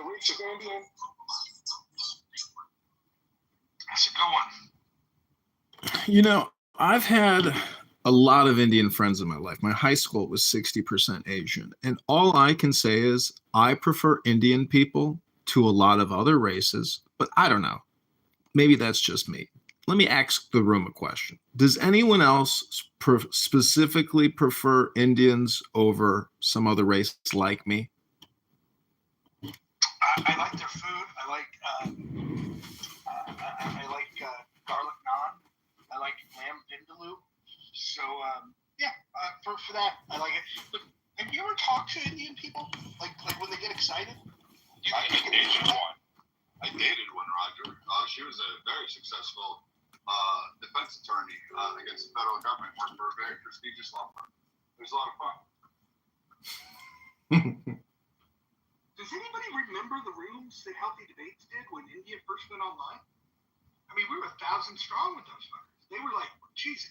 roots of Indian? That's a good one. You know, I've had a lot of Indian friends in my life. My high school was 60% Asian. And all I can say is I prefer Indian people to a lot of other races, but I don't know. Maybe that's just me. Let me ask the room a question. Does anyone else specifically prefer Indians over some other race like me? I like their food. I like garlic naan. I like lamb vindaloo. So for that, I like it. But have you ever talked to Indian people? Like when they get excited? I dated one. Roger. She was a very successful defense attorney against the federal government. Worked for a very prestigious law firm. It was a lot of fun. Does anybody remember the rooms that Healthy Debates did when India first went online? I mean, we were 1,000 strong with those fuckers. They were like, geez,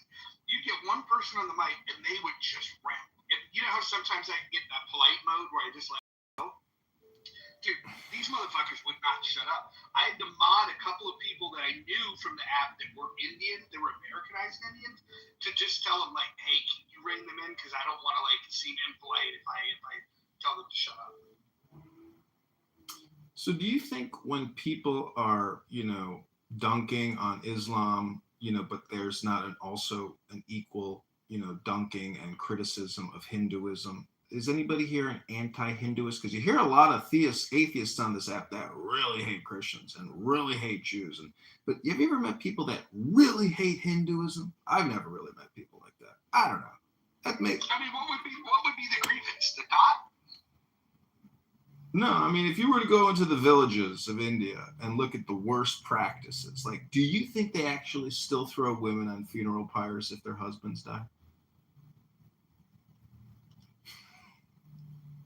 you'd get one person on the mic and they would just rap. And you know how sometimes I get in that polite mode where I just like, oh? Dude, these motherfuckers would not shut up. I had to mod a couple of people that I knew from the app that were Indian, they were Americanized Indians, to just tell them like, hey, can you ring them in? Because I don't want to like seem impolite if I tell them to shut up. So do you think when people are, dunking on Islam, but there's not also an equal, dunking and criticism of Hinduism, is anybody here an anti-Hinduist? Because you hear a lot of atheists on this app that really hate Christians and really hate Jews. But have you ever met people that really hate Hinduism? I've never really met people like that. I don't know. What would be the grievance? The dot? No, I mean, if you were to go into the villages of India and look at the worst practices, like, do you think they actually still throw women on funeral pyres if their husbands die?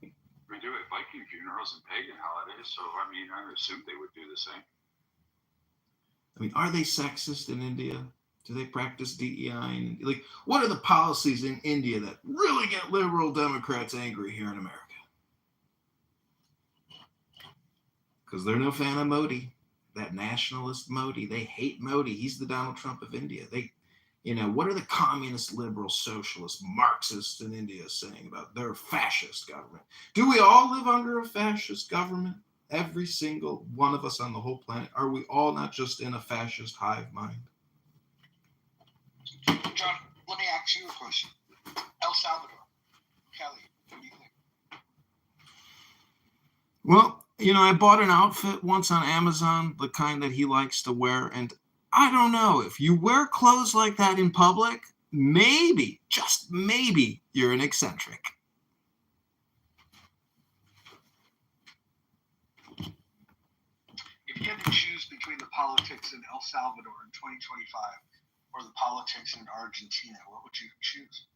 We do it Viking funerals and pagan holidays, so I mean, I assume they would do the same. I mean, are they sexist in India? Do they practice DEI? Like, what are the policies in India that really get liberal Democrats angry here in America? Because they're no fan of Modi, that nationalist Modi. They hate Modi. He's the Donald Trump of India. What are the communist, liberal, socialist, Marxists in India saying about their fascist government? Do we all live under a fascist government? Every single one of us on the whole planet? Are we all not just in a fascist hive mind? John, let me ask you a question. El Salvador, Kelly, what do you think? Well, I bought an outfit once on Amazon, the kind that he likes to wear, and I don't know, if you wear clothes like that in public, maybe, just maybe, you're an eccentric. If you had to choose between the politics in El Salvador in 2025 or the politics in Argentina, what would you choose?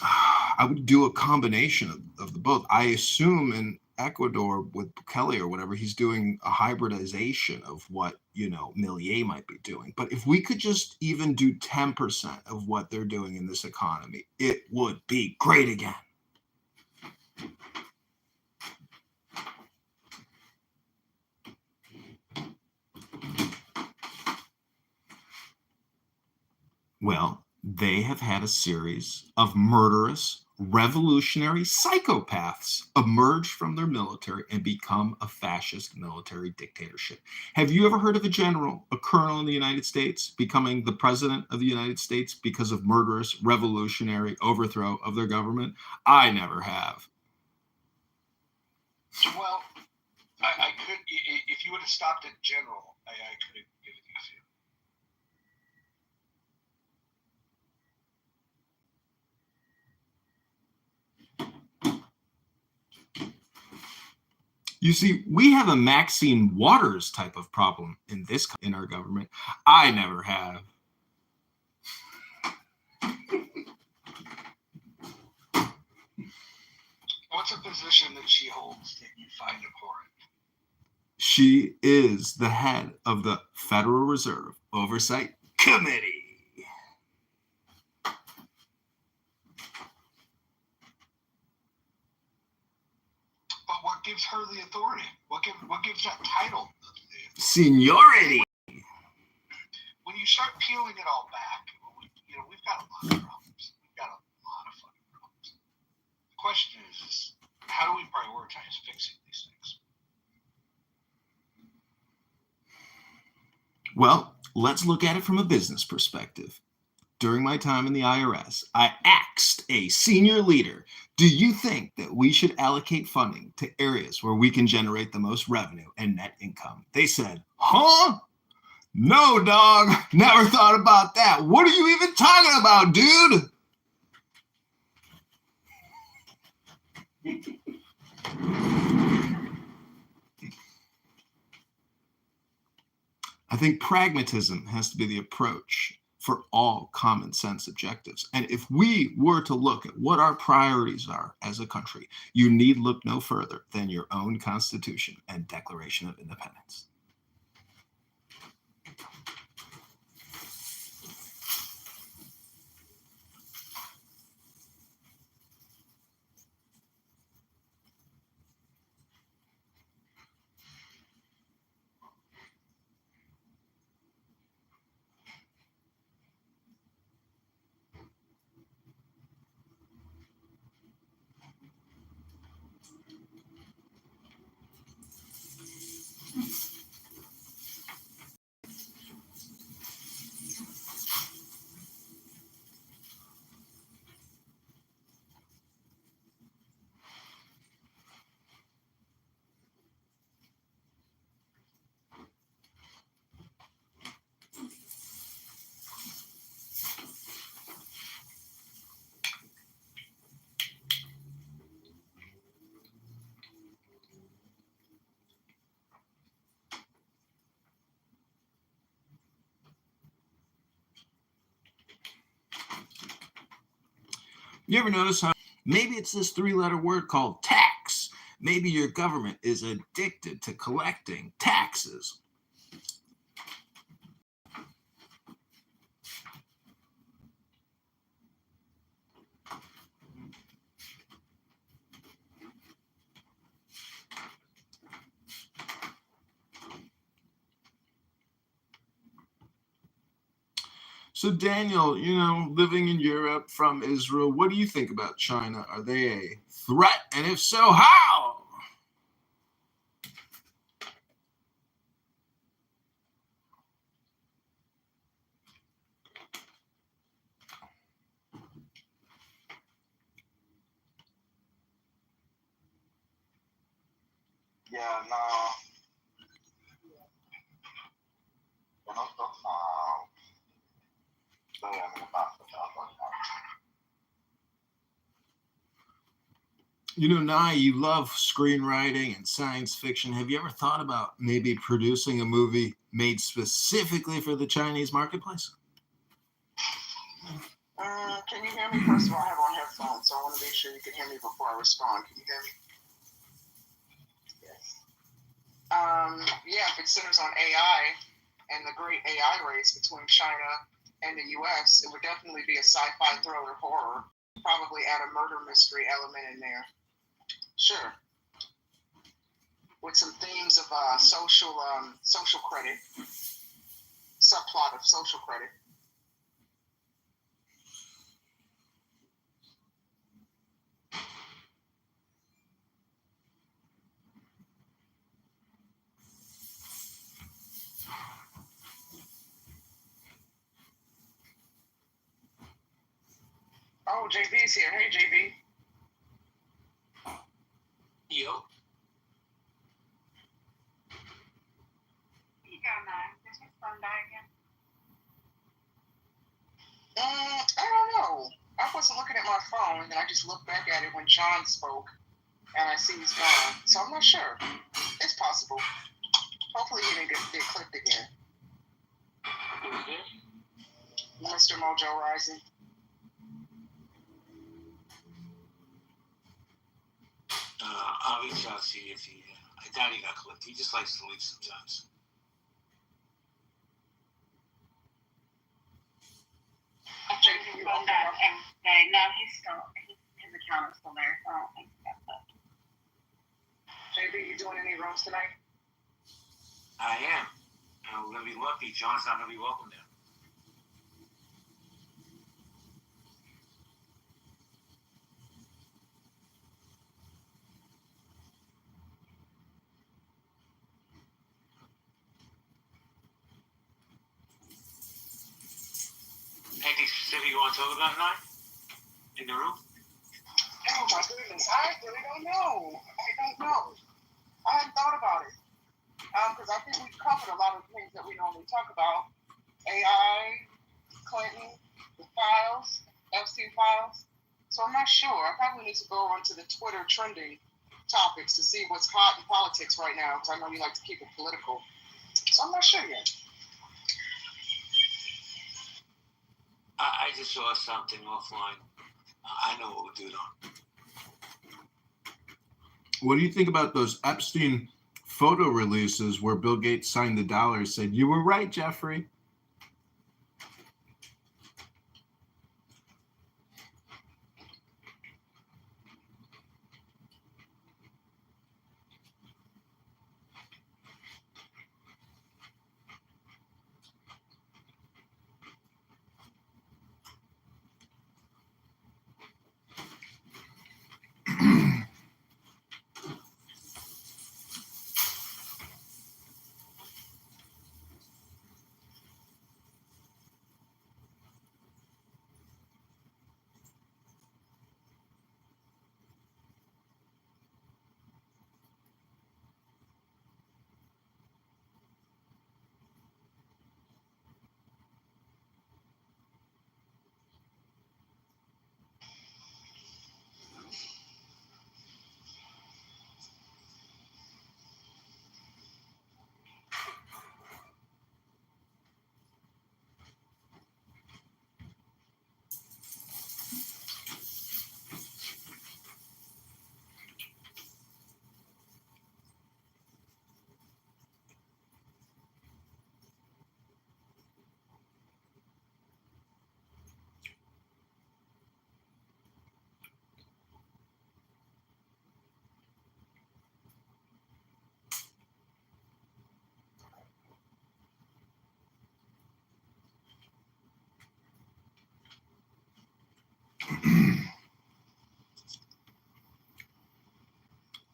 I would do a combination of the both. I assume in Ecuador with Bukele or whatever, he's doing a hybridization of what, Milei might be doing. But if we could just even do 10% of what they're doing in this economy, it would be great again. Well, they have had a series of murderous, revolutionary psychopaths emerge from their military and become a fascist military dictatorship. Have you ever heard of a general, a colonel in the United States, becoming the president of the United States because of murderous, revolutionary overthrow of their government? I never have. Well, I could, if you would have stopped at general, I could have given you a few. You see, we have a Maxine Waters type of problem in our government. I never have. What's a position that she holds that you find abhorrent? She is the head of the Federal Reserve Oversight Committee. what gives her the authority? What gives that title? Seniority. When you start peeling it all back, we've got a lot of problems. We've got a lot of fucking problems. The question is how do we prioritize fixing these things? Well, let's look at it from a business perspective. During my time in the IRS, I asked a senior leader, do you think that we should allocate funding to areas where we can generate the most revenue and net income? They said, huh? No, dog. Never thought about that. What are you even talking about, dude? I think pragmatism has to be the approach for all common sense objectives. And if we were to look at what our priorities are as a country, you need look no further than your own Constitution and Declaration of Independence. You ever notice how maybe it's this three-letter word called tax? Maybe your government is addicted to collecting taxes. So Daniel, living in Europe from Israel, what do you think about China? Are they a threat? And if so, how? Yeah, no. Yo no estoy Nye, you love screenwriting and science fiction. Have you ever thought about maybe producing a movie made specifically for the Chinese marketplace? Can you hear me? First of all, I have on headphones, so I want to make sure you can hear me before I respond. Can you hear me? Yes. If it centers on AI and the great AI race between China and the U.S., it would definitely be a sci-fi thriller horror. Probably add a murder mystery element in there. Sure. With some themes of social credit, subplot of social credit. Oh, JB's here. Hey, JB. Yo. You go, Nine. Did his phone die again? I don't know. I wasn't looking at my phone, and I just looked back at it when John spoke, and I see he's gone. So I'm not sure. It's possible. Hopefully he didn't get clipped again. Mr. Mojo Rising. I'll reach out to you if he. I doubt he got clipped. He just likes to leave sometimes. His phone died, and no, his account is still there, so I don't think he got clipped. doing any rooms tonight? I am. And we're going to be lucky. John's not going to be welcome there. Anything specific you want to talk about tonight? In the room? Oh my goodness, I really don't know. I hadn't thought about it. Because I think we've covered a lot of things that we normally talk about. AI, Clinton, the files, Epstein files. So I'm not sure. I probably need to go onto the Twitter trending topics to see what's hot in politics right now, because I know you like to keep it political. So I'm not sure yet. I just saw something offline. I know what we'll do, though. What do you think about those Epstein photo releases where Bill Gates signed the dollar, said, "You were right, Jeffrey"?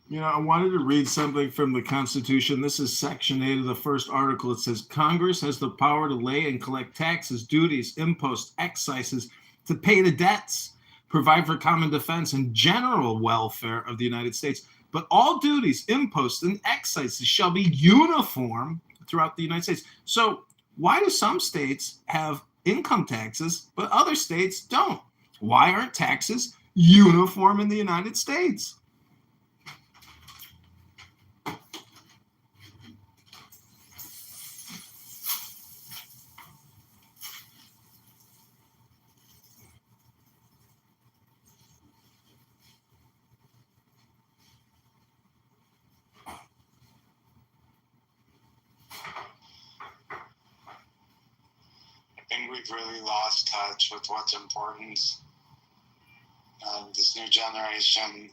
You know, I wanted to read something from the Constitution. This is Section 8 of the first article. It says, Congress has the power to lay and collect taxes, duties, imposts, excises, to pay the debts, provide for common defense and general welfare of the United States. But all duties, imposts, and excises shall be uniform throughout the United States. So why do some states have income taxes, but other states don't? Why aren't taxes uniform in the United States? I think we've really lost touch with what's important. This new generation,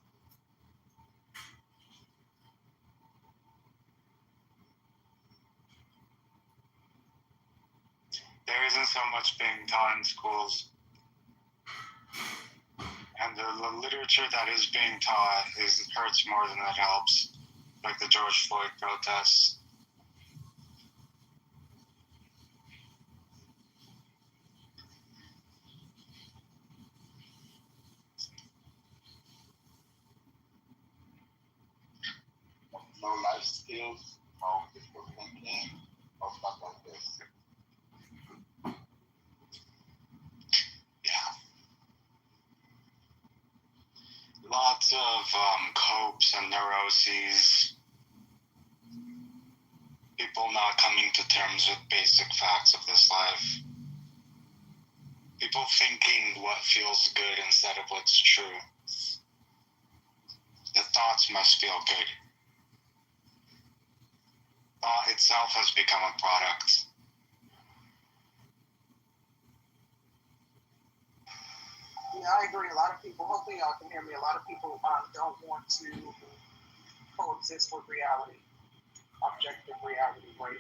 there isn't so much being taught in schools. And the literature that is being taught hurts more than it helps, like the George Floyd protests. No life skills, no critical thinking, no stuff like this. Yeah. Lots of copes and neuroses. People not coming to terms with basic facts of this life. People thinking what feels good instead of what's true. The thoughts must feel good. Thought itself has become a product. Yeah, I agree. A lot of people, hopefully y'all can hear me, a lot of people don't want to quote coexist with reality, objective reality, right?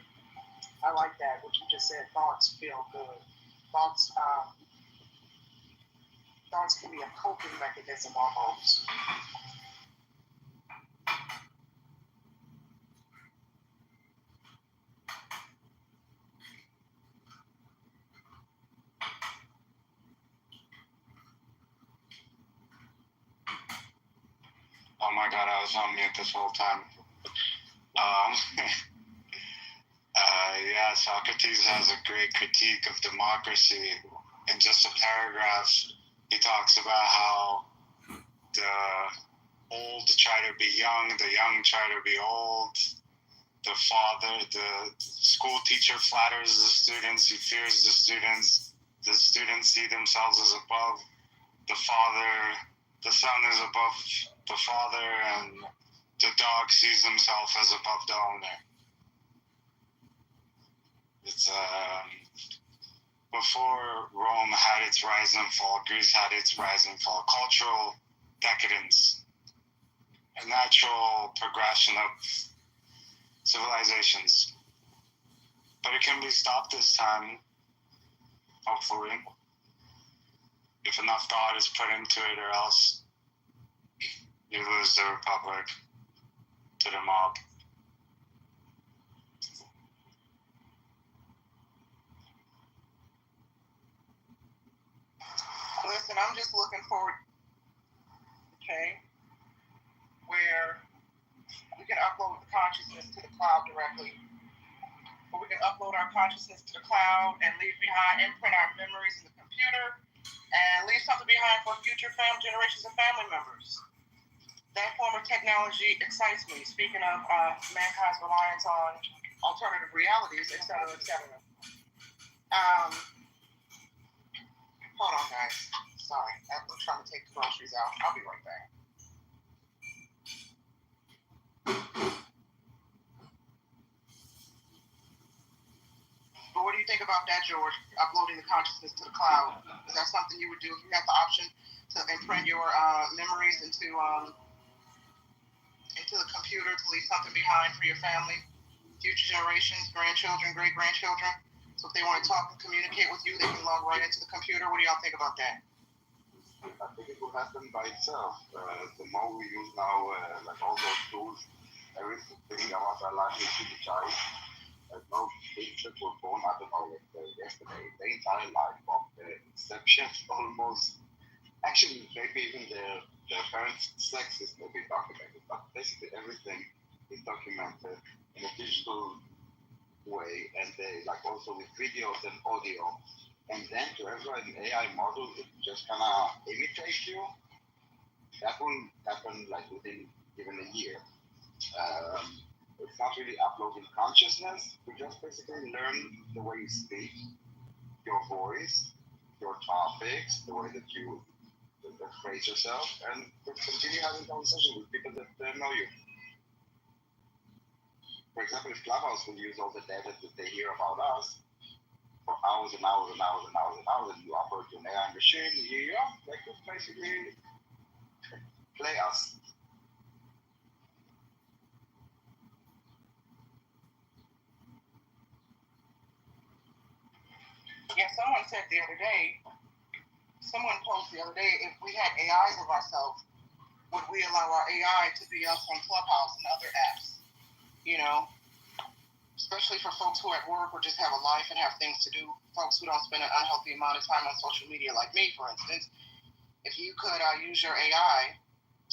I like that, what you just said, thoughts feel good. Thoughts, thoughts can be a coping mechanism almost. Oh my God, I was on mute this whole time. Yeah, Socrates has a great critique of democracy. In just a paragraph, he talks about how the old try to be young, the young try to be old. The school teacher flatters the students, he fears the students see themselves as above the son is above the father, and the dog sees himself as above the owner. It's before Rome had its rise and fall, Greece had its rise and fall, cultural decadence, a natural progression of civilizations. But it can be stopped this time, hopefully, if enough thought is put into it, or else you lose the republic to the mob. Listen, I'm just looking forward, okay, where we can upload the consciousness to the cloud directly. Where we can upload our consciousness to the cloud and leave behind, imprint our memories in the computer, and leave something behind for future generations of family members. That form of technology excites me. Speaking of mankind's reliance on alternative realities, et cetera, et cetera. Hold on, guys. Sorry, I'm trying to take the groceries out. I'll be right back. But what do you think about that, George? Uploading the consciousness to the cloud. Is that something you would do if you had the option to imprint your memories into the computer to leave something behind for your family, future generations, grandchildren, great-grandchildren? So if they want to talk and communicate with you, they can log right into the computer. What do y'all think about that? I think it will happen by itself. The more we use now, like all those tools, everything about our life is digitized. No kids that were born, I don't know, like yesterday, the entire life from the inception almost. Actually, maybe even their parents' sex is maybe documented, but basically everything is documented in a digital way, and they like also with videos and audio. And then to have an AI model, it just kind of imitate you. That will happen like within even a year. It's not really uploading consciousness. We just basically learn the way you speak, your voice, your topics, the way that you phrase yourself, and continue having conversation with people that know you. For example, if Clubhouse will use all the data that they hear about us for hours and hours and hours and hours and hours, and you upload to an AI machine, they could basically play us. Yeah, someone posted the other day, if we had AIs of ourselves, would we allow our AI to be us on Clubhouse and other apps? You know, especially for folks who are at work or just have a life and have things to do, folks who don't spend an unhealthy amount of time on social media like me, for instance. If you could use your AI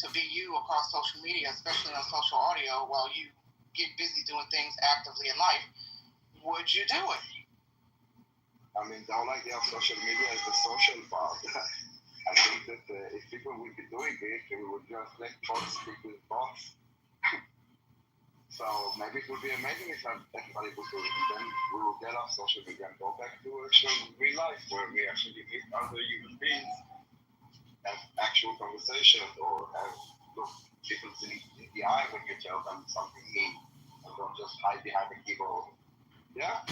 to be you across social media, especially on social audio, while you get busy doing things actively in life, would you do it? I mean, the whole idea of social media is the social part. I think that if people will be doing it, we would just let bots speak with bots. So maybe it would be amazing if everybody would do it. And then we will get off social media and go back to actual real life where we actually meet other human beings, have actual conversations, or have look people in the eye when you tell them something mean, and don't just hide behind the keyboard. Yeah.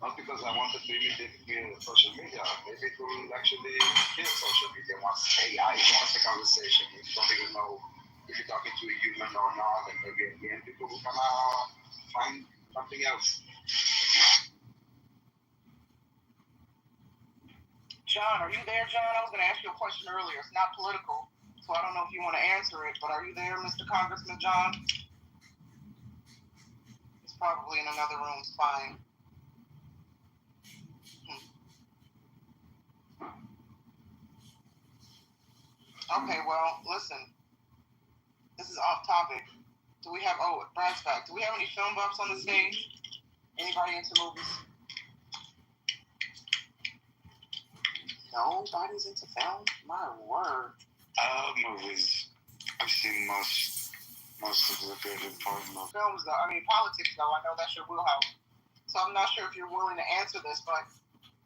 Not because I wanted to imitate social media. Maybe it will actually kill social media once AI wants a conversation. You don't even know if you're talking to a human or not, and maybe at the end people will come out find something else. John, are you there, John? I was going to ask you a question earlier. It's not political, so I don't know if you want to answer it, but are you there, Mr. Congressman John? He's probably in another room spying. Okay, well, listen. This is off topic. Do we have, Brad's back. Do we have any film buffs on the stage? Anybody into movies? Nobody's into film? My word. Movies. I've seen most of the good important movies. Films, though. I mean, politics, though. I know that's your wheelhouse. So I'm not sure if you're willing to answer this, but,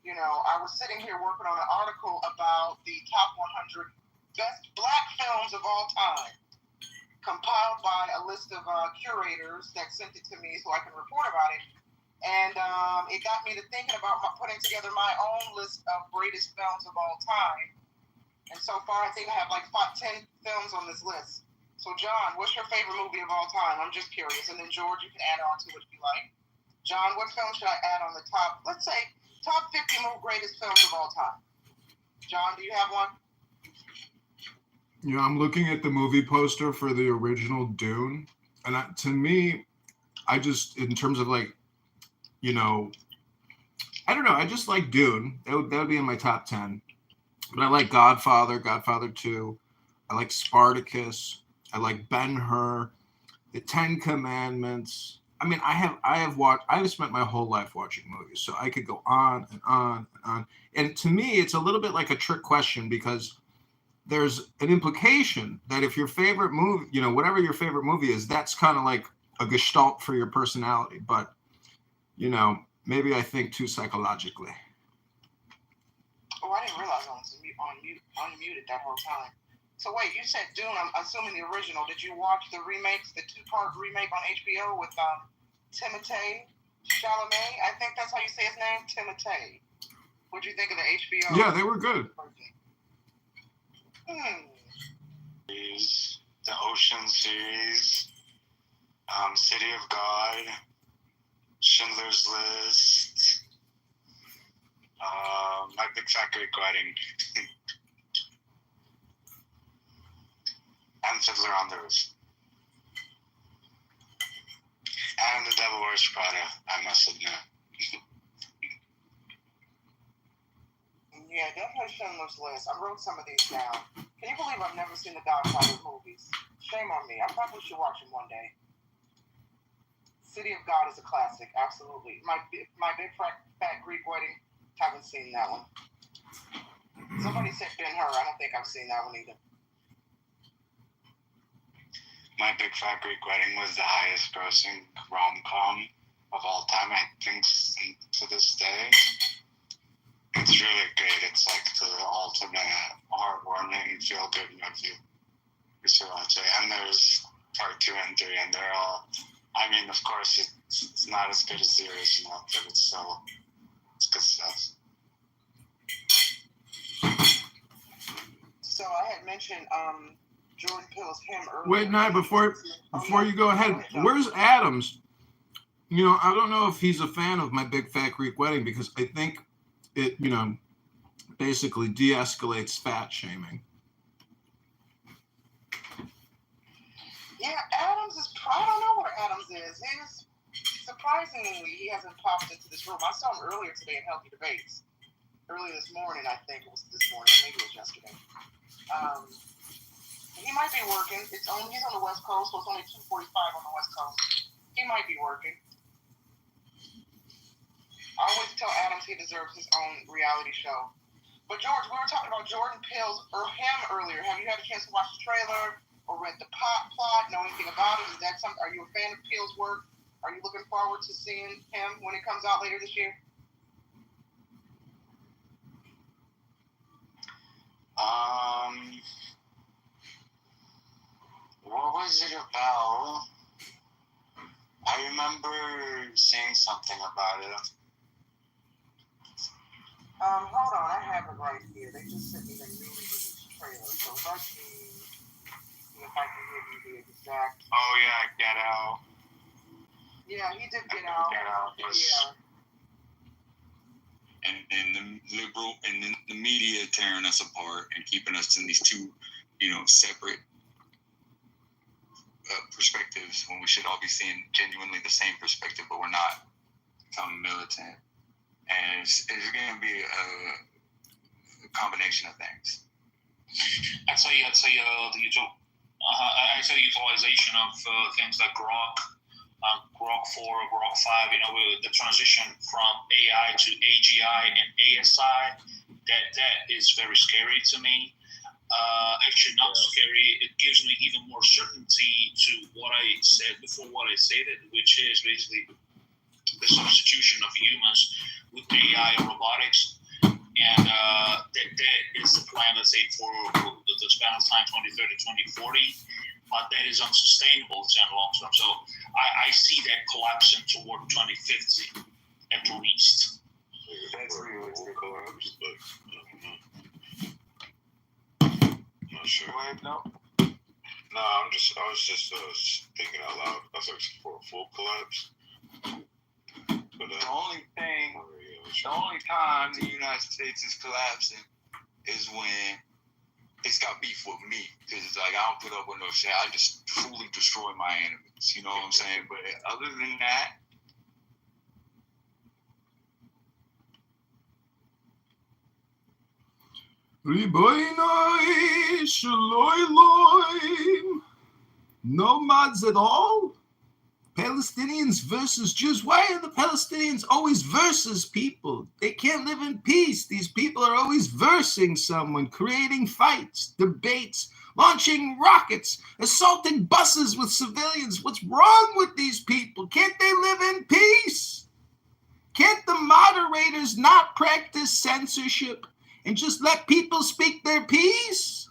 I was sitting here working on an article about the top 100 best black films of all time, compiled by a list of curators that sent it to me so I can report about it. And it got me to thinking about putting together my own list of greatest films of all time. And so far, I think I have like 10 films on this list. So, John, what's your favorite movie of all time? I'm just curious. And then, George, you can add on to it if you like. John, what film should I add on the top, let's say, top 50 greatest films of all time? John, do you have one? I'm looking at the movie poster for the original Dune. And to me, I just, in terms of like, I don't know. I just like Dune. That would be in my top 10. But I like Godfather, Godfather 2. I like Spartacus. I like Ben-Hur, The Ten Commandments. I mean, I have spent my whole life watching movies, so I could go on and on and on. And to me, it's a little bit like a trick question because there's an implication that if your favorite movie, whatever your favorite movie is, that's kind of like a gestalt for your personality. But maybe I think too psychologically. Oh, I didn't realize I was unmuted that whole time. So wait, you said Dune, I'm assuming the original. Did you watch the remakes, the 2-part remake on HBO with Timothée Chalamet? I think that's how you say his name, Timothée. What'd you think of the HBO? Yeah, they were good. The Ocean series, City of God, Schindler's List, My Big Fat Greek Wedding, and Fiddler on the Roof. And The Devil Wears Prada, I must admit. Yeah, definitely Schindler's List. I wrote some of these down. Can you believe I've never seen the Godfather movies? Shame on me. I probably should watch them one day. City of God is a classic, absolutely. My Big Fat Greek Wedding, haven't seen that one. Somebody said Ben-Hur. I don't think I've seen that one either. My Big Fat Greek Wedding was the highest grossing rom-com of all time, I think, to this day. It's really great. It's like the ultimate heartwarming, feel-good movie. You should watch it. And there's part 2 and 3, and they're all, I mean, of course, it's not as good as the original, but it's good stuff. So I had mentioned Jordan Peele's Him earlier. Wait, Nye, before you go ahead, where's Adams? I don't know if he's a fan of My Big Fat Greek Wedding because I think it, basically de-escalates fat shaming. Yeah, Adams is, I don't know where Adams is. Surprisingly, he hasn't popped into this room. I saw him earlier today in Healthy Debates. Early this morning, I think it was this morning, maybe it was yesterday. He might be working. He's on the West Coast, so it's only 2:45 on the West Coast. He might be working. I always tell Adams he deserves his own reality show. But George, we were talking about Jordan Peele's Him earlier. Have you had a chance to watch the trailer or read the plot? Know anything about it? Is that something? Are you a fan of Peele's work? Are you looking forward to seeing him when it comes out later this year? What was it about? I remember seeing something about it. Hold on, I have it right here. They just sent me the newly released trailer. So let me see if I can give you back. Oh yeah, Get Out. Yeah, he did get out. Get Out. Yes. Yeah. and the liberal and then the media tearing us apart and keeping us in these two, separate perspectives when we should all be seeing genuinely the same perspective, but we're not. Become militant, and it's going to be a combination of things. I'd say the utilization of things like Grok, Grok 4, Grok 5. The transition from AI to AGI and ASI. That is very scary to me. Actually, not scary. It gives me even more certainty to what I said before. What I stated, which is basically the substitution of humans with AI and robotics. And that is the plan, let's say, for the span of time 2030, 2040. But that is unsustainable in the long term. So I see that collapsing toward 2050 at least. That's realistic collapse, but Not sure. no. No, I was just thinking out loud. I was looking for a full collapse. But, The only time the United States is collapsing is when it's got beef with me, because it's like I don't put up with no shit. I just truly destroy my enemies. You know what I'm saying? But other than that, Riboinoi Shaloiloi. Nomads at all? Palestinians versus Jews. Why are the Palestinians always versus people? They can't live in peace. These people are always versing someone, creating fights, debates, launching rockets, assaulting buses with civilians. What's wrong with these people? Can't they live in peace? Can't the moderators not practice censorship and just let people speak their piece?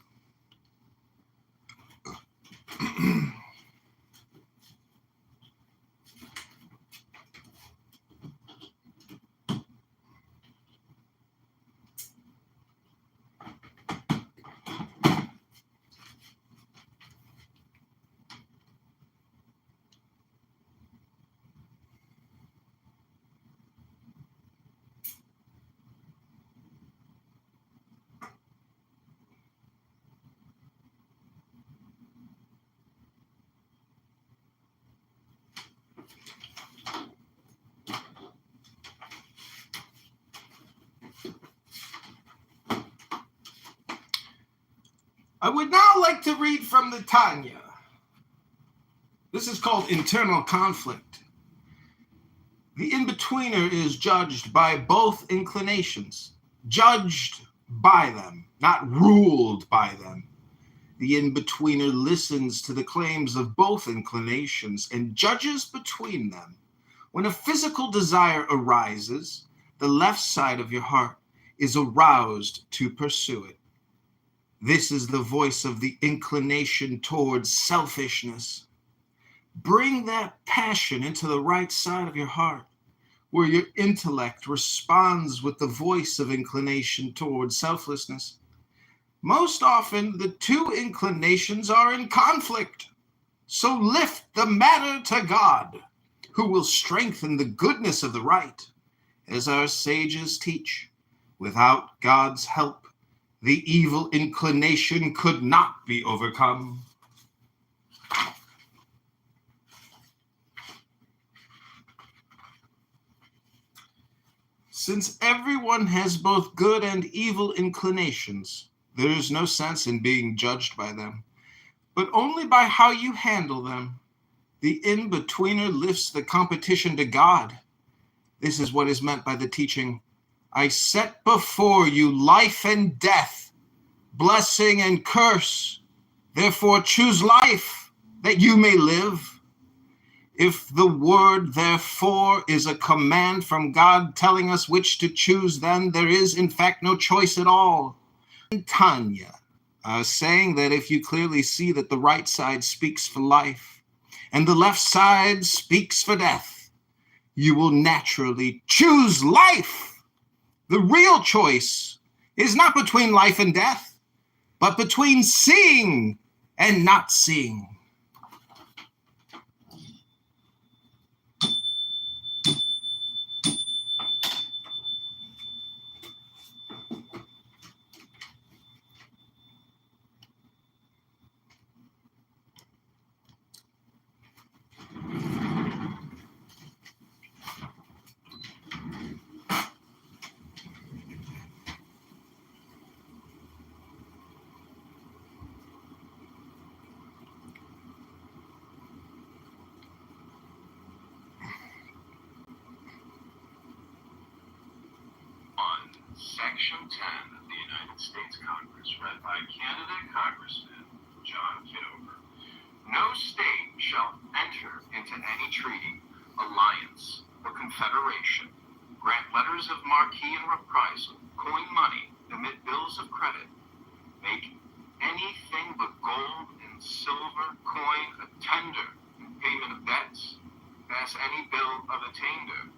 I would now like to read from the Tanya. This is called internal conflict. The in-betweener is judged by both inclinations, judged by them, not ruled by them. The in-betweener listens to the claims of both inclinations and judges between them. When a physical desire arises, the left side of your heart is aroused to pursue it. This is the voice of the inclination towards selfishness. Bring that passion into the right side of your heart, where your intellect responds with the voice of inclination towards selflessness. Most often, the two inclinations are in conflict. So lift the matter to God, who will strengthen the goodness of the right. As our sages teach, without God's help, the evil inclination could not be overcome. Since everyone has both good and evil inclinations, there is no sense in being judged by them, but only by how you handle them. The in-betweener lifts the competition to God. This is what is meant by the teaching, I set before you life and death, blessing and curse. Therefore choose life, that you may live. If the word therefore is a command from God telling us which to choose, then there is in fact no choice at all. Tanya, saying that if you clearly see that the right side speaks for life and the left side speaks for death, you will naturally choose life. The real choice is not between life and death, but between seeing and not seeing. Section 10 of the United States Congress, read by candidate Congressman John Kitover. No state shall enter into any treaty, alliance, or confederation, grant letters of marque and reprisal, coin money, emit bills of credit, make anything but gold and silver coin a tender in payment of debts, pass any bill of attainder,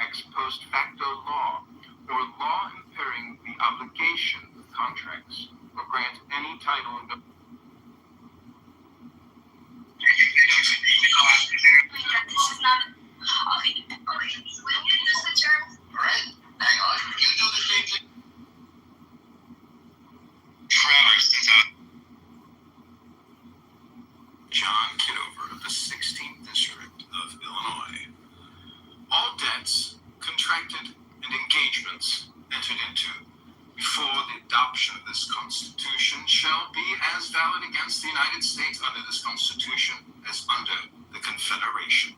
ex post facto law, or law impairing the obligation of contracts, or grant any title in This is not. Okay. Will you use the term? Right? Hang on. You do the same thing. John Kitover of the 16th District of Illinois. All debts, contracted, and engagements entered into before the adoption of this Constitution shall be as valid against the United States under this Constitution as under the Confederation.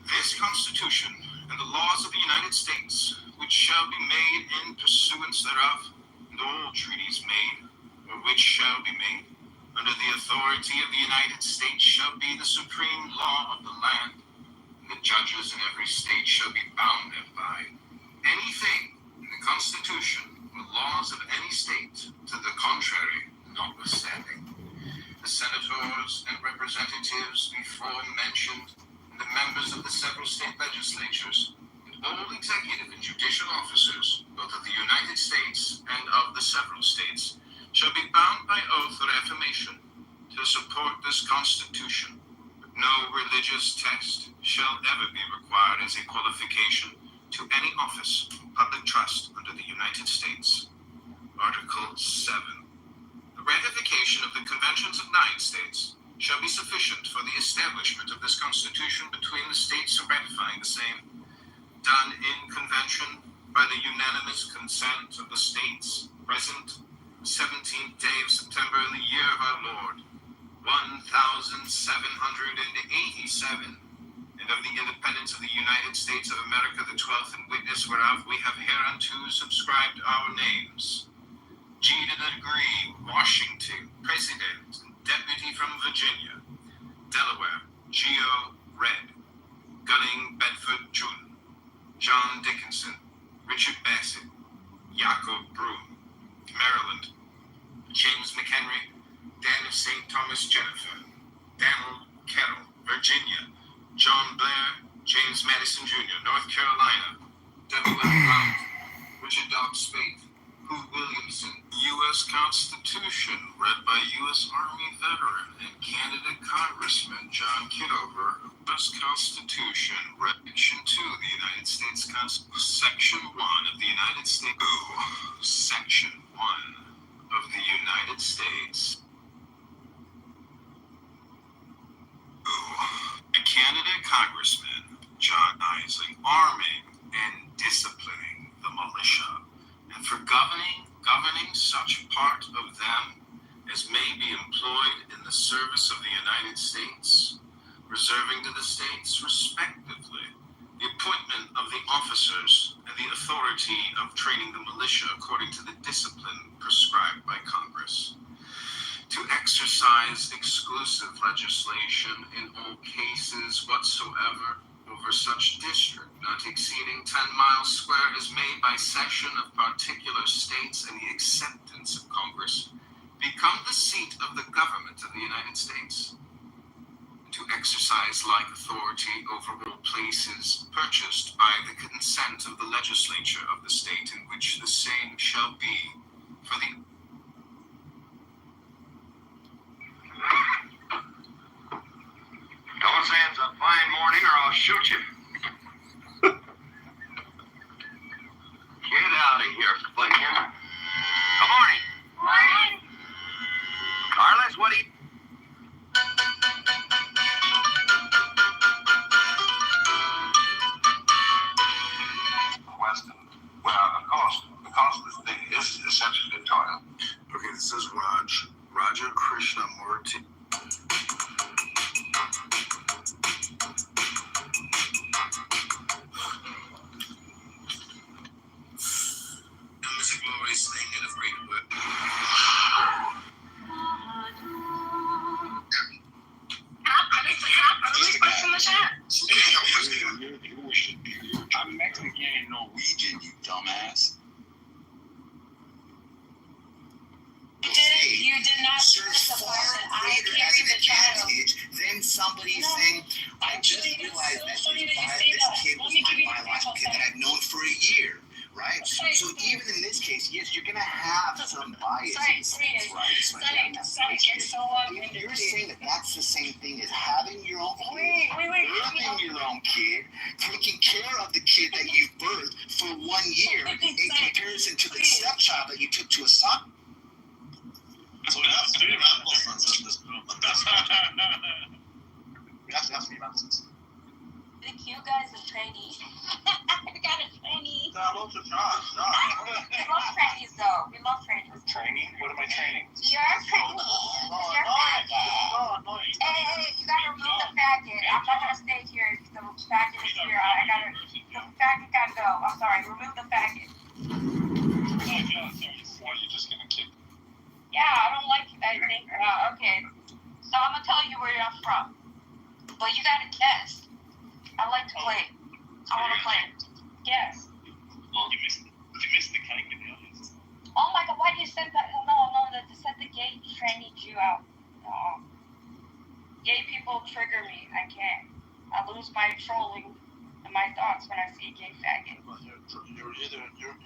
This Constitution and the laws of the United States, which shall be made in pursuance thereof, and all treaties made, or which shall be made, under the authority of the United States shall be the supreme law of the land, and the judges in every state shall be bound thereby. Anything in the Constitution or laws of any state to the contrary notwithstanding, the senators and representatives before mentioned, and the members of the several state legislatures, and all executive and judicial officers, both of the United States and of the several states, shall be bound by oath or affirmation to support this Constitution. But no religious test shall ever be required as a qualification to any office or public trust under the United States. Article 7. The ratification of the Conventions of 9 states shall be sufficient for the establishment of this Constitution between the states ratifying the same, done in convention by the unanimous consent of the states present the 17th day of September in the year of our Lord, 1787, and of the independence of the United States of America, the 12th, in witness whereof we have hereunto subscribed our names. G. to the degree, Washington, President, and Deputy from Virginia, Delaware, Geo. Red, Gunning, Bedford, June, John Dickinson, Richard Bassett, Jacob Broom, Maryland, James McHenry, Dan of St. Thomas Jennifer, Daniel Carroll, Virginia, John Blair, James Madison Jr., North Carolina, W. L. Blount, Richard Dobb Spade, Hugh Williamson. U.S. Constitution, read by U.S. Army veteran and candidate Congressman John Kitover. U.S. Constitution, Section 2 of the United States Constitution, Section 1 of the United States, Section 1 of the United States. A candidate Congressman John Ising, arming and disciplining the militia, and for governing such part of them as may be employed in the service of the United States, reserving to the states, respectively, the appointment of the officers and the authority of training the militia according to the discipline prescribed by Congress, to exercise exclusive legislation in all cases whatsoever over such district not exceeding 10 miles square as made by cession of particular states and the acceptance of Congress, become the seat of the government of the United States, to exercise like authority over all places purchased by the consent of the legislature of the state in which the same shall be, for the Don't say it's a fine morning or I'll shoot you. Get out of here, Flinton. Good morning. Morning. Carlos, what do you... Weston. Well, of course this thing is essentially a toil. Okay, this is Roger Krishnamurti. I'm Mexican and Norwegian, you dumbass. You did not specify that I carried the child. Then somebody saying, I just realized that this kid was my biological kid that I've known for a year, right? So even in this case, yes, you're gonna have some bias, right? You're saying that that's the same thing as having your own kid, birthing your own kid, taking care of the kid that you birthed for 1 year in comparison to the stepchild that you took to a soccer. So we have 3 random sons in this group, but that's not. We actually have 3 random sons. I think you guys are tranny. We got a tranny. Nah, lots of Josh. We love trannies though. We love trannies. Training? What am I training? You're a tranny. You're a faggot. Hey, you gotta remove the faggot. I'm not gonna stay here. The faggot is here. The faggot gotta go. I'm sorry. Remove the faggot. Or you're just gonna kick. Yeah, I don't like that thing. Okay. So I'm gonna tell you where you're from. But you gotta guess. I like to play. I wanna play. Yes. Well, you missed the cake with the audience. Oh my god, why did you send that? No, that sent the gay tranny Jew out. No. Gay people trigger me. I can't. I lose my trolling and my thoughts when I see a gay faggot. Well, you're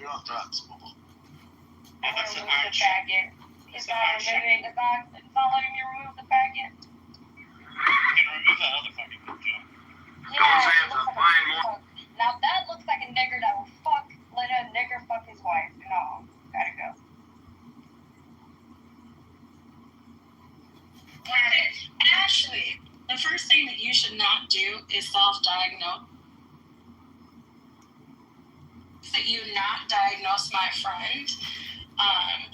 on drugs, Bobo. I want to remove the faggot. It's not letting me remove the faggot. You can remove that other fucking joke. Yeah, it looks like a, now that looks like a nigger that will let a nigger fuck his wife. No, gotta go. Ashley, the first thing that you should not do is self-diagnose. That you not diagnose my friend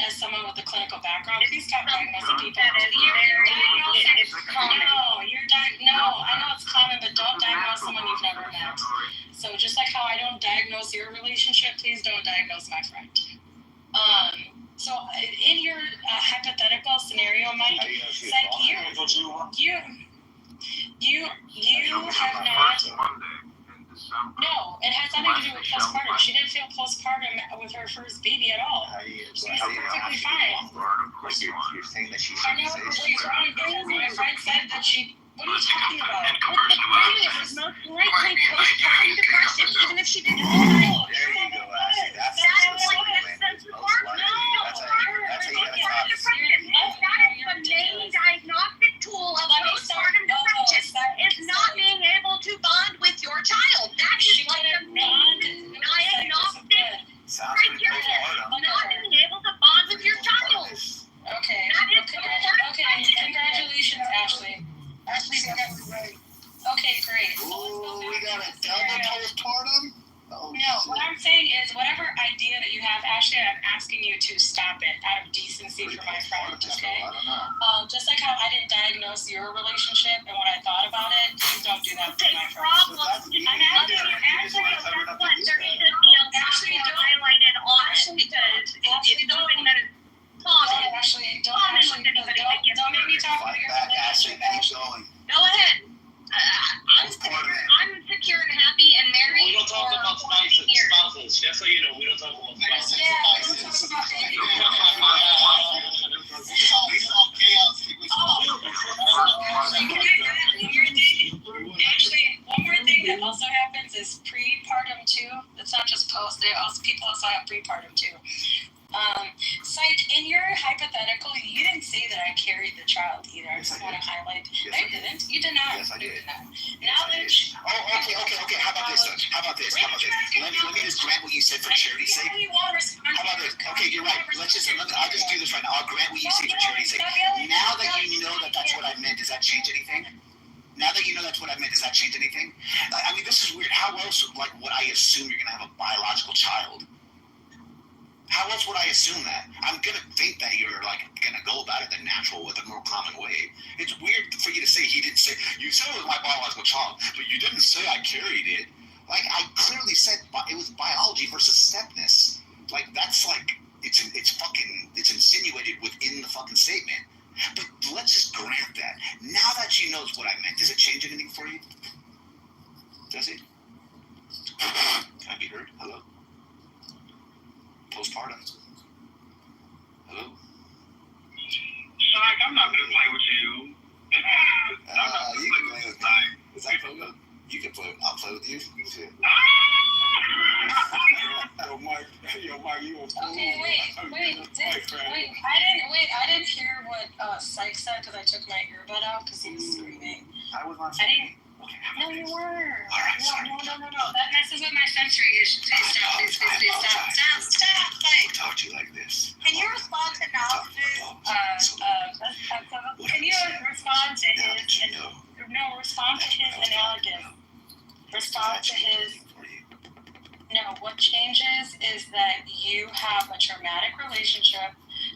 as someone with a clinical background. Please stop diagnosing people. It's common. No, I know it's common, but don't diagnose someone you've never met. So just like how I don't diagnose your relationship, please don't diagnose my friend. So in your hypothetical scenario, Mike, it's like you have not. No, it has nothing to do with postpartum. She didn't feel postpartum with her first baby at all. She was perfectly fine. You're saying that she I know she's wrong because my friend said that she. What are you talking about? With the baby, it was most likely postpartum depression, even if she didn't know. There you go, Ashley. That's the main diagnostic tool of postpartum depression is not being able to bond with your child. That is like the main diagnostic criteria. Not being able to bond with your child. Okay. Congratulations, Ashley. Okay, great. Ooh, we got a double postpartum? Oh, no, what I'm saying is whatever idea that you have, Ashley, I'm asking you to stop it out of decency for my friend, okay? Just like how I didn't diagnose your relationship and what I thought about it, please don't do that for my friend. I'm asking you, Ashley, that's what there should be a highlighted on it because it's something that is common. Ashley, don't make me talk about your relationship. Go ahead. I'm secure and happy and married. We don't talk about spouses. Just so you know, we don't talk about spouses. Actually, one more thing that also happens is prepartum too. It's not just post. People also have prepartum too. Psych, in your hypothetical, you didn't say that I carried the child either. I just want to highlight. I didn't. You did not. Yes, I did. Now that. Okay. How about this? Let me just grant what you said for charity's sake. How about this? Okay, you're right. I'll just do this right now. I'll grant what you say for charity's sake. Now that you know that that's what I meant, does that change anything? Now that you know that's what I meant, does that change anything? I mean, this is weird. How else, would I assume you're going to have a biological child? How else would I assume that? I'm going to think that you're, going to go about it the natural, with a more common way. It's weird for you to say he didn't say, you said it was my biological child, but you didn't say I carried it. I clearly said it was biology versus stepness. It's insinuated within the fucking statement. But let's just grant that. Now that you know what I meant, does it change anything for you? Does it? play with you? Shit. Yo, Mike, you was cool. Okay, wait. I didn't hear what Syke said because I took my earbud out because he was screaming. I was not I didn't. Okay, No, you were. All right, sorry. No. That messes with my sensory issues. Please stop. Like, talk to you like this. Can you respond to Nal's can you respond to his? No, respond to his analogous. Respond to his. No, what changes is that you have a traumatic relationship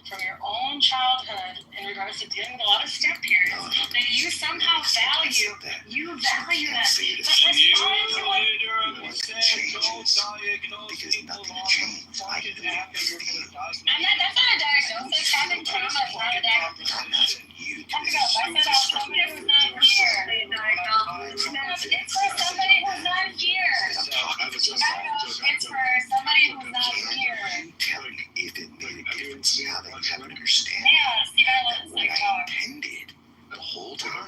from your own childhood in regards to dealing with a lot of step parents that you somehow value. You value that. But respond to what. Because nothing changed. I knew it. That's not a diagnosis. Having trauma is not a diagnosis. I'm asking you to I said somebody who's not here. It's for somebody who's not here. It's for somebody who's not here. You tell me if it made a difference now that you have an understanding. Yes, you gotta let What Syke I talk. intended the whole time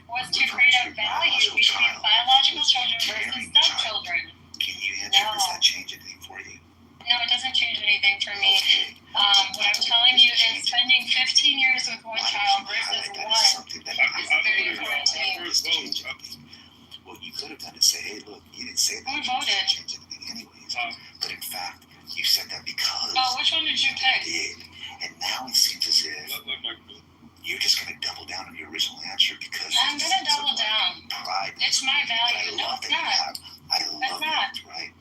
Was to create a value between biological children versus stepchildren. Can you answer? Does that change anything for you? No, it doesn't change anything for me. What I'm telling you is spending 15 years with one child versus one is very important to me. Well, you could have done it. Say, hey, look, you didn't say that. Who It voted? doesn't change anything anyways. But in fact, you said that because Oh, which one did you you pick? did. And now it seems as if you're just going to double down on your original answer because I'm gonna double down. pride. It's my value. No, it's not. I love it, right?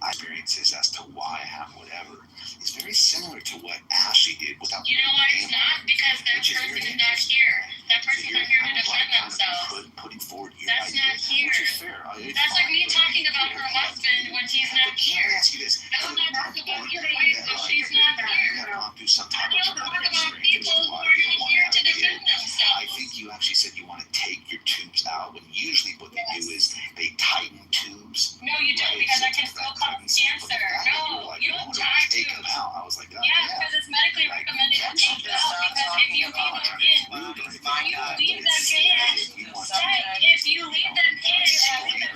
My experiences as to why I have whatever is very similar to what Ashley did without. You know why it's not? Because that person is not here. That person's not here to defend themselves. Putting forward your That's not ideas, here. which is fair. That's like me talking about her husband when he's not Let here. me ask you this. I'm not talking about your wife when she's not You here. have gone through some I type of don't talk traumatic about experience, people which is who why are you don't not want to here have to a kid. defend themselves. I think you actually said you want to take your tubes out when usually what they do is they tighten tubes. No, you don't, because I can still cause cancer. No, you don't tie take them tubes. out. I was like, oh, Yeah, because it's medically recommended to take them out. Because if you leave them in, if you leave them in, you can get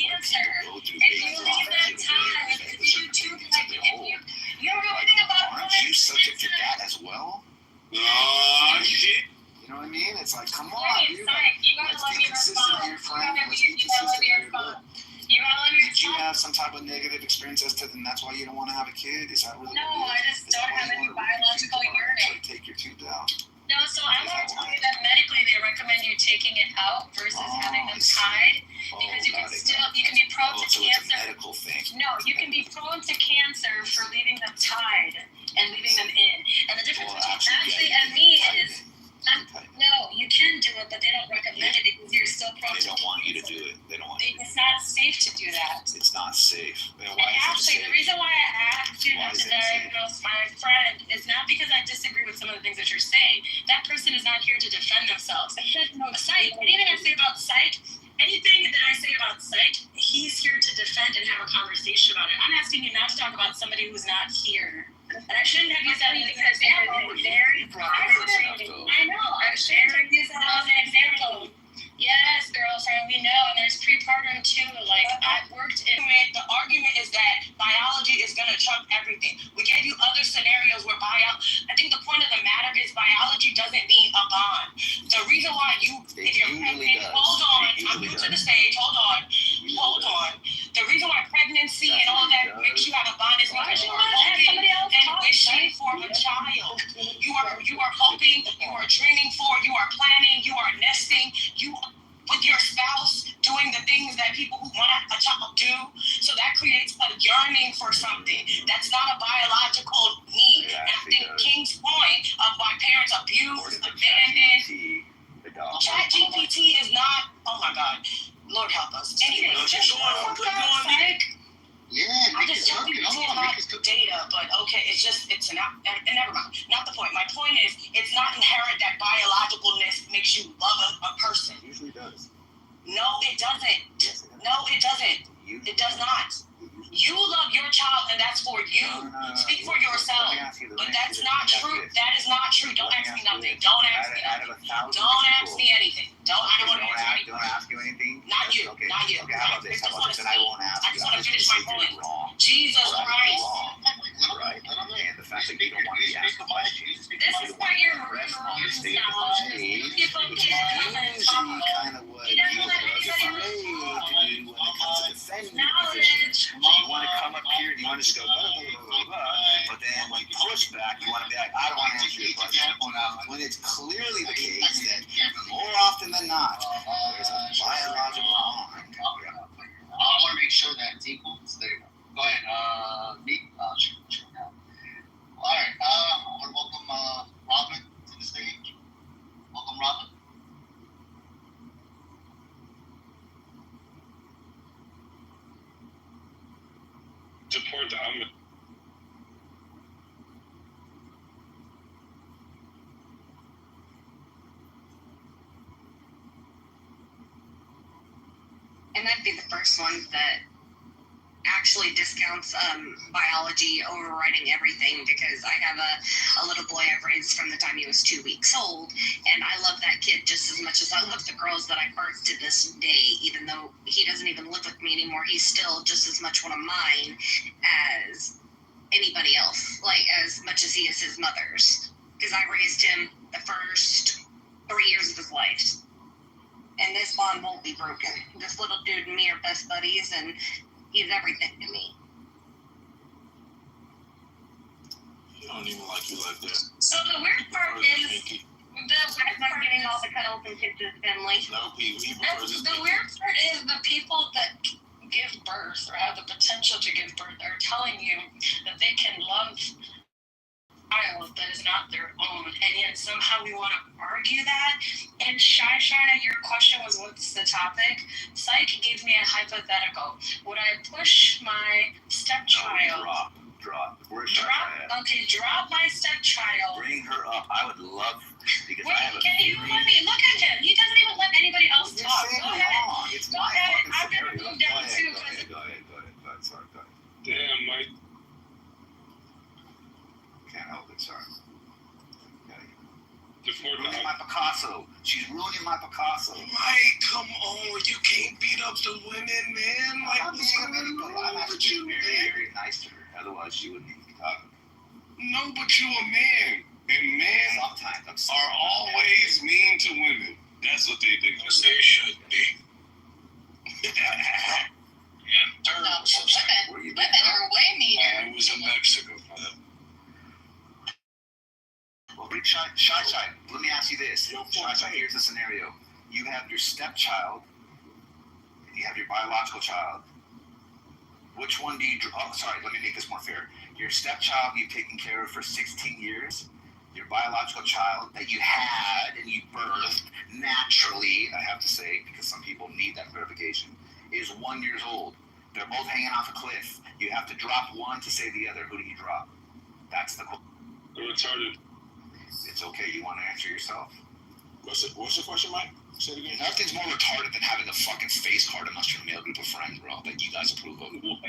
cancer. If you leave them tied, if you do like if you don't know anything about aren't women. you subject to that as well? Shit. You know what I mean? It's like, come on, Wait, dude. sorry, you gotta Let's let be me consistent respond. here, You friend. gotta Let's be let me consistent here. respond. You gotta let me Did you respond. have some type of negative experience as to then that's why you don't want to have a kid? Is that really No, what it I is? just Is that don't why have you any wanna rip your biological tubes apart? urine. So take your tubes out. No, so I want to tell you that medically they recommend you taking it out versus having them tied because you can be prone to so it's a cancer. medical thing. No, you can be prone to cancer for leaving them tied and leaving them in. And the difference between Ashley and me is, no, you can do it, but they don't recommend it because you're still prone They to don't want you to cancer. do it. They don't want you to do It's not safe to do that. it. It's not safe. Then And why is it actually, the safe? reason why I asked you Why not is to it safe? diagnose my friend is not because I disagree with some of the things that you're saying. That person is not here to defend themselves. Psych, anything I say about psych, anything that I say about psych, he's here to defend and have a conversation about it. I'm asking you not to talk about somebody who's not here. And I shouldn't have used that as an example. I know. I shouldn't have used that as an example. Yes, girlfriend, we know, and there's prepartum too. Like, I've worked in it. The argument is that biology is going to trump everything. We gave you other scenarios where I think the point of the matter is biology doesn't mean a bond. The reason why if you're pregnant, hold on, I'm new to the stage, hold on. The reason why pregnancy and all that makes you have a bond is because you are hoping and wishing for a child. You are hoping, you are dreaming for, you are planning, you are nesting, you with your spouse doing the things that people who want a child do. So that creates a yearning for something. That's not a biological need. And I think King's point of why parents abuse, abandon, ChatGPT is not, oh my God, Lord help us. Anyway, just Yeah, I just told you it's not data, but okay, it's not, and never mind. Not the point. My point is, it's not inherent that biologicalness makes you love a person. It usually does. No, it doesn't. Yes, it does. No, it doesn't. It does not. You love your child, and that's for you. Speak for yourself. But that's not true. That is not true. Don't ask me nothing. Don't ask me nothing. Don't ask me anything. I don't want to answer anything. Don't ask you anything. Not you. Okay. Not go, blah, blah, blah, blah, blah. But then when you push back, you want to be like, I don't want to answer your question. When it's clearly the case that more often than not, there's a biological bond. I want to make sure that it's equal. So there you go. Go ahead. Me. Sure. All right. I want to welcome Robin to the stage. Welcome, Robin. Support the And I'd be the first one that actually discounts biology overriding everything, because I have a little boy I've raised from the time he was 2 weeks old, and I love that kid just as much as I love the girls that I birthed to this day. Even though he doesn't even live with me anymore, he's still just as much one of mine as anybody else, like as much as he is his mother's, because I raised him the first 3 years of his life. And this bond won't be broken. This little dude and me are best buddies, and he's everything to me. You don't even like you like that. So the weird part is, I'm getting all the cuddles and kisses, Finley. No, he prefers his The weird part is the people that give birth or have the potential to give birth are telling you that they can love a child that is not their own, and yet somehow we want to argue that. And Shina, your question was, what's the topic? Psych gave me a hypothetical. Would I push my stepchild? No, drop. Where's Drop? Okay, drop my stepchild. Bring her up. I would love, because Wait, I have a can you let me look at him? He doesn't even let anybody else talk. Go ahead. It's Go my ahead. fucking I'm scenario. gonna move down too. Go ahead. Sorry, go ahead. damn, Mike. Can't help it, sorry. Support Ruining my Picasso. She's ruining my Picasso. Mike, come on. You can't beat up the women, man. Like, I'm what's going on actually with you, being man? very nice to her. Otherwise, she wouldn't even be talking. No, but you a man. And men Sometimes are always mean to women. That's what they do. Yes, they should be. Women are way meaner. I was in Mexico. Well, Big Shy, let me ask you this. Shy, here's the scenario. You have your stepchild, and you have your biological child. Which one do you... Oh, sorry, let me make this more fair. Your stepchild you've taken care of for 16 years. Your biological child that you had and you birthed naturally, I have to say, because some people need that clarification, is 1 year old. They're both hanging off a cliff. You have to drop one to save the other. Who do you drop? That's the question. They're retarded. It's okay. You want to answer yourself? What's the question, Mike? Say it again. Nothing's more retarded than having a fucking face card amongst your male group of friends, bro, that you guys approve of. What?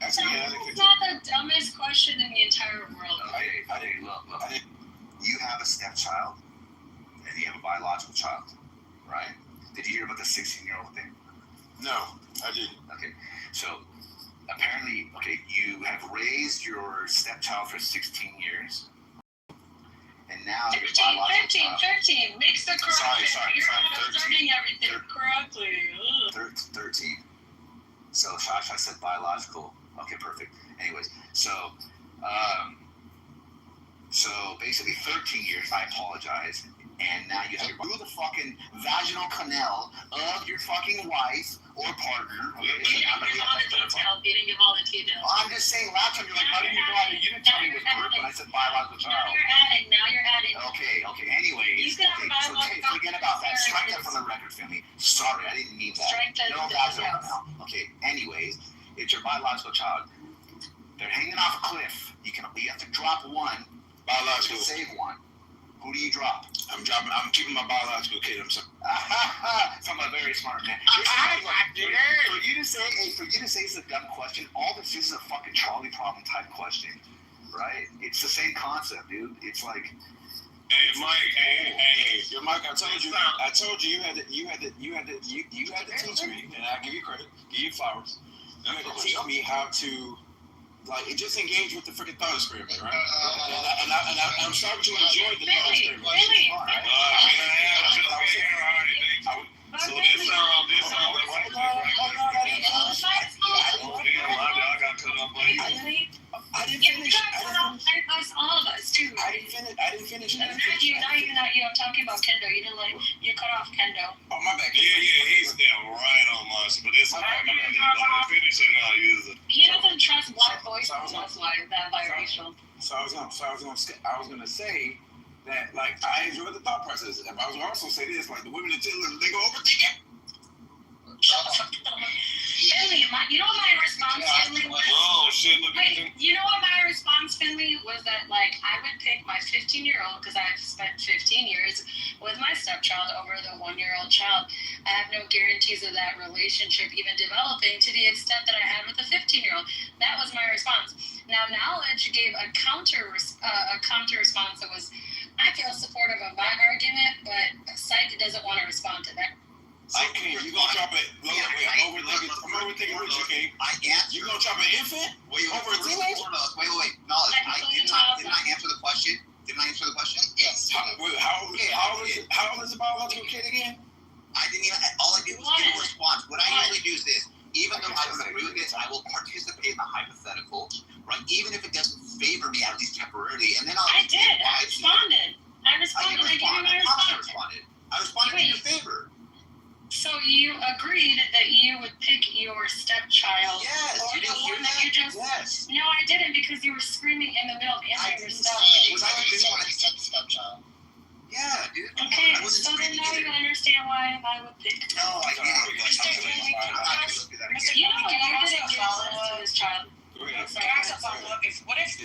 That's not the dumbest question in the entire world. Look. You have a stepchild, and you have a biological child, right? Did you hear about the 16-year-old thing? No, I didn't. Okay, so apparently, you have raised your stepchild for 16 years, and now your biological child... 13, mix the correction. Sorry, You're not starting everything correctly. 13. So Shasha said biological. Okay, perfect. Anyways, so basically 13 years, I apologize, and now you have the fucking vaginal canal of your fucking wife or partner. Okay, You didn't give all the details. I'm just saying, last time you're like, how do you know? You didn't tell me it was birth when I said biological child. Now you're adding. Okay. Anyways, so forget about that. Strike that from the record, family. Sorry, I didn't mean that. No vaginal canal. Okay, anyways, it's your biological child. They're hanging off a cliff. You have to drop one. Biological. To save one. Who do you drop? I'm keeping my biological kid. I'm sorry. So I'm a very smart man. For you to say it's a dumb question, all this is a fucking trolley problem type question, right? It's the same concept, dude. It's like, Hey, Mike. Yo, Mike, I told you you had to teach me, and I give you credit, give you flowers. You had to teach me how to, like, just engage with the freaking thought experiment, right? And I'm starting to enjoy the thought experiment. So this all of us too. I didn't finish. No, not you. I'm talking about Kendo. You didn't like. You cut off Kendo. Oh, my bad. Yeah, he's there right on my shit. But it's okay. My bad. Don't finish it now. He doesn't trust black voices. That's why that biracial. So I was gonna say that like I enjoy the thought process. If I was also say this, like the women and children, they go overthink it. Finley, you know what my response, Finley, was? Oh shit! Look at Wait, you know what my response, Finley, was that like I would pick my 15-year-old because I've spent 15 years with my stepchild over the 1-year-old child. I have no guarantees of that relationship even developing to the extent that I had with a 15-year-old. That was my response. Now, knowledge gave a counter response that was, I feel supportive of my argument, but psych doesn't want to respond to that. Okay, you gonna chop it? I'm overthinking what you came. You gonna chop an infant over a teenager? Wait. Knowledge. Didn't I answer the question? Yes. How old is the biological kid again? I didn't even. All I did was give a response. What I usually do is this. Even though I don't agree with this, I will participate in the hypothetical, right? Even if it doesn't favor me, at least temporarily, and then I responded. I responded. I responded in your favor. So you agreed that you would pick your stepchild? Yes. Or the one that you just... Yes. No, I didn't, because you were screaming in the middle of answering your stuff. Was I the one that said the stepchild? Yeah, dude. Okay, so then now you understand why I would pick. No, I didn't. You know what you didn't do to this child. Can I ask a follow-up? What if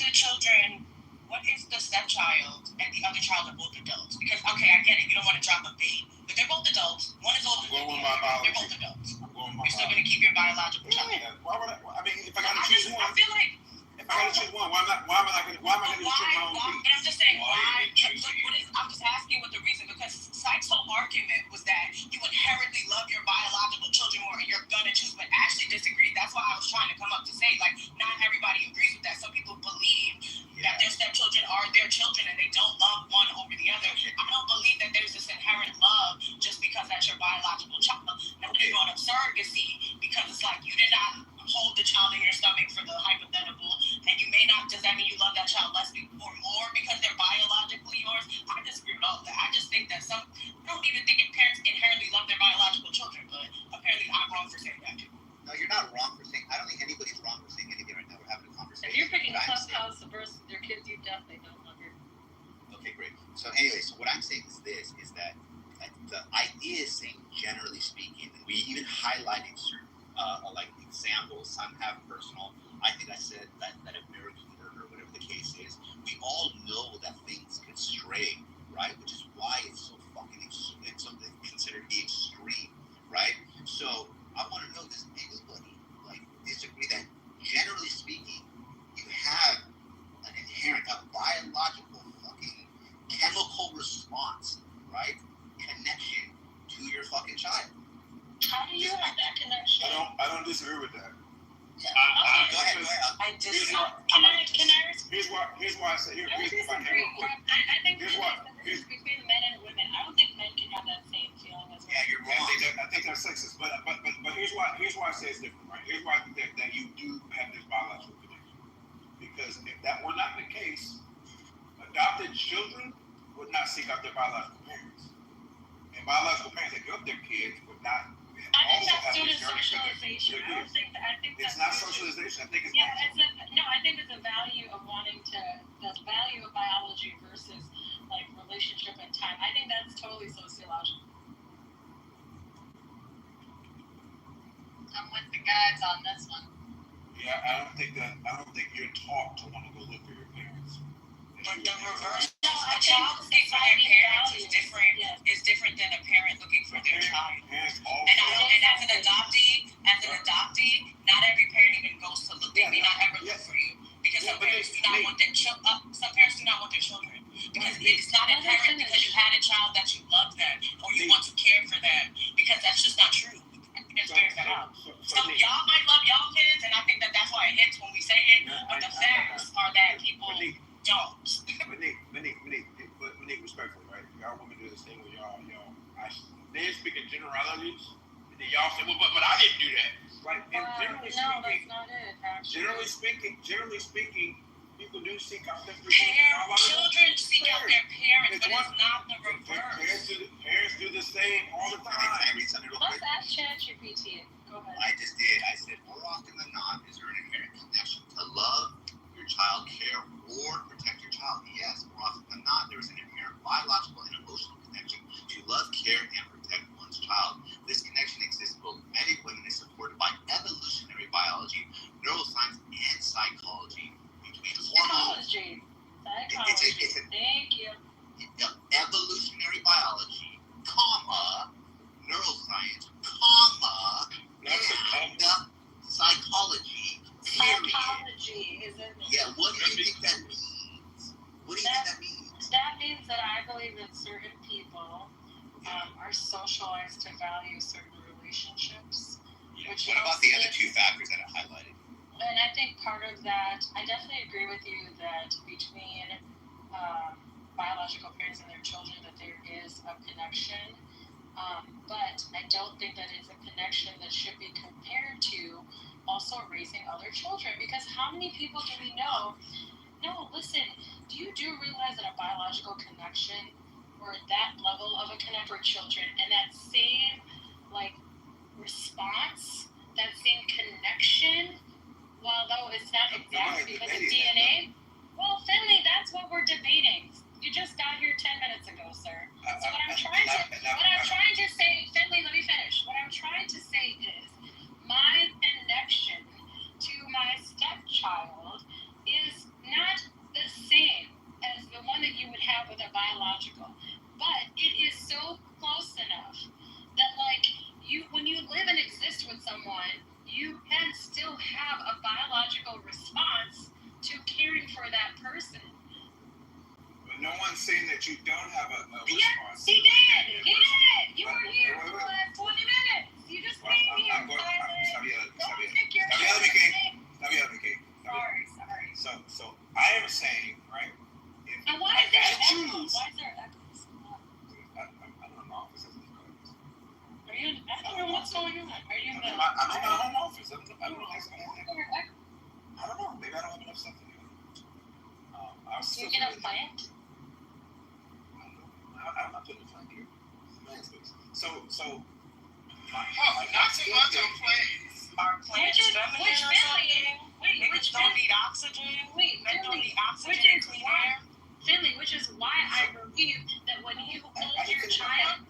the stepchild and the other child are both adults? Because, okay, I get it. You don't want to drop a baby. But they're both adults. One is older than the other. They're both adults. You're still going to keep your biological child. Why would I? I mean, if I gotta choose one. I feel like... If I gotta choose one, why am I going to choose my own But I'm just saying, why? I'm just asking what the reason, because Sykes' whole argument was that you inherently love your biological children more and you're gonna choose, but actually disagreed. That's why I was trying to come up to say, like, not everybody agrees with that. Some people believe that their stepchildren are their children and they don't love one over the other. I don't believe that there's this inherent love just because that's your biological child. Now, when you go on surrogacy, because it's like you did not hold the child in your stomach for the hypothetical, and you may not, does that mean you love that child less or more because they're biologically yours? I disagree with all of that. I just think that I don't even think parents inherently love their biological children, but apparently I'm wrong for saying that too. No, you're not wrong for saying. I don't think anybody's wrong for saying anything right now. We're having a conversation. If you're picking Clubhouse versus your kids, you definitely don't love your. Okay, great. So anyway, what I'm saying is this: is that the idea is saying, generally speaking, and we even highlighted certain like examples. Some have personal. I think I said that American murder, whatever the case is, we all know that things can stray, right? Which is why it's so fucking it's something considered to be extreme, right? So I want to know, does anybody like disagree that generally speaking, you have an inherent, a biological fucking chemical response, right? Connection to your fucking child. How do you have that connection? I don't disagree with that. Yeah. Go ahead. I disagree. Can I respond? Here's why I say I disagree. I think there's between men and women. I don't think men can have that same feeling as women. Yeah, you're wrong. I think that's sexist. But here's why I say it's different, right? Here's why I think that you do have this biological connection. Because if that were not the case, adopted children would not seek out their biological parents. And biological parents that give up their kids would not. I think that's sort of socialization. I think it's not socialization. I think it's I think it's a value of wanting to, the value of biology versus like relationship and time. I think that's totally sociological. I'm with the guys on this one. Yeah, I don't think you're taught to want to go look for your parents. But the reverse, a child looking for their parents is different than a parent looking for their child. And as an adoptee, not every parent even goes to look. They may not ever look for you because some parents do not want their children. Because it's not inherent because you had a child that you love them or you want to care for them, because that's just not true. So y'all might love y'all kids, and I think that's why it hits when we say it. But the facts are that people don't. But respectfully, right? Y'all women do this thing where y'all, they speak in generalities, and then y'all say, well, but I didn't do that, right? And generally speaking, people people do seek out their Children seek out their parents, but it's not the reverse. Parents do the same all the time. Let's ask ChatGPT. Go ahead. I just did. I said, more often than not, is there an inherent connection to love your child, care, or protect your child? Yes, more often than not, there is an inherent biological and emotional connection to love, care, and protect one's child. This connection exists in both men and women, is supported by evolutionary biology, neuroscience, and psychology. Between hormones, Thank you. evolutionary biology, comma, neuroscience, comma, and psychology. Psychology is in there. Yeah, what do you think that means? What do you think that means? That means that I believe that certain people are socialized to value certain relationships. What about the other two factors that I highlighted? And I think part of that, I definitely agree with you that between biological parents and their children, that there is a connection. But I don't think that it's a connection that should be compared to also raising other children. Because how many people do we know? No, listen, do you realize that a biological connection or that level of a connection for children and that same response, that same connection, while though it's not exact because of DNA, well, Finley, that's what we're debating. You just got here 10 minutes ago, sir. So what I'm trying to say, Finley, let me finish. What I'm trying to say is my connection to my stepchild is not the same as the one that you would have with a biological, but it is so close enough that when you live and exist with someone, you can still have a biological response to caring for that person. But no one's saying that you don't have a response. Yes, he did. You were here for the last 20 minutes. You just came here. So I am saying, right? And why is there echoes? Why is there echoes? I don't know. I don't know what's going on. Are you in the? I'm in my home office. I don't know. Maybe I don't have enough stuff to do. You get a plant? I'm not putting a plant here. So. Not too much on planes. Are plants feminine or something? Niggas don't need oxygen. Men don't need oxygen and clean air. Finley, which is why I believe that when you hold your child,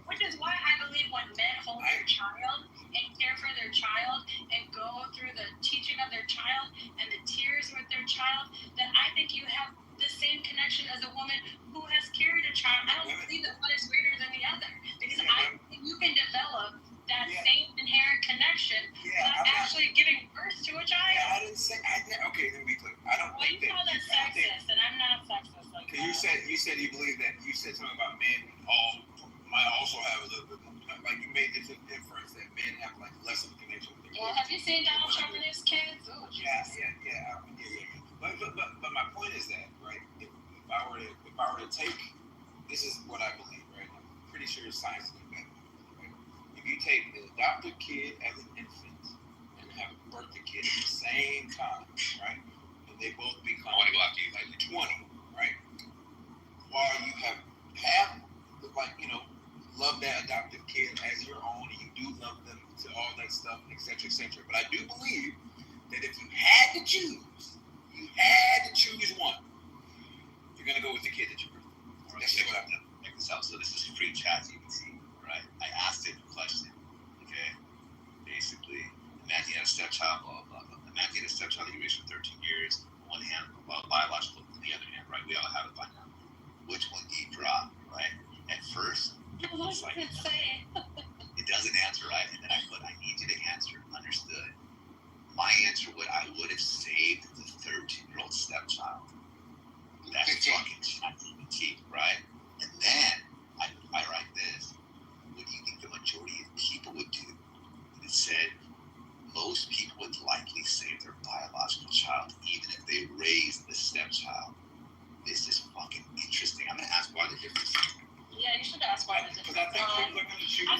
which is why I believe when men hold their child and care for their child and go through the teaching of their child and the tears with their child, that I think you have the same connection as a woman who has carried a child. I don't believe that one is greater than the other, because I think you can develop that same inherent connection by actually giving birth to a child. Yeah, I didn't say. Okay, let me be clear. I don't think you call that sexist, and I'm not sexist like that. You said you believe that. You said something about men might also have a little bit more. Like you made this inference that men have less of a connection with their kids. Yeah, have you seen Donald Trump and his kids? Oh, Jesus. Yeah. But my point is that, right? If I were to take, this is what I believe, right? I'm pretty sure science is better. Right? If you take the adopted kid as an infant and have birthed the kid at the same time, right? And they both become 20, right? While you have half, love that adopted kid as your own, and you do love them to all that stuff, etc., etc. But I do believe that if you had to choose one, you're gonna go with the kid that you birthed. Let's see what I've done. Check this out. So this is free ChatGPT, right? I asked it a question. Okay, basically, imagine you had a stepchild, blah blah blah. Imagine you had a stepchild that you raised for 13 years. On one hand, biological. On the other hand, right? We all have it by now. Which one do you drop, right? At first, it's like, it doesn't answer right, and then I put, I need you to answer. Understood. My answer I would have saved the 13-year-old stepchild. That's fucking ChatGPT, right? And then I write this. What do you think the majority of people would do? And it said most people would likely save their biological child, even if they raise the stepchild. This is fucking interesting. I'm gonna ask why the difference. Yeah, you should ask why the difference. Because I think they're going to choose. I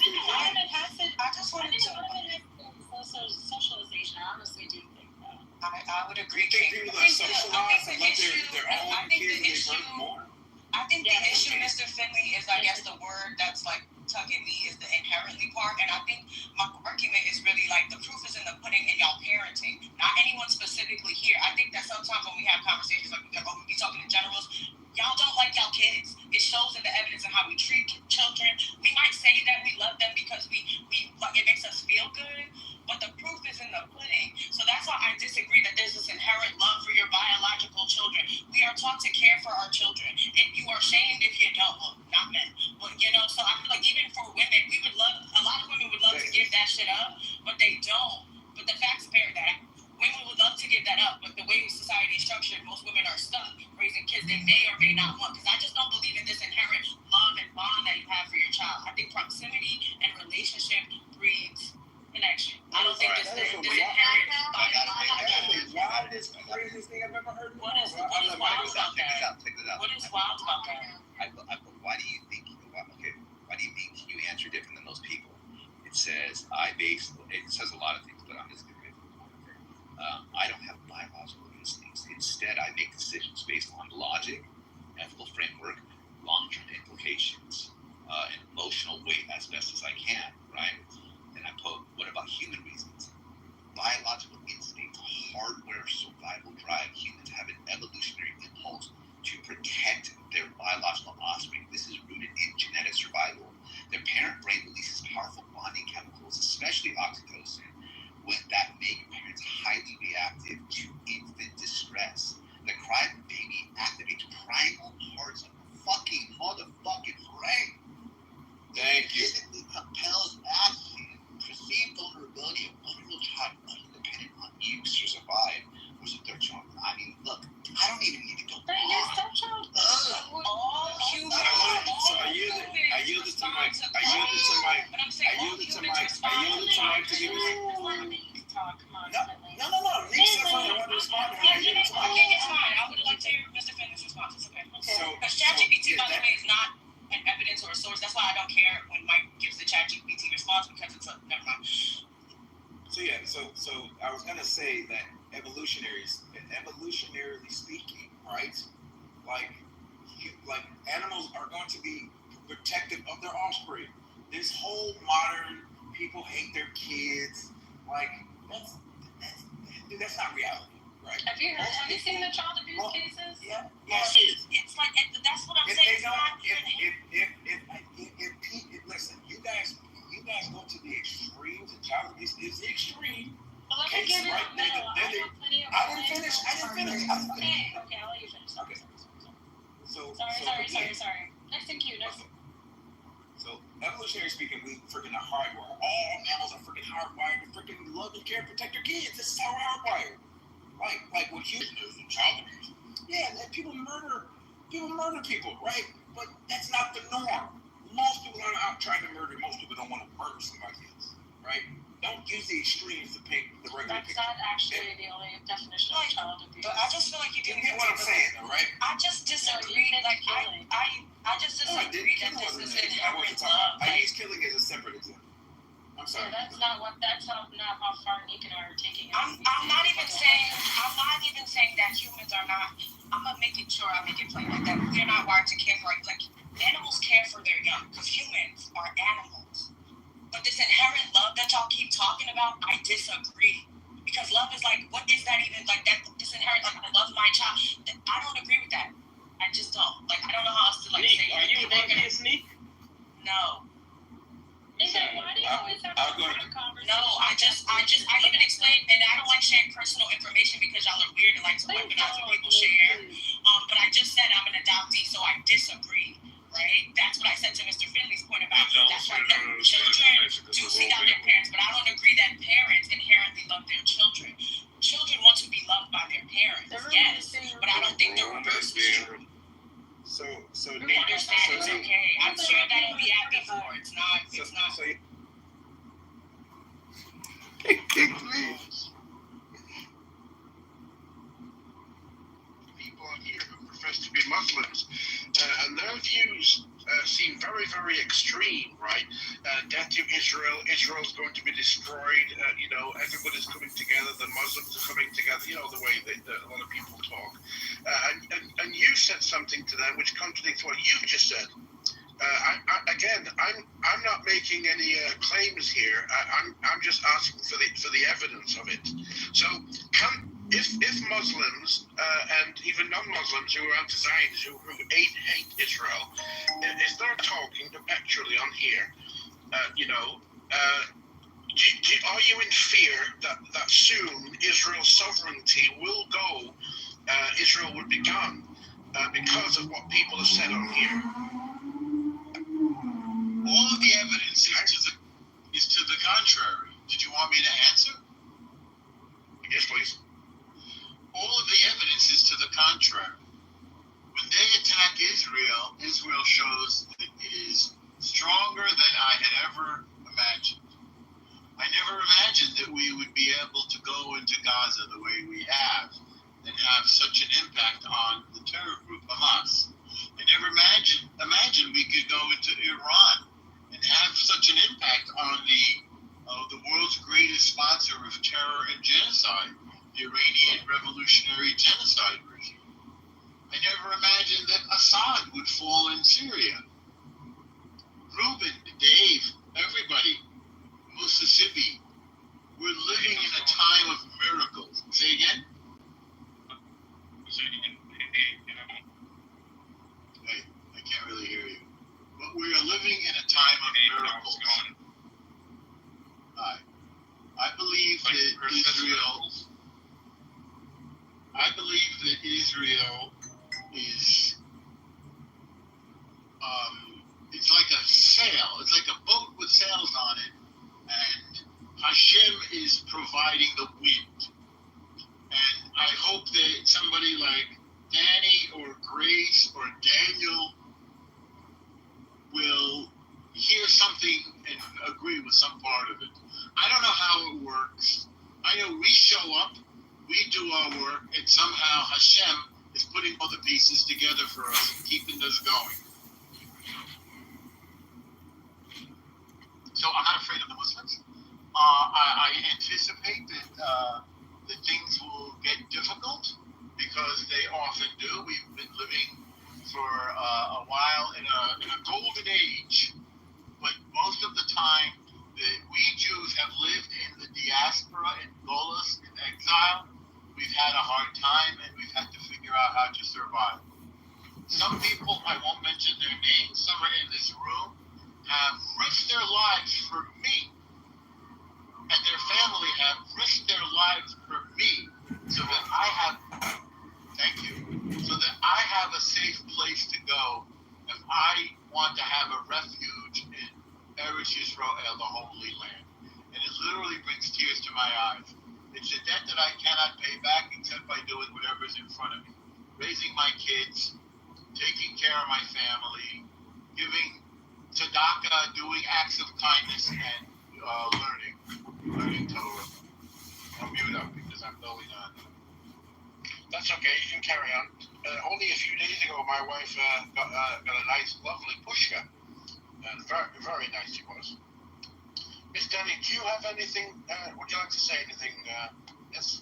issue, Mr. Finley, is I guess the word that's like tugging me is the inherently part, and I think my argument is really like the proof is in the pudding in y'all parenting, not anyone specifically here. I think that sometimes when we have conversations like we be talking in generals, y'all don't like y'all kids. It shows in the evidence of how we treat children. We might say that we love them because we like it makes us feel good, but the proof is in the pudding. So that's why I disagree that there's this inherent love for your biological children. We are taught to care for our children, and you are shamed if you don't. Well, not men, but so I feel like even for women, a lot of women would love to give that shit up, but they don't. But the facts bear that. Women would love to give that up, but the way society is structured, most women are stuck raising kids they may or may not want. Because I just don't believe in this inherent love and bond that you have for your child. I think proximity and relationship breeds connection. I don't think this inherent biological. Wild is the craziest thing I've ever heard. What is wild about that? What is wild about that? Why do you think? Okay, why do you think you answer different than those people? It says it says a lot of things, but I'm just going to get to one thing. I don't have biological instincts. Instead, I make decisions based on logic, ethical framework, long-term implications, and emotional weight as best as I can, right? And I put, what about human reasons? Biological instinct, hardware, survival drive. Humans have an evolutionary impulse to protect their biological offspring. This is rooted in genetic survival. Their parent brain releases powerful bonding chemicals, especially oxytocin, that make parents highly reactive to infant distress. The cry of a baby activates primal parts of the fucking motherfucking brain. Thank you. It compels action. Perceived vulnerability of vulnerable child independent on you to survive. Was it their child? I mean, look, I don't even need to go. But your stepchild. All humans. So I yielded to Mike. I yielded to Mike to give you. No. Nick said something. I want to respond to him. I yielded to Mike. Okay, it's fine. I would like to hear Mr. Finley's response. It's okay. Because ChatGPT, by the way, is not an evidence or a source. That's why I don't care when Mike gives the ChatGPT response because it's a never mind. So I was gonna say that evolutionarily speaking, right? Like animals are going to be protective of their offspring. This whole modern people hate their kids, like that's not reality, right? Have you seen the child abuse cases? Yeah. It's like that's what I'm saying. Listen, you guys go to the extremes. The child abuse is the extreme. Well, let me give you the middle. I didn't finish. Okay, I'll let you finish. Okay. Sorry. Next in queue. So, evolutionary speaking, we freaking are hardwired. All mammals are freaking hardwired to freaking love and care and protect their kids. This is how we're hardwired. Like when humans do child abuse. Yeah, people murder people, right? But that's not the norm. Most people aren't out trying to murder. Most people don't want to murder somebody else, right? Don't use the extremes to paint the regular picture. That's not actually the only definition of child abuse. But I just feel like you didn't get what I'm saying, though, right? I just disagree. I just disagree that this is inherent love. I use killing as a separate example. I'm sorry. Yeah, that's not how far Nick and I are taking it. I'm not even saying that humans are not. I'm gonna make it sure I make it plain like that. We're not wired to care for like animals care for their young because humans are animals. But this inherent love that y'all keep talking about, I disagree. Because love is like, what is that even? Like that, this inherent, like, I love my child. I don't agree with that. I just don't. Like, I don't know how else to, like, say it. Are you atheist, Nick? No. Why do you always have to have a conversation? No, I even explained, and I don't like sharing personal information because y'all are weird and like to weaponize what people share. But I just said I'm an adoptee, so I disagree. Right? That's what I said to Mr. Finley's point about that's why children do seek out their parents, but I don't agree that parents inherently love their children. Children want to be loved by their parents, yes, but I don't think the reverse is true. So we understand it's okay. I'm sure that on the app before. It's not. People on here who profess to be Muslims, and their views seem very, very extreme, right? Death to Israel. Israel's going to be destroyed. Everybody's coming together. The Muslims are coming together. The way that a lot of people talk. And you said something to them which contradicts what you've just said. I'm not making any claims here. I'm just asking for the evidence of it. So, if Muslims and even non-Muslims who are anti-Zionists, who hate Israel, if they're talking actually on here, are you in fear that soon Israel's sovereignty will go? Israel would be gone because of what people have said on here. All of the evidence is to the contrary. Did you want me to answer? Yes, please. All of the evidence is to the contrary. When they attack Israel, Israel shows that it is stronger than I had ever imagined. I never imagined that we would be able to go into Gaza the way we have and have such an impact on the terror group Hamas. I never imagined we could go into Iran and have such an impact on the world's greatest sponsor of terror and genocide, the Iranian Revolutionary Genocide regime. I never imagined that Assad would fall in Syria. Ruben, Dave, everybody, Mississippi, we're living in a time of miracles. Say again? Hey, I can't really hear you. But we are living in a time of miracles. I believe that Israel is it's like a sail. It's like a boat with sails on it, and Hashem is providing the wind. And I hope that somebody like Danny or Grace or Daniel will hear something and agree with some part of it. I don't know how it works. I know we show up, we do our work, and somehow Hashem is putting all the pieces together for us and keeping us going. So I'm not afraid of the Muslims. I anticipate that things will get difficult because they often do. We've been living for a while in a golden age, but most of the time we Jews have lived in the diaspora, in Golos, in exile. We've had a hard time and we've had to figure out how to survive. Some people, I won't mention their names, some are in this room, have risked their lives for me, and their family have risked their lives for me, so that I have, thank you, so that I have a safe place to go if I want to have a refuge in Eretz Yisrael, the Holy Land. And it literally brings tears to my eyes. It's a debt that I cannot pay back except by doing whatever's in front of me. Raising my kids, taking care of my family, giving tzedakah, doing acts of kindness, and learning Torah. I'll mute up because I'm going on. That's okay, you can carry on. Only a few days ago, my wife got a nice, lovely pushka. And very, very nice she was. Miss Danny, do you have anything, would you like to say anything? Yes?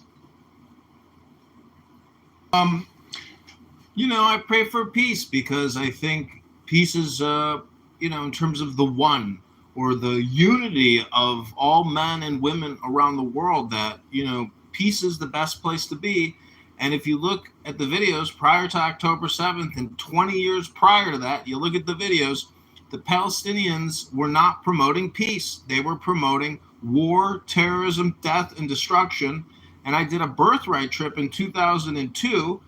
I pray for peace because I think peace is, in terms of the one or the unity of all men and women around the world, that, peace is the best place to be. And if you look at the videos prior to October 7th and 20 years prior to that, you look at the videos, the Palestinians were not promoting peace. They were promoting war, terrorism, death, and destruction. And I did a birthright trip in 2002.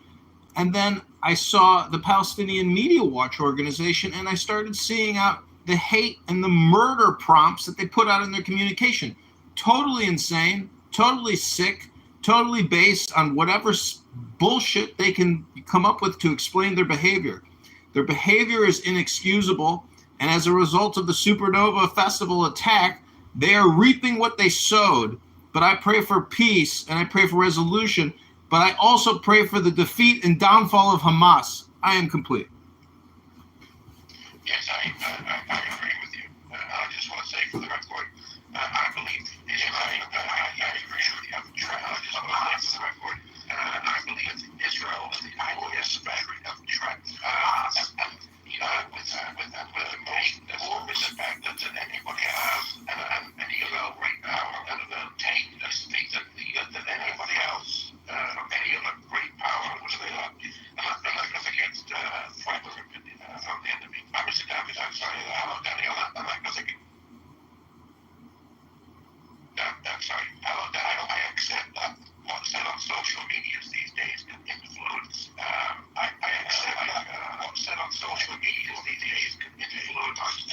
And then I saw the Palestinian Media Watch organization, and I started seeing out the hate and the murder prompts that they put out in their communication. Totally insane, totally sick, totally based on whatever bullshit they can come up with to explain their behavior. Their behavior is inexcusable. And as a result of the Supernova Festival attack, they are reaping what they sowed. But I pray for peace and I pray for resolution. But I also pray for the defeat and downfall of Hamas. I am complete. Yes, I agree with you. I just want to say for the record, I believe Israel. I agree with you. I'm trying. I just want to say for the record, I believe Israel is the highest boundary of track. With more respect than anybody else, and you know, right now, take the state than anybody else, any other great power, which they are. Nothing against fiber from the enemy. I'm sorry, Daniel. I'm not nothing. I'm sorry. I accept that what's said on social media these days can influence. I accept what's said on social media these days can influence.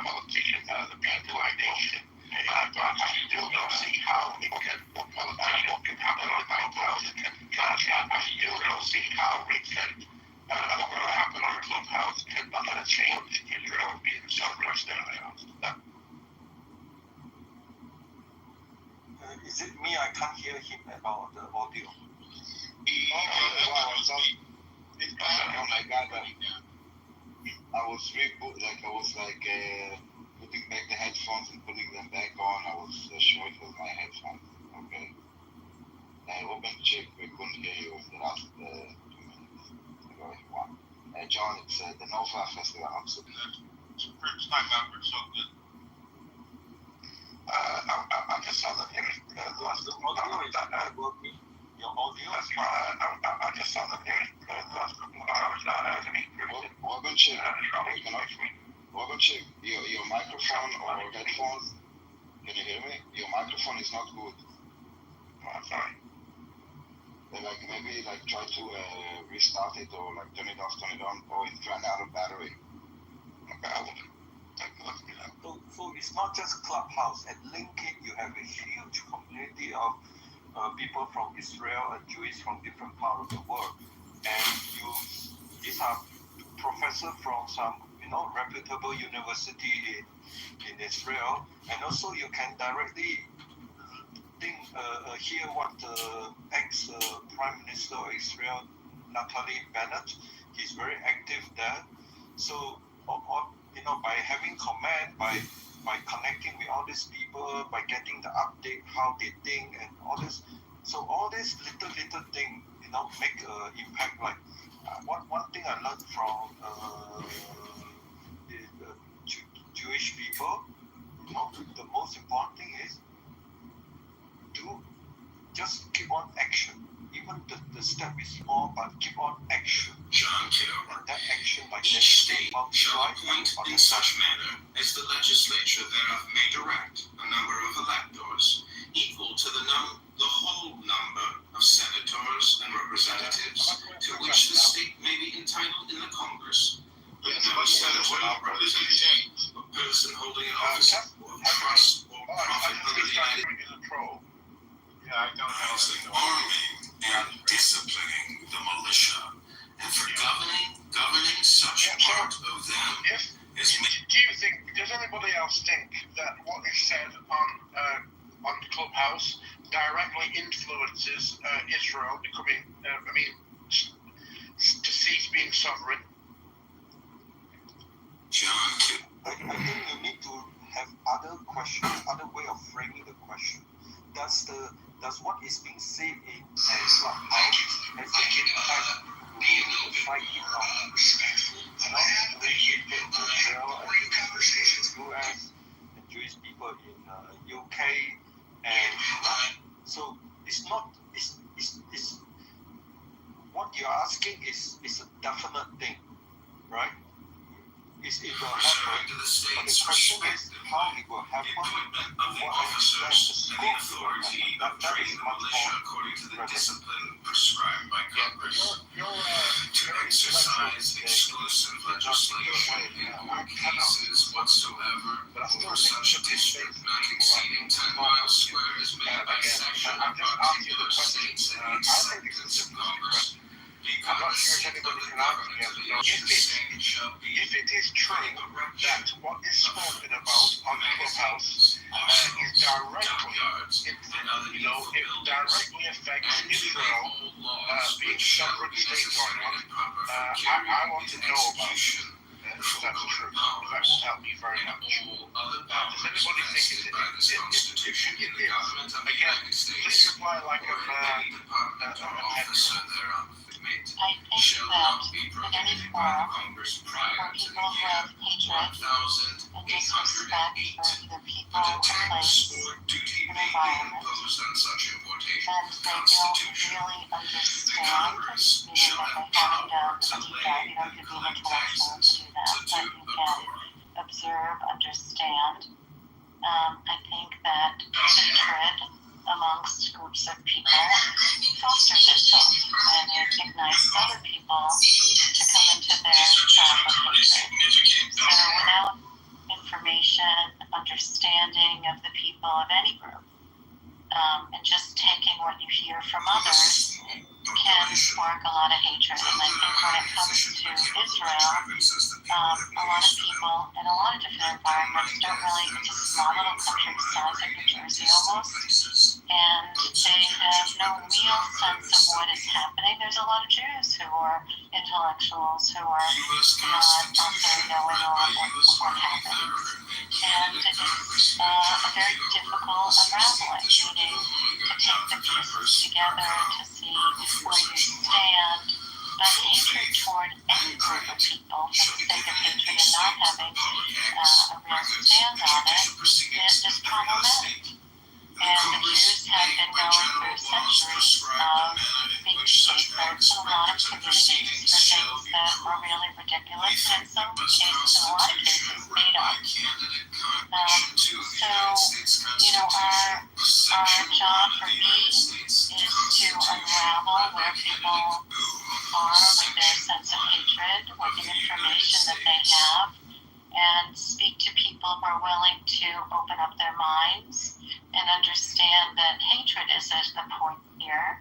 Politicians, the people I nation. But I still don't see how it can. Politicians can happen on Clubhouse. I still don't see how it can. What will happen on Clubhouse can change Israel being so-much there. Is it me? I can't hear him at all, the audio. Oh my God! I was putting back the headphones and putting them back on. I was sure it was my headphones. Okay. I opened check. We couldn't hear you in the last 2 minutes. John, it's the Nova Festival. First time ever, so good. I just saw that news. The audio is not working. Your audio is I just saw the news the last couple of hours. We're going to check your microphone or headphones. Can you hear me? Your microphone is not good. I'm sorry. Maybe try to restart it or turn it off, turn it on, or it ran out of battery. Okay, I will take a look at that. So it's not just Clubhouse. At LinkedIn, you have a huge community of people from Israel and Jews from different parts of the world. And these are professors from some, reputable university in Israel. And also you can directly hear what the ex-Prime Minister of Israel, Naftali Bennett, he's very active there. So, by having comment, by connecting with all these people, by getting the update, how they think and all this. So all these little thing, make an impact. Like one thing I learned from the Jewish people, the most important thing is to just keep on action. Even the step is small, but keep on action. John Kitover. That action, Each state shall appoint in such manner as the legislature thereof may direct a number of electors equal to the whole number of senators and representatives to which the state may be entitled in the Congress. But no senator or representative, a person holding an office or trust or profit under the United States. Yeah, I don't know. Arming and disciplining the militia, and for governing such part of them as Do you think? Does anybody else think that what is said on Clubhouse directly influences Israel becoming? To cease being sovereign? John, I think you need to have other questions, other way of framing the question. Does what is being said in Clubhouse has an impact to fight Israel and US and Jewish people in UK, and so it's not. It's what you're asking is a definite thing, right? It will happen, but the question is how it will happen, what officers and the authority of training the militia according to the discipline prescribed by Congress, to exercise exclusive legislation in all cases whatsoever over such district not exceeding 10 miles square is made by section of particular states and its sections of Congress. I'm not sure if anybody can answer yet. If it is true that what is spoken about on Clubhouse is directly, it directly affects Israel being a separate state or not. I want to know about it. If that's true. That will help me very much. Does anybody think it is? Again, please reply like a man. I think that in any forum where people have hatred and disrespect for either people, a place, an environment, and they don't really understand, meaning that they haven't done a deep dive. You don't have to be an intellectual to do that, but you can observe, understand. I think that hatred amongst groups of people fosters itself and it ignites other people to come into their path of hatred. So without information, understanding of the people of any group, and just taking what you hear from others can spark a lot of hatred. And I think when it comes to Israel, a lot of people in a lot of different environments don't really, it's a small little country the size of New Jersey almost, and they have no real sense of what is happening. There's a lot of Jews who are intellectuals who are not also knowing all what happens. And it's a very difficult unraveling, meaning to take the pieces together to see where you stand. But hatred toward any group of people for the sake of hatred and not having a real stand on it is problematic. And the Jews have been going through centuries of being scapegoats in a lot of communities for things that are really ridiculous and in some cases, in a lot of cases, made up. Our job for me is to unravel where people are with their sense of hatred, with the information that they have, and speak to people who are willing to open up their minds and understand that hatred is at the point here.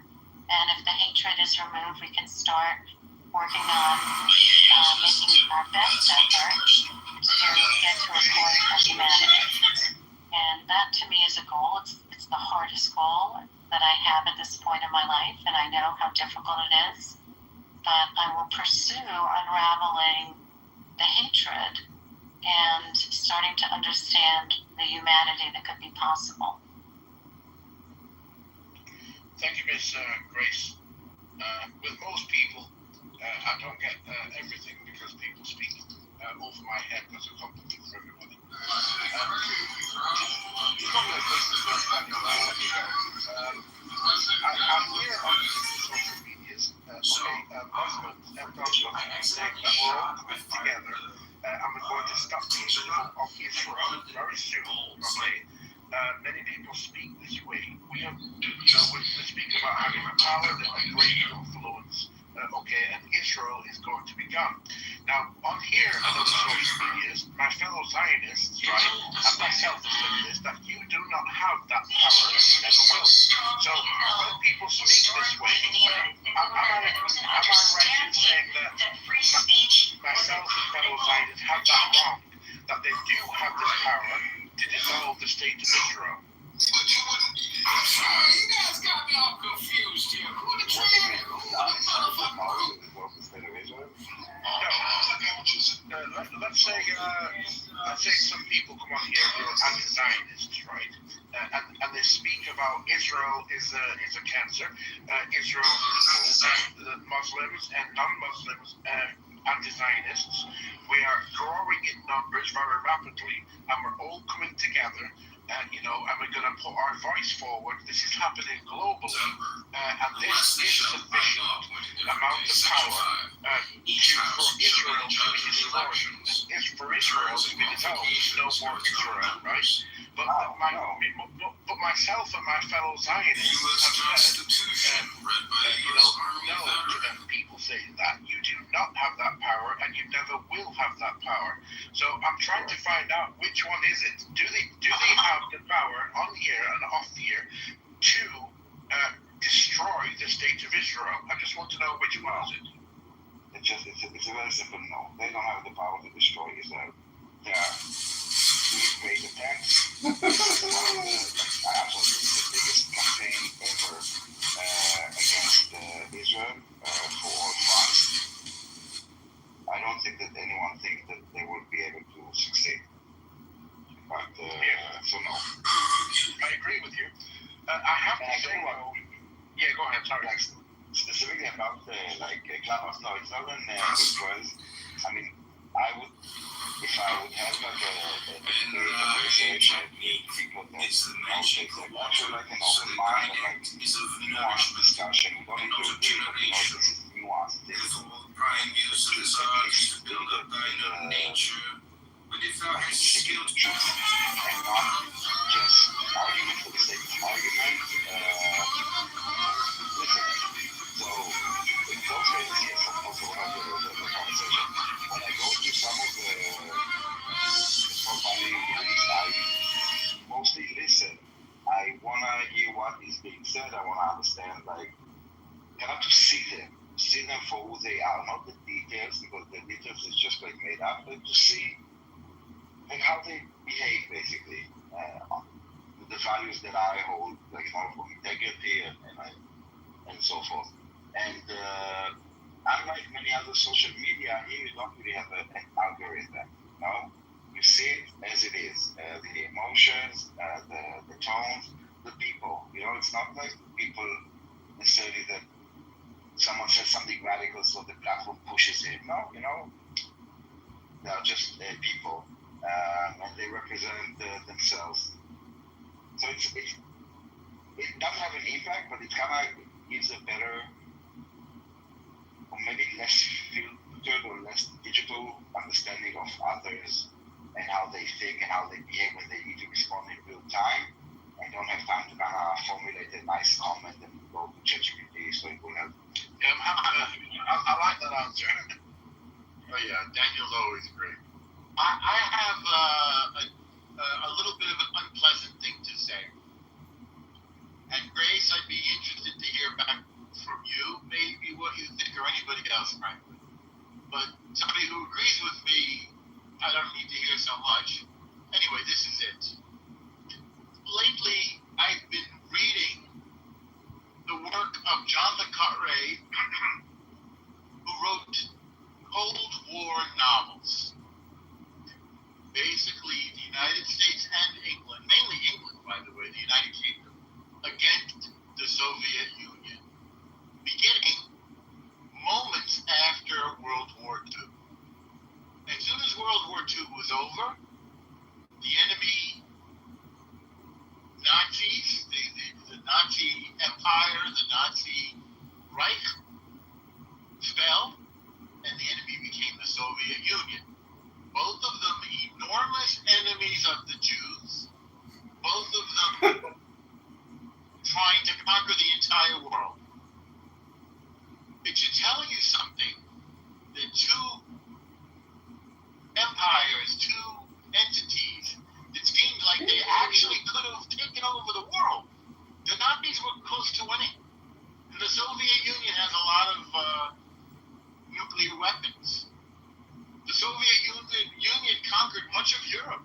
And if the hatred is removed, we can start working on making our best effort to get to a point of humanity. And that to me is a goal. It's the hardest goal that I have at this point in my life, and I know how difficult it is. But I will pursue unraveling the hatred and starting to understand the humanity that could be possible. Thank you, Ms. Grace. With most people, I don't get everything because people speak over my head. That's a compliment for everybody. I'm here on social medias. Muslims have gone saying that we're all coming together and we're going to stop the Islam of Israel very soon. Okay. Many people speak this way. We speak about having a power that a great influence. And Israel is going to be gone. Now, on here and on social medias, my fellow Zionists, right, and myself have said this, that you do not have that power and you never will. So, when people speak this way, am I right in saying that myself and fellow Zionists have that wrong, that they do have this power to dissolve the state of Israel? You guys got me all confused here. Who the Let's say some people come on here who are anti-Zionists, right? And they speak about Israel is a cancer. Israel and Muslims and non-Muslims anti-Zionists. We are growing in numbers very rapidly, and we're all coming together. And we're going to put our voice forward. This is happening globally, and this is sufficient amount of power for Israel to be destroyed. For Israel to be dissolved, no more Israel, right? But myself and my fellow Zionists have said, no to them. People say that you do not have that power, and you never will have that power. So I'm trying to find out which one is it. Do they have the power on here and off here to destroy the state of Israel? I just want to know which one is it. It's a very simple no. They don't have the power to destroy Israel. They are great attempt. It's one of the, absolutely the biggest campaign ever against Israel for France. I don't think that anyone thinks that they will be able to succeed. But, so no. I agree with you. I have to say, yeah, go ahead, sorry. Like, specifically about Clubhouse, no, it's not an influence. I mean, if I would have like a conversation with people that I feel like an open mind and like nuanced discussion. We don't need to agree, but this is nuanced. This is build up seeking truth and not just argument for the sake of argument. Listen, so in those cases, yes, of course, we'll have the conversation. When I go to some of the profiling groups, I mostly listen. I want to hear what is being said. I want to understand, like, kind of to see them for who they are, not the details, because the details is just like made up, but to see like how they behave, basically, the values that I hold, like of integrity and so forth. And unlike many other social media, here you don't really have an algorithm. No, you see it as it is. The emotions, the tones, the people. You know, it's not like people necessarily that someone says something radical, so the platform pushes it. No, you know, they are just people, and they represent themselves. So it doesn't have an impact, but it kind of gives a better, or maybe less filtered or less digital understanding of others and how they think and how they behave when they need to respond in real time and don't have time to kind of formulate a nice comment and go to ChatGPT so it will help. Yeah, I like that answer. Oh yeah, Daniel's always great. I have a little bit of an unpleasant thing to say. And Grace, I'd be interested to hear back from you, maybe what you think, or anybody else, frankly. But somebody who agrees with me, I don't need to hear so much. Anyway, this is it. Lately, I've been reading the work of John le Carré, who wrote Cold War novels. Basically, the United States and England, mainly England, by the way, the United Kingdom, against the Soviet Union, beginning moments after World War II. As soon as World War II was over, the enemy Nazis, the Nazi Empire, the Nazi Reich, fell, and the enemy became the Soviet Union. Both of them enormous enemies of the Jews, both of them trying to conquer the entire world. It should tell you something that two empires, two entities that seemed like they actually could have taken over the world. The Nazis were close to winning. And the Soviet Union has a lot of nuclear weapons. The Soviet Union conquered much of Europe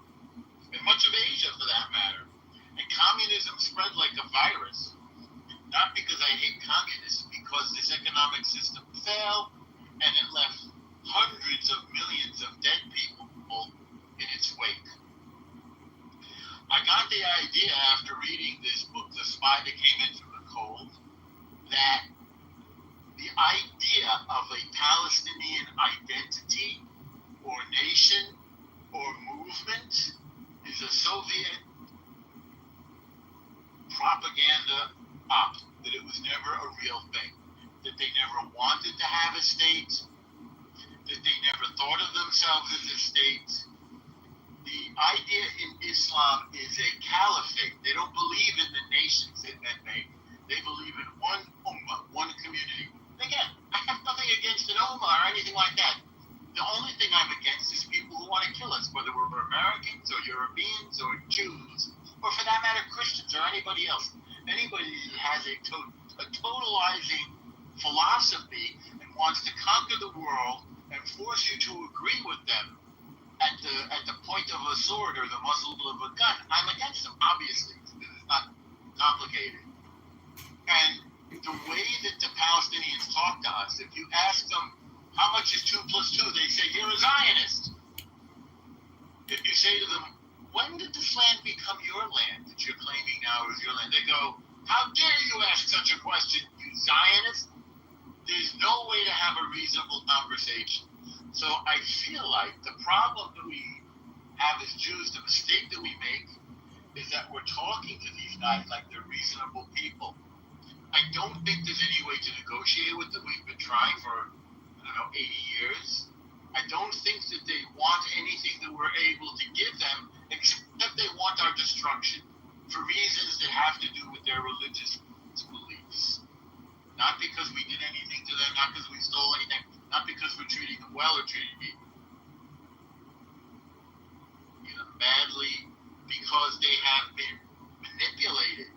and much of Asia for that matter. And communism spread like a virus. Not because I hate communists, because this economic system failed and it left hundreds of millions of dead people in its wake. I got the idea after reading this book, The Spy That Came In From the Cold, that the idea of a Palestinian identity or nation or movement is a Soviet propaganda op, that it was never a real thing, that they never wanted to have a state, that they never thought of themselves as a state. The idea in Islam is a caliphate. They don't believe in the nations that they believe in one ummah, one community. Again, I have nothing against an ummah or anything like that. The only thing I'm against is people who want to kill us, whether we're Americans or Europeans or Jews, or for that matter, Christians or anybody else. Anybody who has a totalizing philosophy and wants to conquer the world and force you to agree with them at the point of a sword or the muzzle of a gun, I'm against them. Obviously, it's not complicated. And the way that the Palestinians talk to us, if you ask them how much is 2 plus 2, they say you're a Zionist. If you say to them, when did this land become your land that you're claiming now is your land? They go, how dare you ask such a question, you Zionist? There's no way to have a reasonable conversation. So I feel like the problem that we have as Jews, the mistake that we make, is that we're talking to these guys like they're reasonable people. I don't think there's any way to negotiate with them. We've been trying for, 80 years. I don't think that they want anything that we're able to give them, except they want our destruction for reasons that have to do with their religious beliefs. Not because we did anything to them, not because we stole anything, not because we're treating them well or treating them badly, because they have been manipulated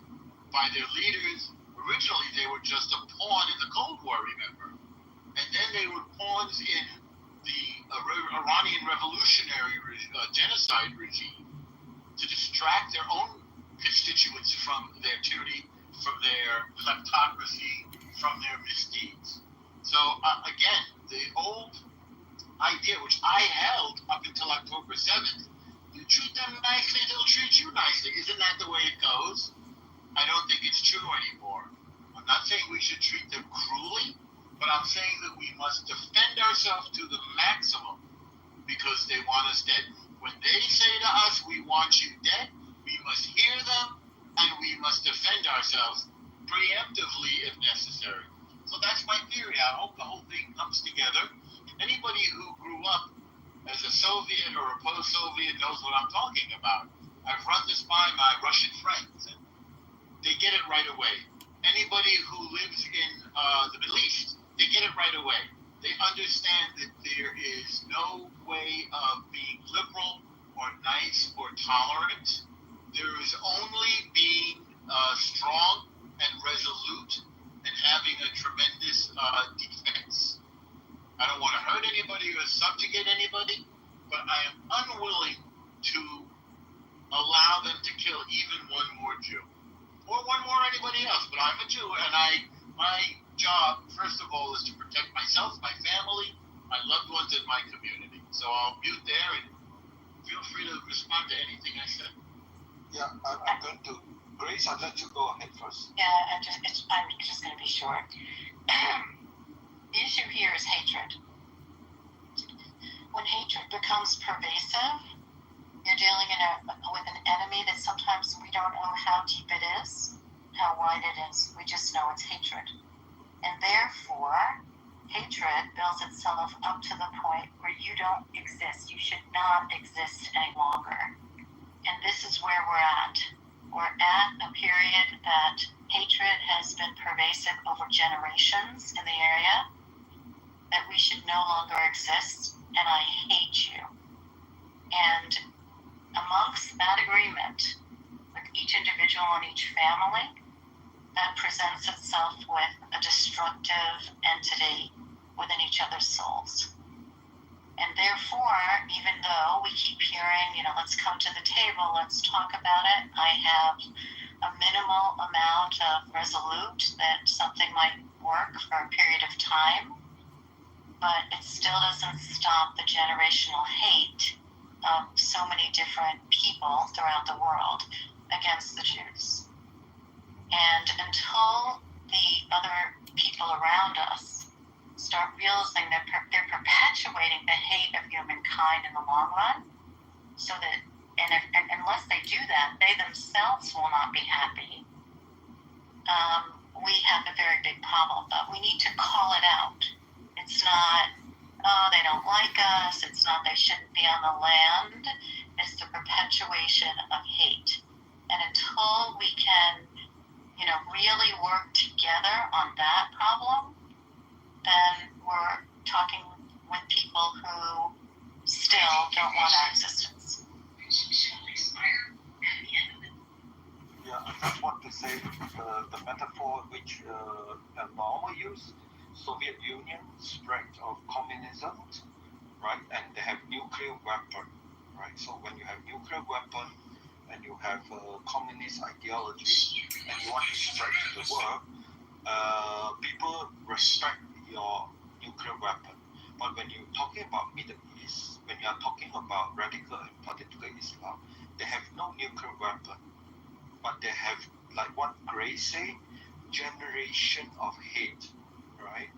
by their leaders. Originally, they were just a pawn in the Cold War, remember? And then they were pawns in the Iranian revolutionary genocide regime to distract their own constituents from their tyranny, from their kleptocracy, from their misdeeds. So, again, the old idea, which I held up until October 7th, you treat them nicely, they'll treat you nicely. Isn't that the way it goes? I don't think it's true anymore. I'm not saying we should treat them cruelly, but I'm saying that we must defend ourselves to the maximum because they want us dead. When they say to us, we want you dead, we must hear them and we must defend ourselves preemptively if necessary. So that's my theory. I hope the whole thing comes together. Anybody who grew up as a Soviet or a post-Soviet knows what I'm talking about. I've run this by my Russian friends, and they get it right away. Anybody who lives in the Middle East, they get it right away. They understand that there is no way of being liberal or nice or tolerant. There is only being strong and resolute and having a tremendous defense. I don't want to hurt anybody or subjugate anybody, but I am unwilling to allow them to kill even one more Jew or one more anybody else. But I'm a Jew, and my job, first of all, is to protect myself, my family, my loved ones, and my community. So I'll mute there, and feel free to respond to anything I said. Yeah, I'm going to. Grace, I'd let you go ahead first. Yeah, I'm just going to be short. The issue here is hatred. When hatred becomes pervasive, you're dealing with an enemy that sometimes we don't know how deep it is, how wide it is. We just know it's hatred. And therefore, hatred builds itself up to the point where you don't exist. You should not exist any longer. And this is where we're at. We're at a period that hatred has been pervasive over generations in the area, that we should no longer exist, and I hate you. And amongst that agreement with each individual and each family, that presents itself with a destructive entity within each other's souls. And therefore, even though we keep hearing, let's come to the table, let's talk about it, I have a minimal amount of resolute that something might work for a period of time, but it still doesn't stop the generational hate of so many different people throughout the world against the Jews. And until the other people around us start realizing that they're perpetuating the hate of humankind in the long run, so that, and unless they do that, they themselves will not be happy, we have a very big problem. But we need to call it out. It's not, oh, they don't like us. It's not they shouldn't be on the land. It's the perpetuation of hate. And until we can, really work together on that problem, then we're talking with people who still don't want our existence. Yeah, I just want to say the metaphor which Obama used, Soviet Union, spread of communism, right? And they have nuclear weapon, right? So when you have nuclear weapon and you have communist ideology and you want to spread to the world, people respect your nuclear weapon. But when you're talking about Middle East, when you are talking about radical and political Islam, they have no nuclear weapon, but they have, like what Gray say, generation of hate, right?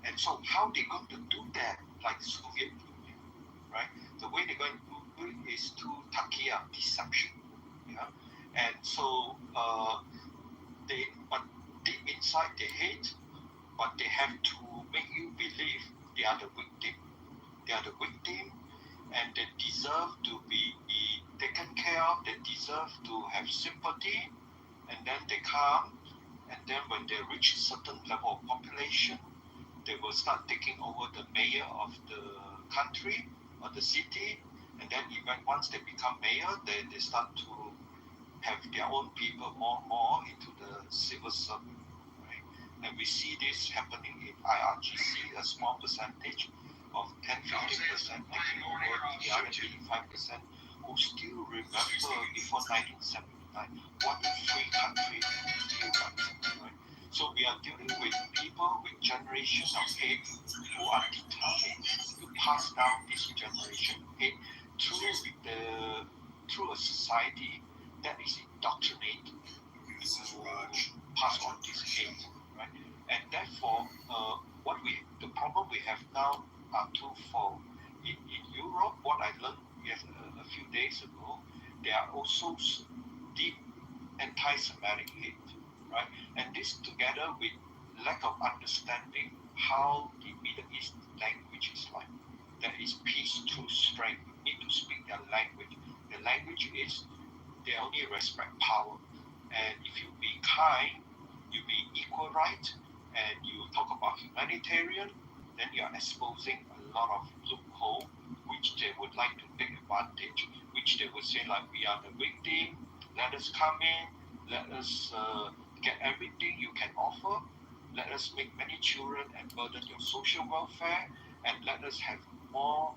And so how they going to do that, like Soviet Union, right? The way they're going to do it is through taqiyya, deception, yeah. And so but deep inside they hate, but they have to make you believe they are the victim. They are the victim, and they deserve to be taken care of. They deserve to have sympathy, and then they come, and then when they reach a certain level of population, they will start taking over the mayor of the country or the city, and then even once they become mayor, they start to have their own people more into the civil servant, right? And we see this happening in IRGC, a small percentage of 10-15% taking over the other 85% who still remember before 1979 what a free country still was, right? So we are dealing with people with generations of hate who are determined to pass down this generation of hate through a society that is indoctrinated to pass on this hate, right? And therefore, the problem we have now are twofold. In Europe, what I learned a few days ago, there are also deep anti-Semitic hate, right? And this together with lack of understanding how the Middle East language is like. There is peace through strength. You need to speak their language. The language is they only respect power. And if you be kind, you be equal right, and you talk about humanitarian, then you are exposing a lot of loophole which they would like to take advantage, which they would say like we are the victim, let us come in, let us get everything you can offer, let us make many children and burden your social welfare, and let us have more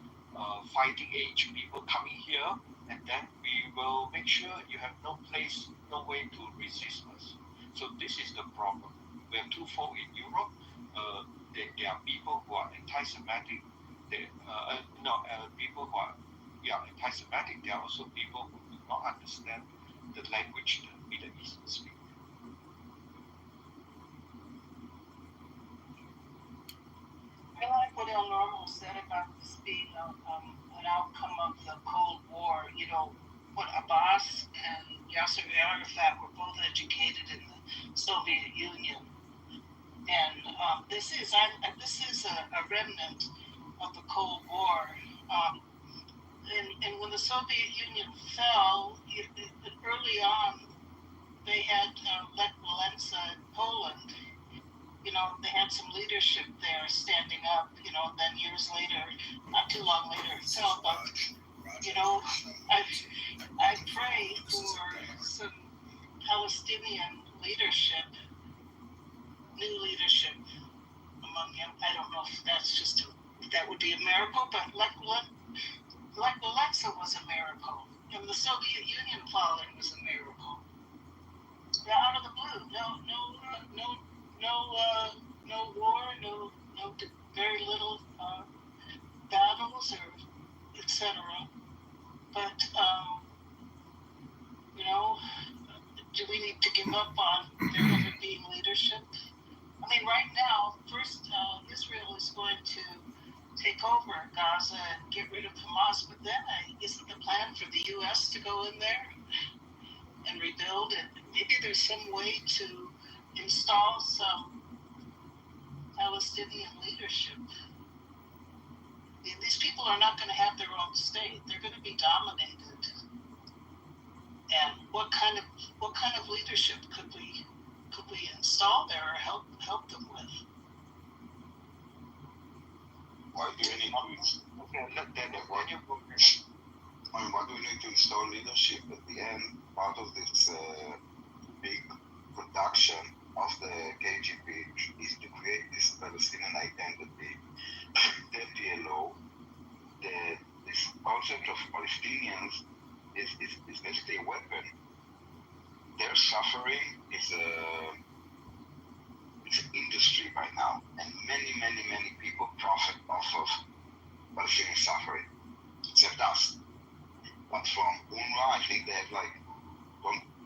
fighting age people coming here, and then we will make sure you have no place, no way to resist us. So this is the problem. We have twofold in Europe. There are people who are anti-Semitic. People who are anti-Semitic. There are also people who do not understand the language the Middle East speak. I like what El Normo said about this being an outcome of the Cold War. You know, what Abbas and Yasser Arafat were both educated in the Soviet Union, and this is a remnant of the Cold War. And when the Soviet Union fell, early on, they had Lech Walesa in Poland. You know, they had some leadership there standing up, you know, then years later, not too long later, it fell. But, you know, I pray for some Palestinian leadership, new leadership among them. I don't know if that would be a miracle, but Lech Walesa was a miracle. And the Soviet Union falling was a miracle. They're out of the blue. No war, no very little battles or etc. But you know, do we need to give up on there ever being leadership? I mean, right now, first Israel is going to take over Gaza and get rid of Hamas, but then isn't the plan for the U.S. to go in there and rebuild? And maybe there's some way to install some Palestinian leadership. These people are not going to have their own state. They're going to be dominated. And what kind of leadership could we install there or help them with? Why do we need why do we need to install leadership? At the end, part of this big production of the KGB is to create this Palestinian identity, the PLO, this concept of Palestinians is basically a weapon. Their suffering is it's an industry right now, and many people profit off of Palestinian suffering, except us. But from UNRWA, I think they have like,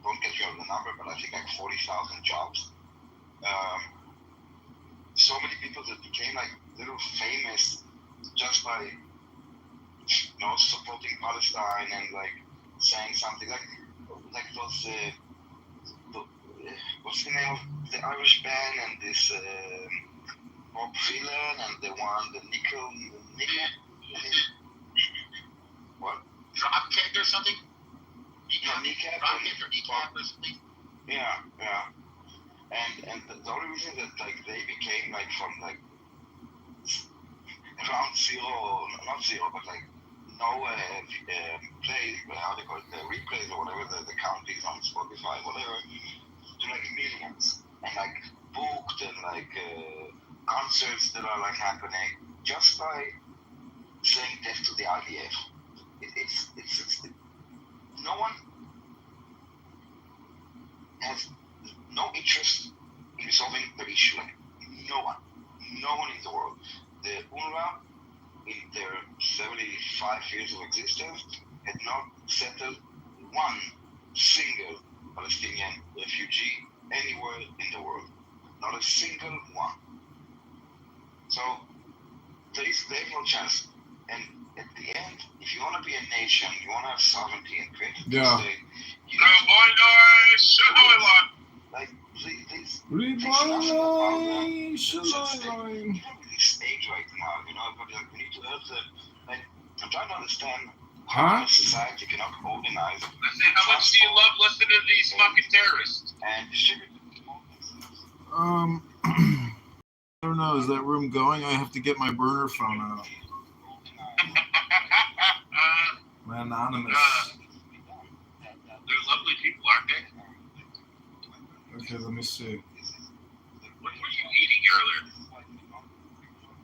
don't get me on the number, but I think like 40,000 jobs. So many people that became like little famous just by supporting Palestine and like saying something like those what's the name of the Irish band and this Bob Dylan and the nickel what? Dropkick or something? Kneecap. Dropkick or kneecap or something? Yeah. And the only reason that like they became like from like around zero, not zero, but like no plays, how they call it, the replays or whatever, the counties on Spotify, whatever, to like millions, and like booked and like concerts that are like happening just by saying death to the IDF. It's no one has no interest in resolving the issue. Like no one in the world. The UNRWA, in their 75 years of existence, had not settled one single Palestinian refugee anywhere in the world. Not a single one. So they have no chance. And at the end, if you want to be a nation, you want to have sovereignty and create a state, you need like these national problems stage right now, but like we need to have like I'm trying to understand how a society cannot organize. I said, how much do you love listening to these fucking terrorists? And distribute. I don't know. Is that room going? I have to get my burner phone out. My anonymous. They're lovely people, aren't they? Okay, let me see. What were you eating earlier?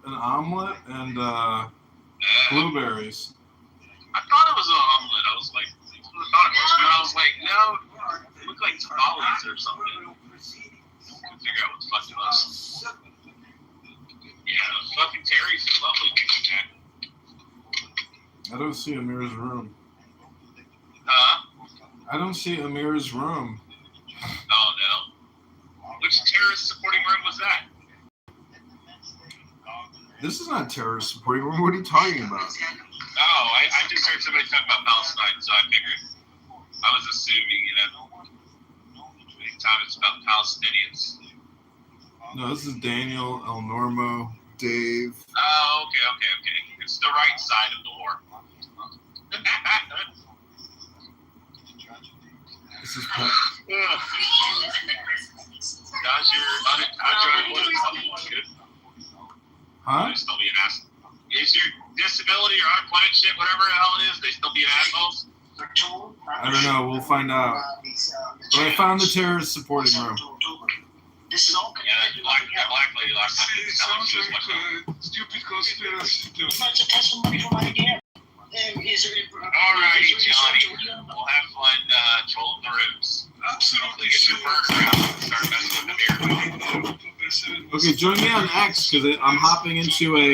An omelet and blueberries. I thought it was an omelet. I was like, no, it looked like tamales or something. Couldn't figure out what the fuck it was. Yeah, those fucking Terry's are lovely people, man. I don't see Amir's room. Huh? I don't see Amir's room. Oh, no. Which terrorist supporting room was that? This is not terrorist supporting room. What are you talking about? Oh, I just heard somebody talk about Palestine, so I figured. I was assuming, anytime it's about Palestinians. No, this is Daniel, El Normo, Dave. Oh, okay. It's the right side of the war. This is Pat. How's your unemployment good? Huh? They still being assholes. Is your disability or unemployment shit, whatever the hell it is, they still being assholes? I don't know. We'll find out. But I found the terrorist supporting room. This is okay. Yeah, that black lady last time. It sounds like a stupid conspiracy. Much a testimony from idea. Alrighty, Johnny. We'll have fun trolling the rooms. Absolutely. Get your burner out and start messing with the beer. Okay, join me on X because I'm hopping into a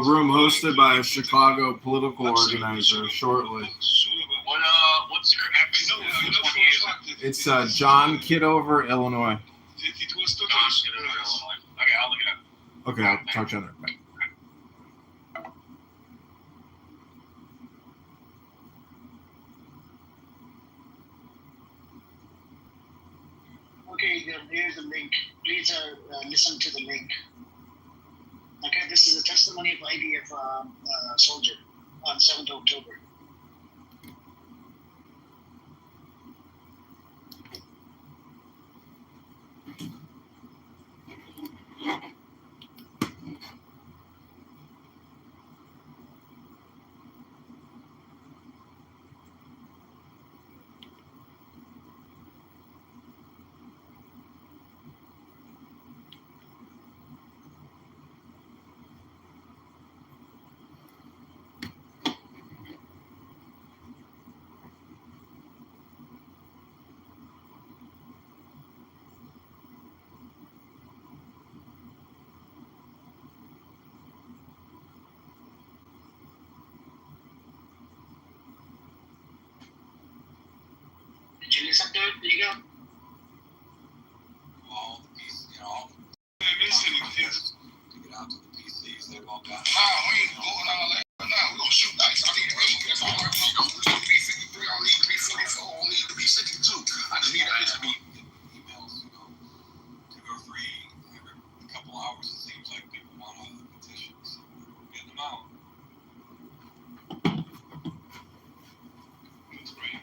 room hosted by a Chicago political organizer shortly. What's your episode? Which one is it? It's John Kitover, Illinois. John Kitover, Illinois. Okay, I'll look it up. Okay, I'll talk to you later. Bye. Okay, here's the link. Please listen to the link. Okay, this is a testimony of IDF soldier on 7th October. dude? There you go. All the pieces, all the kids to get out to the PCs, they've all got. Nah, we ain't going all that. Nah, we gonna shoot dice. I need that's all I need. Don't need to be 53. I don't need to be 44. I don't need to be 62. I just need that to be. Emails, 2 or 3 every couple hours. It seems like people want all the petitions. So we're getting them out. That's great.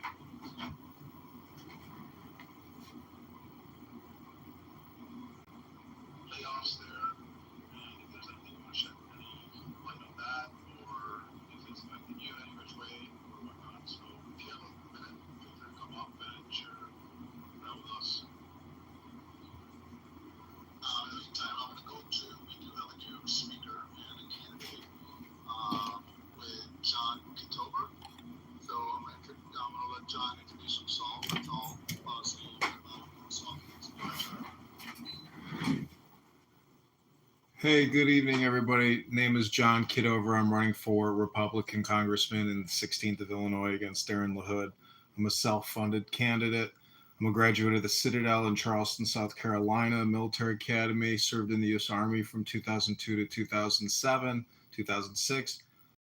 Layoffs there. And if there's anything you want to shed any light on that, or if it's affecting you any which way, or whatnot. So if you have a minute, feel free to come up and share that with us. In the meantime, I'm going to go to, we do have a new speaker and a candidate with John Kitover. So I'm going to let John introduce himself. That's all. So you can about himself. Hey, good evening, everybody. Name is John Kitover. I'm running for Republican Congressman in the 16th of Illinois against Darren LaHood. I'm a self-funded candidate. I'm a graduate of the Citadel in Charleston, South Carolina, military academy, served in the U.S. Army from 2002 to 2007, 2006.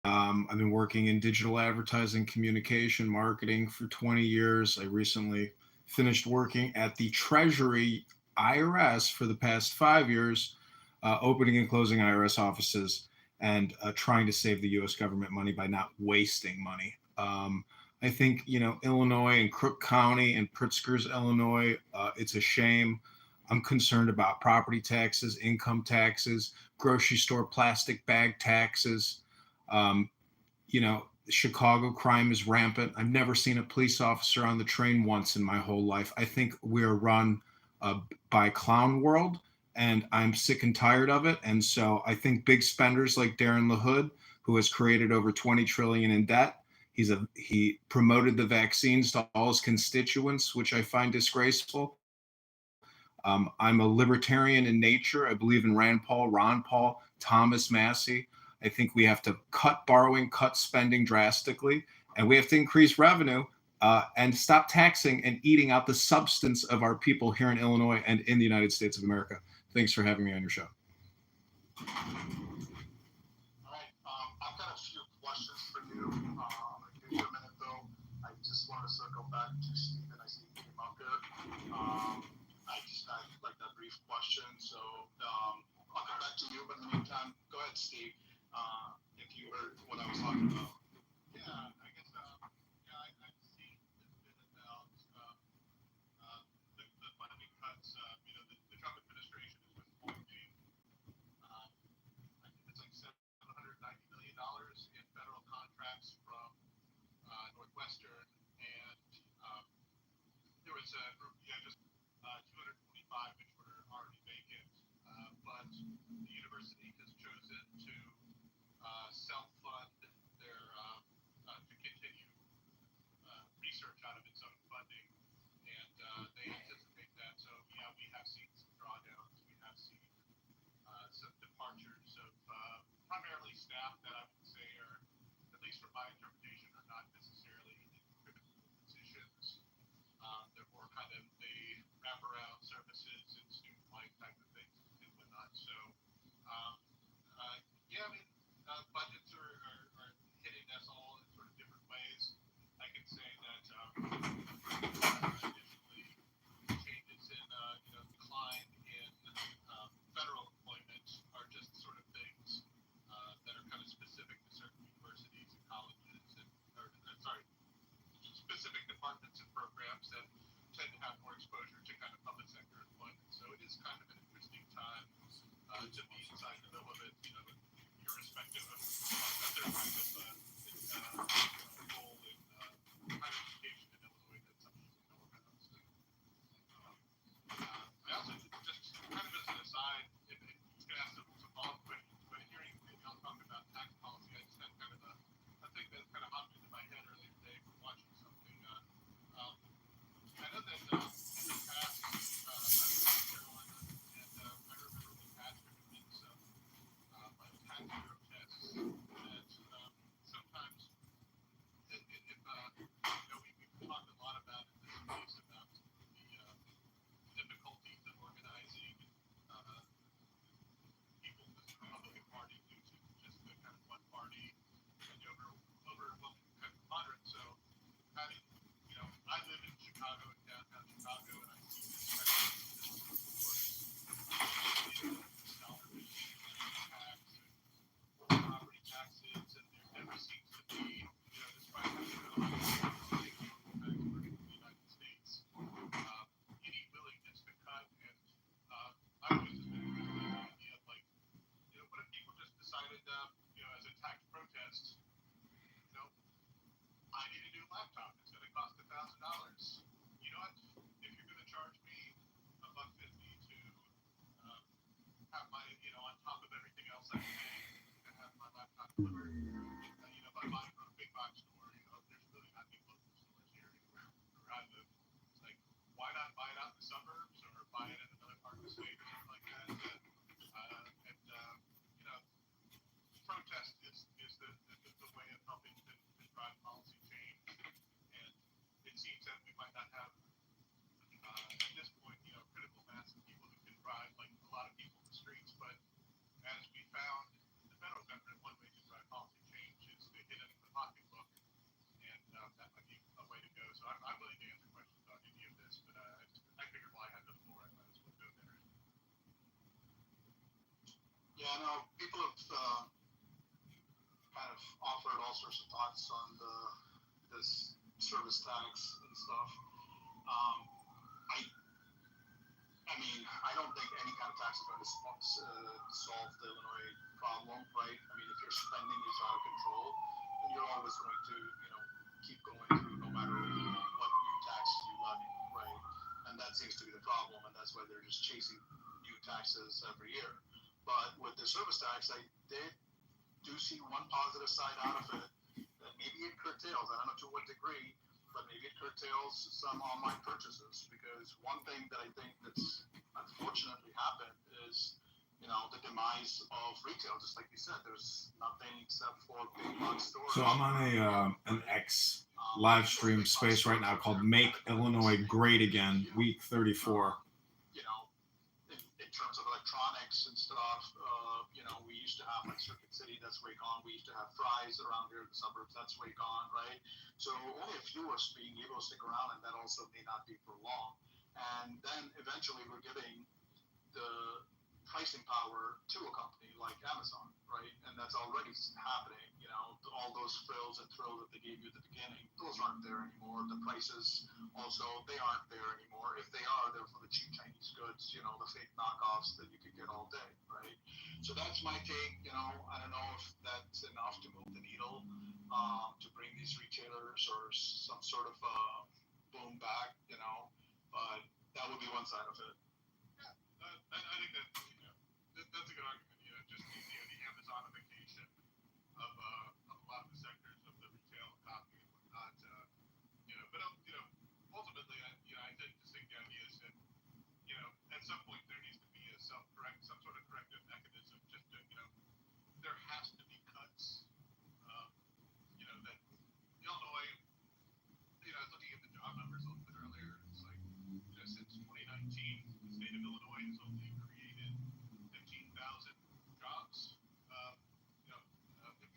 I've been working in digital advertising, communication, marketing for 20 years. I recently finished working at the Treasury IRS for the past 5 years, opening and closing IRS offices and trying to save the U.S. government money by not wasting money. I think, Illinois and Crook County and Pritzker's, Illinois, it's a shame. I'm concerned about property taxes, income taxes, grocery store plastic bag taxes. Chicago crime is rampant. I've never seen a police officer on the train once in my whole life. I think we're run by clown world, and I'm sick and tired of it. And so I think big spenders like Darren LaHood, who has created over $20 trillion in debt, he promoted the vaccines to all his constituents, which I find disgraceful. I'm a libertarian in nature. I believe in Ron Paul, Thomas Massey. I think we have to cut borrowing, cut spending drastically, and we have to increase revenue and stop taxing and eating out the substance of our people here in Illinois and in the United States of America. Thanks for having me on your show. All right, I've got a few questions for you. I'm going to give you a minute, though. I just want to circle back to Stephen. I see he came up here. I'd like that brief question, so I'll come back to you. But in the meantime, go ahead, Steve. If you heard what I was talking about. Yeah, I guess, I've seen it's been about the funding cuts. The Trump administration has been holding, I think it's like $790 million in federal contracts from Northwestern, and there was just 225 which were already vacant, but the university has chosen to self-fund their to continue research out of its own funding, and they anticipate that. So yeah, we have seen some drawdowns. We have seen some departures of primarily staff that I would say are, at least from my interpretation, are not necessarily in critical positions. They're more kind of the wraparound services and student-like type of things and whatnot. So budgets are hitting us all in sort of different ways. I can say that additionally, changes in decline in federal employment are just sort of things that are kind of specific to certain universities and colleges, specific departments and programs that tend to have more exposure to kind of public sector employment. So it is kind of an interesting time to be inside of the delivered. By buying from a big box store, there's really not any local stores here anywhere where I live. It's like, why not buy it out in the suburbs or buy it in another part of the state or something like that? Protest is the way of helping to drive policy change. And it seems that we might not have, at this point, critical mass of people who can drive like a lot of people in the streets. But as we found, the federal government, one way to drive policy change is to hit it in the pocketbook, and that might be a way to go. So I'm willing to answer questions on any of this, but I figured while I had the floor, I might as well go there. Yeah, no, people have kind of offered all sorts of thoughts on this service tax and stuff. I mean, I don't think any kind of tax is going to solve the Illinois problem, right? I mean, if your spending is out of control, then you're always going to, keep going through no matter what new taxes you levy, right? And that seems to be the problem, and that's why they're just chasing new taxes every year. But with the service tax, I do see one positive side out of it, that maybe it curtails, I don't know to what degree, but maybe it curtails some online purchases, because one thing that I think that's unfortunately happened is, the demise of retail. Just like you said, there's nothing except for big box stores. So I'm on an X live stream space right now called Make Illinois Great Again, week 34. In terms of electronics and stuff, we used to have like Circuit City, that's Wacom. We used to have Fry's around here in the suburbs, that's Wacom, right? So only a few are being able to stick around, and that also may not be for long. And then eventually we're giving the pricing power to a company like Amazon, right? And that's already happening. All those frills and thrills that they gave you at the beginning, those aren't there anymore. The prices also, they aren't there anymore. If they are, they're for the cheap Chinese goods, the fake knockoffs that you could get all day, right? So that's my take. I don't know if that's enough to move the needle, to bring these retailers or some sort of boom back, but that would be one side of it. Yeah, I think that's a good argument. Just the Amazonification of a lot of the sectors of the retail economy and whatnot. But ultimately, I just think the idea is that at some point there needs to be some sort of corrective mechanism. Just to, there has to be cuts. That Illinois. I was looking at the job numbers a little bit earlier. It's like since 2019, the state of Illinois has only created 15,000 jobs.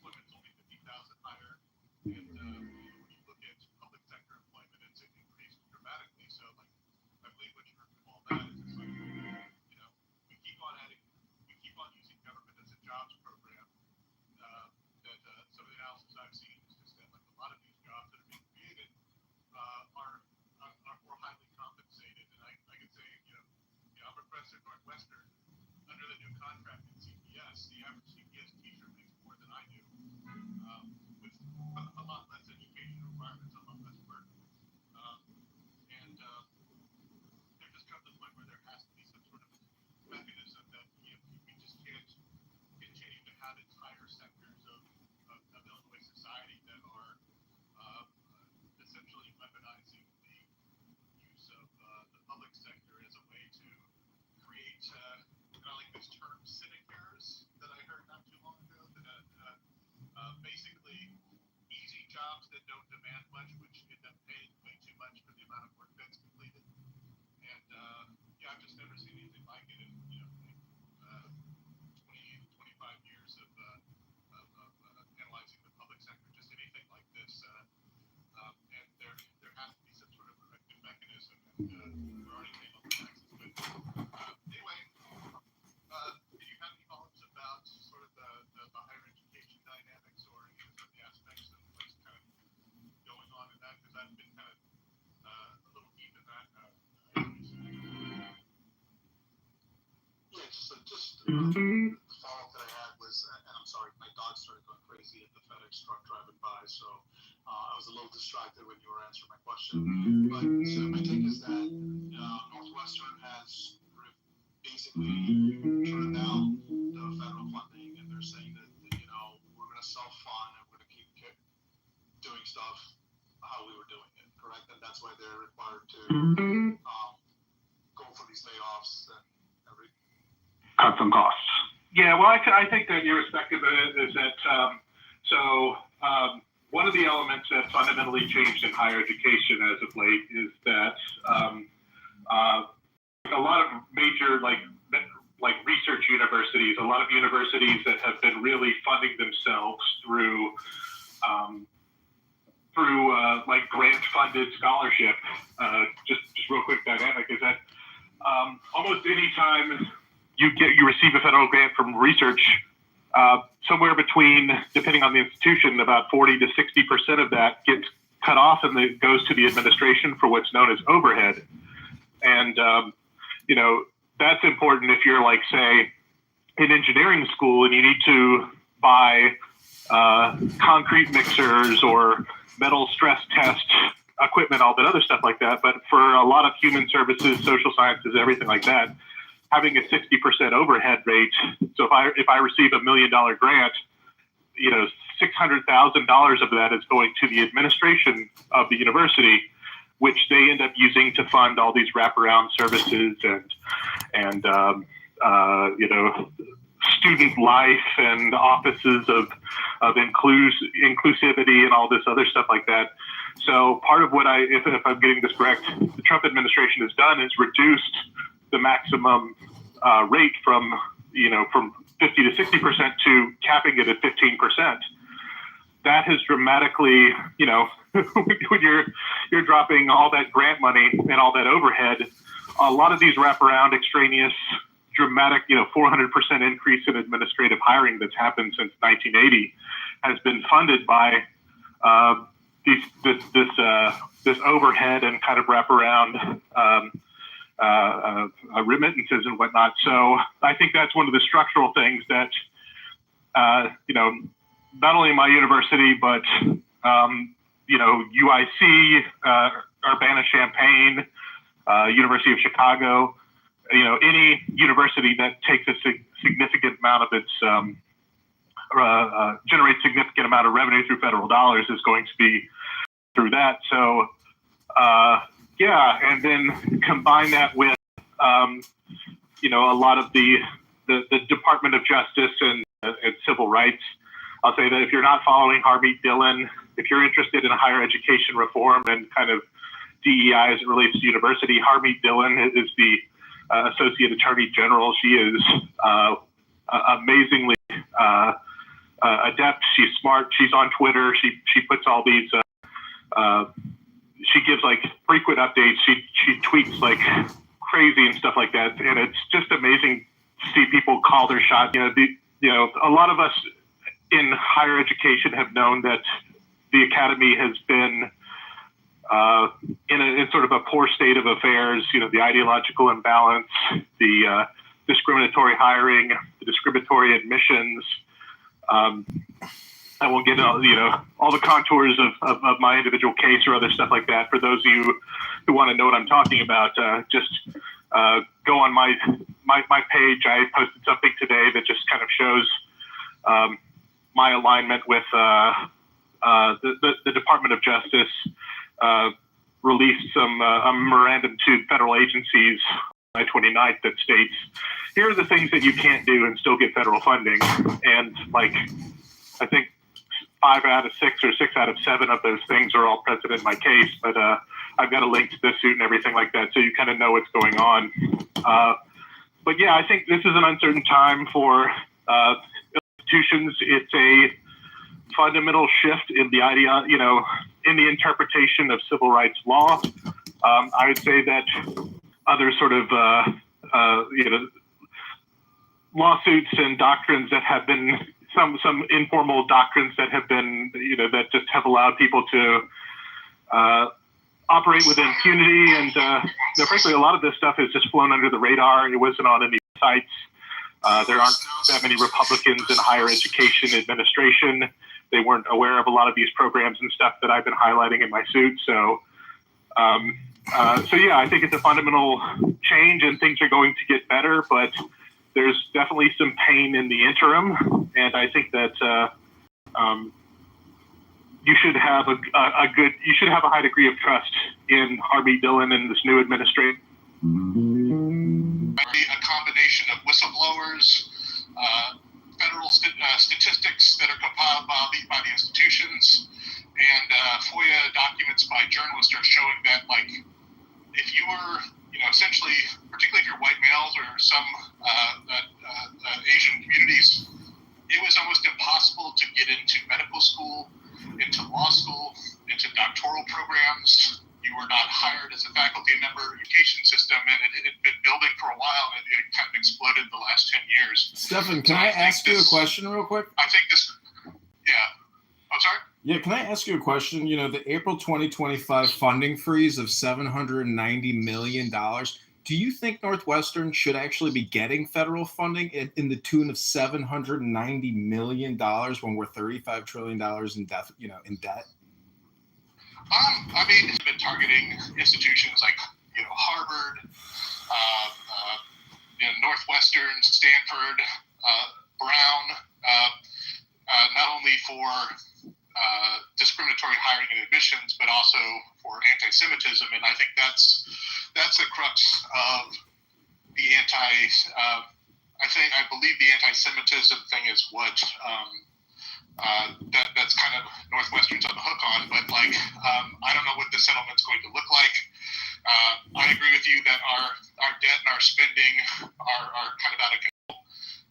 Employment's only 50,000 higher, and when you look at public sector employment, it's increased dramatically. So, I believe what you heard from all that is it's like, we keep on using government as a jobs program. That some of the analysis I've seen is just that a lot of these jobs that are being created are more highly compensated. And I can say, I'm a professor at Northwestern. Under the new contract at CPS, the average CPS teacher makes more than I do, with a lot less education requirements, a lot less work. And there just comes a point where there has to be some sort of mechanism that we just can't continue to have entire sectors of Illinois society that are essentially weaponizing the use of the public sector as a way to create like this term sinecures that I heard not too long ago, that basically easy jobs that don't demand much, which end up paying way too much for the amount of work that's completed. And I've just never seen anything like it in 20, 25 years of analyzing the public sector. Just anything like this, and there has to be some sort of corrective mechanism. And we're already paying all the taxes, but anyway. Do you have any thoughts about sort of the higher education dynamics or any of the aspects of what's kind of going on in that? Because I've been kind of a little deep in that. Yeah, just the follow-up that I had was, and I'm sorry, my dog started going crazy at the FedEx truck driving by, so I was a little distracted when you were answering my question. But so my take is that Northwestern has basically turned down the federal funding, and they're saying that we're going to self-fund and we're going to keep doing stuff how we were doing it, correct? And that's why they're required to go for these layoffs and everything. Cut some costs. Yeah, well, I think that irrespective of it is that, one of the elements that fundamentally changed in higher education as of late is that a lot of major, like research universities, a lot of universities that have been really funding themselves through like grant-funded scholarship. Just real quick dynamic is that almost any time you receive a federal grant from research, somewhere between, depending on the institution, about 40 to 60% of that gets cut off and it goes to the administration for what's known as overhead. And that's important if you're like, say, in engineering school and you need to buy concrete mixers or metal stress test equipment, all that other stuff like that. But for a lot of human services, social sciences, everything like that, having a 60% overhead rate. So if I receive $1 million grant, $600,000 of that is going to the administration of the university, which they end up using to fund all these wraparound services and student life and offices of inclusivity and all this other stuff like that. So part of what if I'm getting this correct, the Trump administration has done is reduced the maximum rate from 50 to 60% to capping it at 15%. That has dramatically, when you're dropping all that grant money and all that overhead, a lot of these wraparound extraneous dramatic, 400% increase in administrative hiring that's happened since 1980 has been funded by this overhead and kind of wraparound remittances and whatnot. So I think that's one of the structural things that, not only my university, but, UIC, Urbana-Champaign, University of Chicago, any university that takes a significant amount of its, generates significant amount of revenue through federal dollars is going to be through that. So, and then combine that with, a lot of the Department of Justice and civil rights. I'll say that if you're not following Harmeet Dillon, if you're interested in higher education reform and kind of DEI as it relates to university, Harmeet Dillon is the Associate Attorney General. She is amazingly adept. She's smart. She's on Twitter. She puts all these. She gives like frequent updates. She tweets like crazy and stuff like that, and it's just amazing to see people call their shot. A lot of us in higher education have known that the academy has been in sort of a poor state of affairs. The ideological imbalance, the discriminatory hiring, the discriminatory admissions. I won't get all the contours of my individual case or other stuff like that. For those of you who want to know what I'm talking about, just go on my page. I posted something today that just kind of shows my alignment with the Department of Justice. Released some a memorandum to federal agencies on July 29th that states, here are the things that you can't do and still get federal funding. And I think 5 out of 6 or 6 out of 7 of those things are all present in my case, but I've got a link to the suit and everything like that, so you kind of know what's going on. But yeah, I think this is an uncertain time for institutions. It's a fundamental shift in the idea, in the interpretation of civil rights law. I would say that other sort of, lawsuits and doctrines that have been some informal doctrines that have been, that just have allowed people to operate with impunity. And frankly, a lot of this stuff has just flown under the radar. It wasn't on any sites. There aren't that many Republicans in higher education administration. They weren't aware of a lot of these programs and stuff that I've been highlighting in my suit. So yeah, I think it's a fundamental change and things are going to get better, but there's definitely some pain in the interim. And I think that you should have a high degree of trust in Harmeet Dillon and this new administration. A combination of whistleblowers, federal statistics that are compiled by the institutions, and FOIA documents by journalists are showing that, like, if you were, essentially, particularly if you're white males or some Asian communities, it was almost impossible to get into medical school, into law school, into doctoral programs. You were not hired as a faculty member of the education system, and it had been building for a while, and it kind of exploded the last 10 years. Stefan, can I ask you a question real quick? I think this, yeah. I'm sorry? Yeah, can I ask you a question? The April 2025 funding freeze of $790 million, do you think Northwestern should actually be getting federal funding in the tune of $790 million when we're $35 trillion in debt? I mean, it's been targeting institutions like, Harvard, Northwestern, Stanford, Brown, not only for discriminatory hiring and admissions, but also for anti-Semitism. And I think that's the crux of the I believe the anti-Semitism thing is what that's kind of Northwestern's on the hook on. But I don't know what the settlement's going to look like. I agree with you that our debt and our spending are kind of out of control.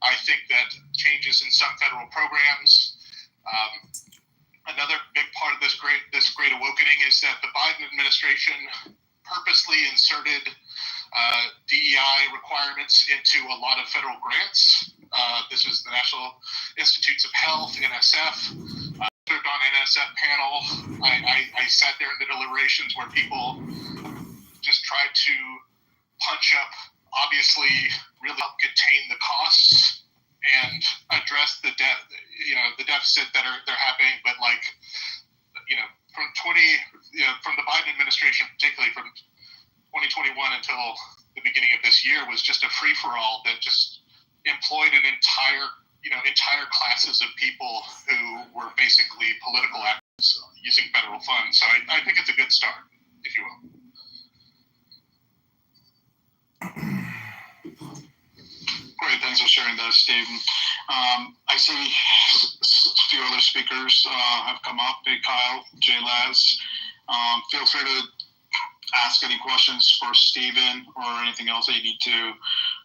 I think that changes in some federal programs. Another big part of this great awakening is that the Biden administration purposely inserted DEI requirements into a lot of federal grants. This is the National Institutes of Health, NSF. I served on NSF panel. I sat there in the deliberations where people just tried to punch up, obviously, really help contain the costs and address the deficit that they're happening. But from the Biden administration, particularly from 2021 until the beginning of this year, was just a free for all that just employed an entire classes of people who were basically political actors using federal funds. So I think it's a good start, if you will. Great, thanks for sharing that, Stephen. I see a few other speakers have come up. Hey, Kyle, Jay Laz. Feel free to ask any questions for Stephen or anything else that you need to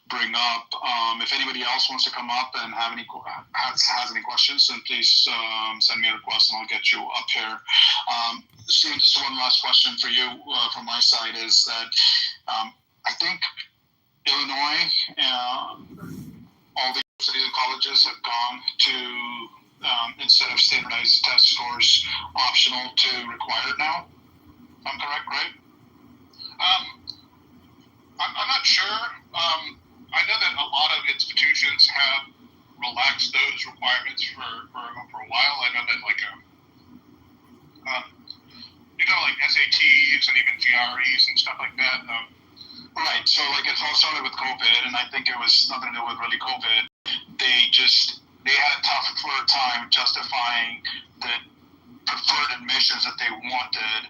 bring up. If anybody else wants to come up and has any questions, then please send me a request and I'll get you up here. Stephen, just one last question for you from my side is that I think Illinois, all the universities and colleges have gone to, instead of standardized test scores, optional to required now. I'm correct, right? I'm not sure. I know that a lot of institutions have relaxed those requirements for a while. I know that like SATs and even GREs and stuff like that. Right. So it all started with COVID, and I think it was nothing to do with really COVID. They had a tougher time justifying the preferred admissions that they wanted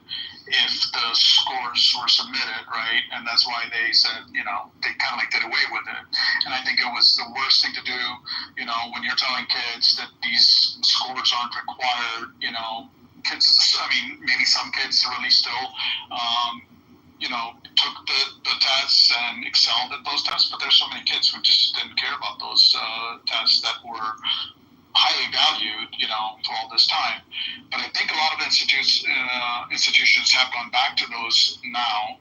if the scores were submitted, right? And that's why they said, they kind of did away with it. And I think it was the worst thing to do, when you're telling kids that these scores aren't required, maybe some kids really still, took the tests and excelled at those tests, but there's so many kids who just didn't care about those tests that were highly valued, for all this time. But I think a lot of institutions have gone back to those now,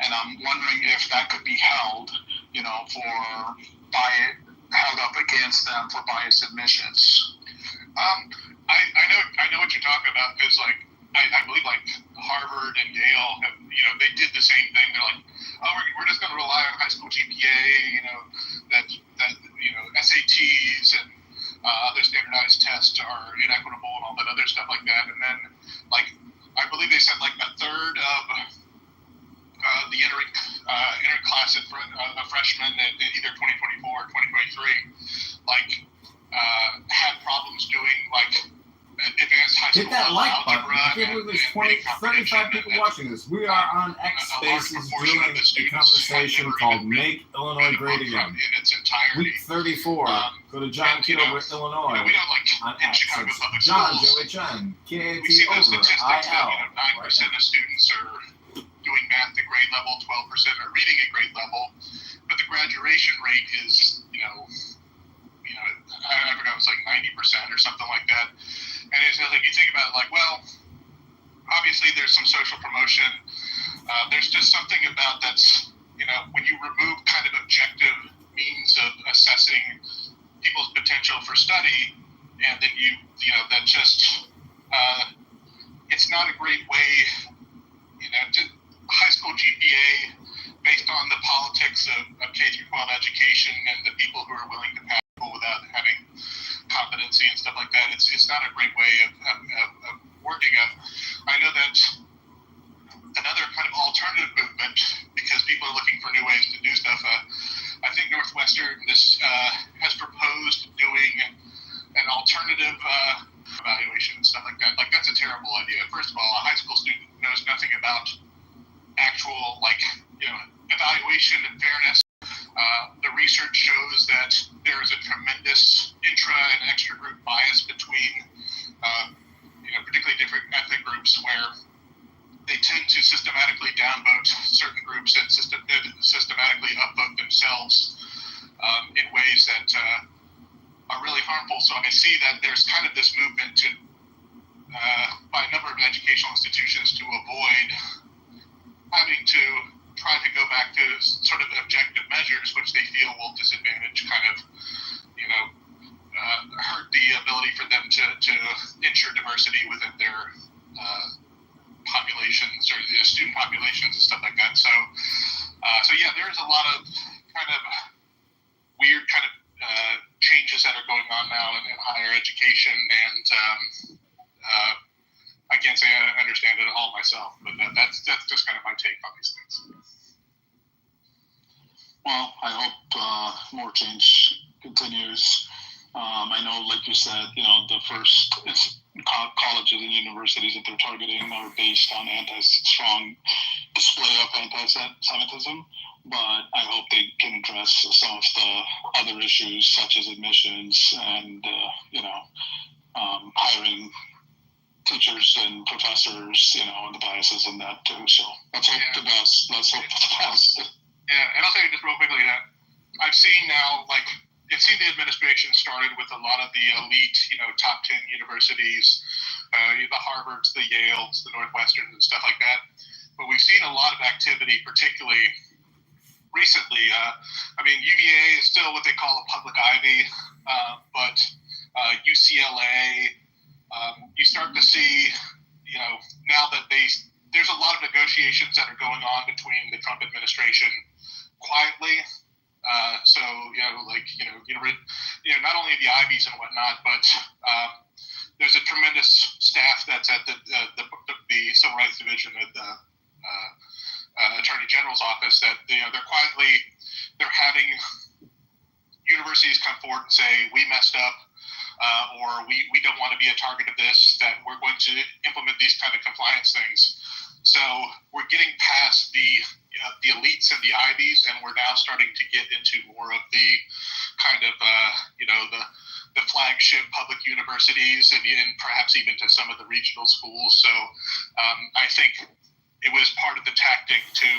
and I'm wondering if that could be held, held up against them for biased admissions. I know what you're talking about, because I believe Harvard and Yale have, they did the same thing. They're like, oh, we're just going to rely on high school GPA, that SATs and other standardized tests are inequitable and all that other stuff like that. And then I believe they said a third of the entering class of freshmen in either 2024 or 2023 had problems doing believe there's 35 people watching this. We are on X Spaces doing a conversation called Make Illinois Great Again. Week 34. Go to John Kitover, Illinois on X. It's John, J-O-H-N, K-A-T-O-V-E-R, I-L. 9% of students are doing math at grade level, 12% are reading at grade level, but the graduation rate is, I forgot, it was like 90% or something like that. And it's like, you think about it, like, well, obviously there's some social promotion. There's just something about that's, when you remove kind of objective means of assessing people's potential for study, and then that just, it's not a great way, high school GPA based on the politics of K-12 education and the people who are willing to pass without having competency and stuff like that. It's not a great way of working up. I know that another kind of alternative movement, because people are looking for new ways to do stuff, I think Northwestern has proposed doing an alternative evaluation and stuff like that. Like, that's a terrible idea. First of all, a high school student knows nothing about actual, evaluation and fairness. The research shows that there is a tremendous intra and extra group bias between, particularly different ethnic groups, where they tend to systematically downvote certain groups and systematically upvote themselves in ways that are really harmful. So I see that there's kind of this movement to, by a number of educational institutions, to avoid having to try to go back to sort of objective measures, which they feel will disadvantage, kind of, hurt the ability for them to ensure diversity within their populations or student populations and stuff like that. So yeah, there's a lot of kind of weird kind of changes that are going on now in higher education, and I can't say I understand it all myself, but that's just kind of my take on these things. Well, I hope more change continues. I know, like you said, the first colleges and universities that they're targeting are based on strong display of anti-Semitism, but I hope they can address some of the other issues, such as admissions and, hiring teachers and professors, and the biases in that too. So let's hope the best. Let's hope for the best. Yeah, and I'll say just real quickly that I've seen now, I've seen the administration started with a lot of the elite, top 10 universities, the Harvards, the Yales, the Northwesterns, and stuff like that. But we've seen a lot of activity, particularly recently. UVA is still what they call a public Ivy, but UCLA, you start to see, now that there's a lot of negotiations that are going on between the Trump administration quietly. Not only the Ivies and whatnot, but there's a tremendous staff that's at the Civil Rights Division of the Attorney General's office that they're having universities come forward and say, we messed up, or we don't want to be a target of this, that we're going to implement these kind of compliance things. So we're getting past the elites and the Ivies, and we're now starting to get into more of the kind of, the flagship public universities and perhaps even to some of the regional schools. So I think it was part of the tactic to,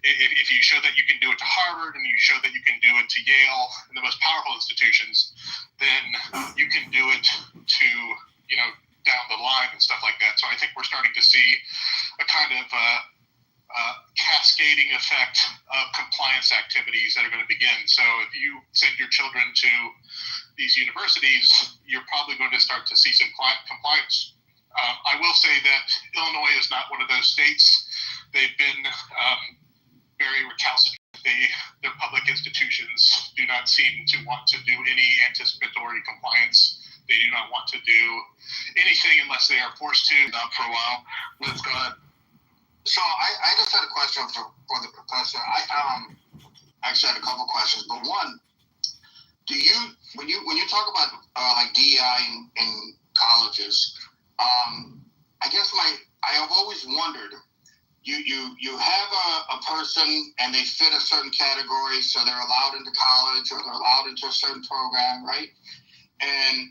if you show that you can do it to Harvard and you show that you can do it to Yale and the most powerful institutions, then you can do it to, down the line and stuff like that. So I think we're starting to see a kind of cascading effect of compliance activities that are going to begin. So if you send your children to these universities, you're probably going to start to see some compliance. I will say that Illinois is not one of those states. They've been very recalcitrant. Their public institutions do not seem to want to do any anticipatory compliance. They do not want to do anything unless they are forced to. For a while. Let's go ahead. So I just had a question for the professor. I actually had a couple questions, but one, when you talk about like DEI in colleges, guess I have always wondered, you have a person and they fit a certain category, so they're allowed into college or they're allowed into a certain program, right? And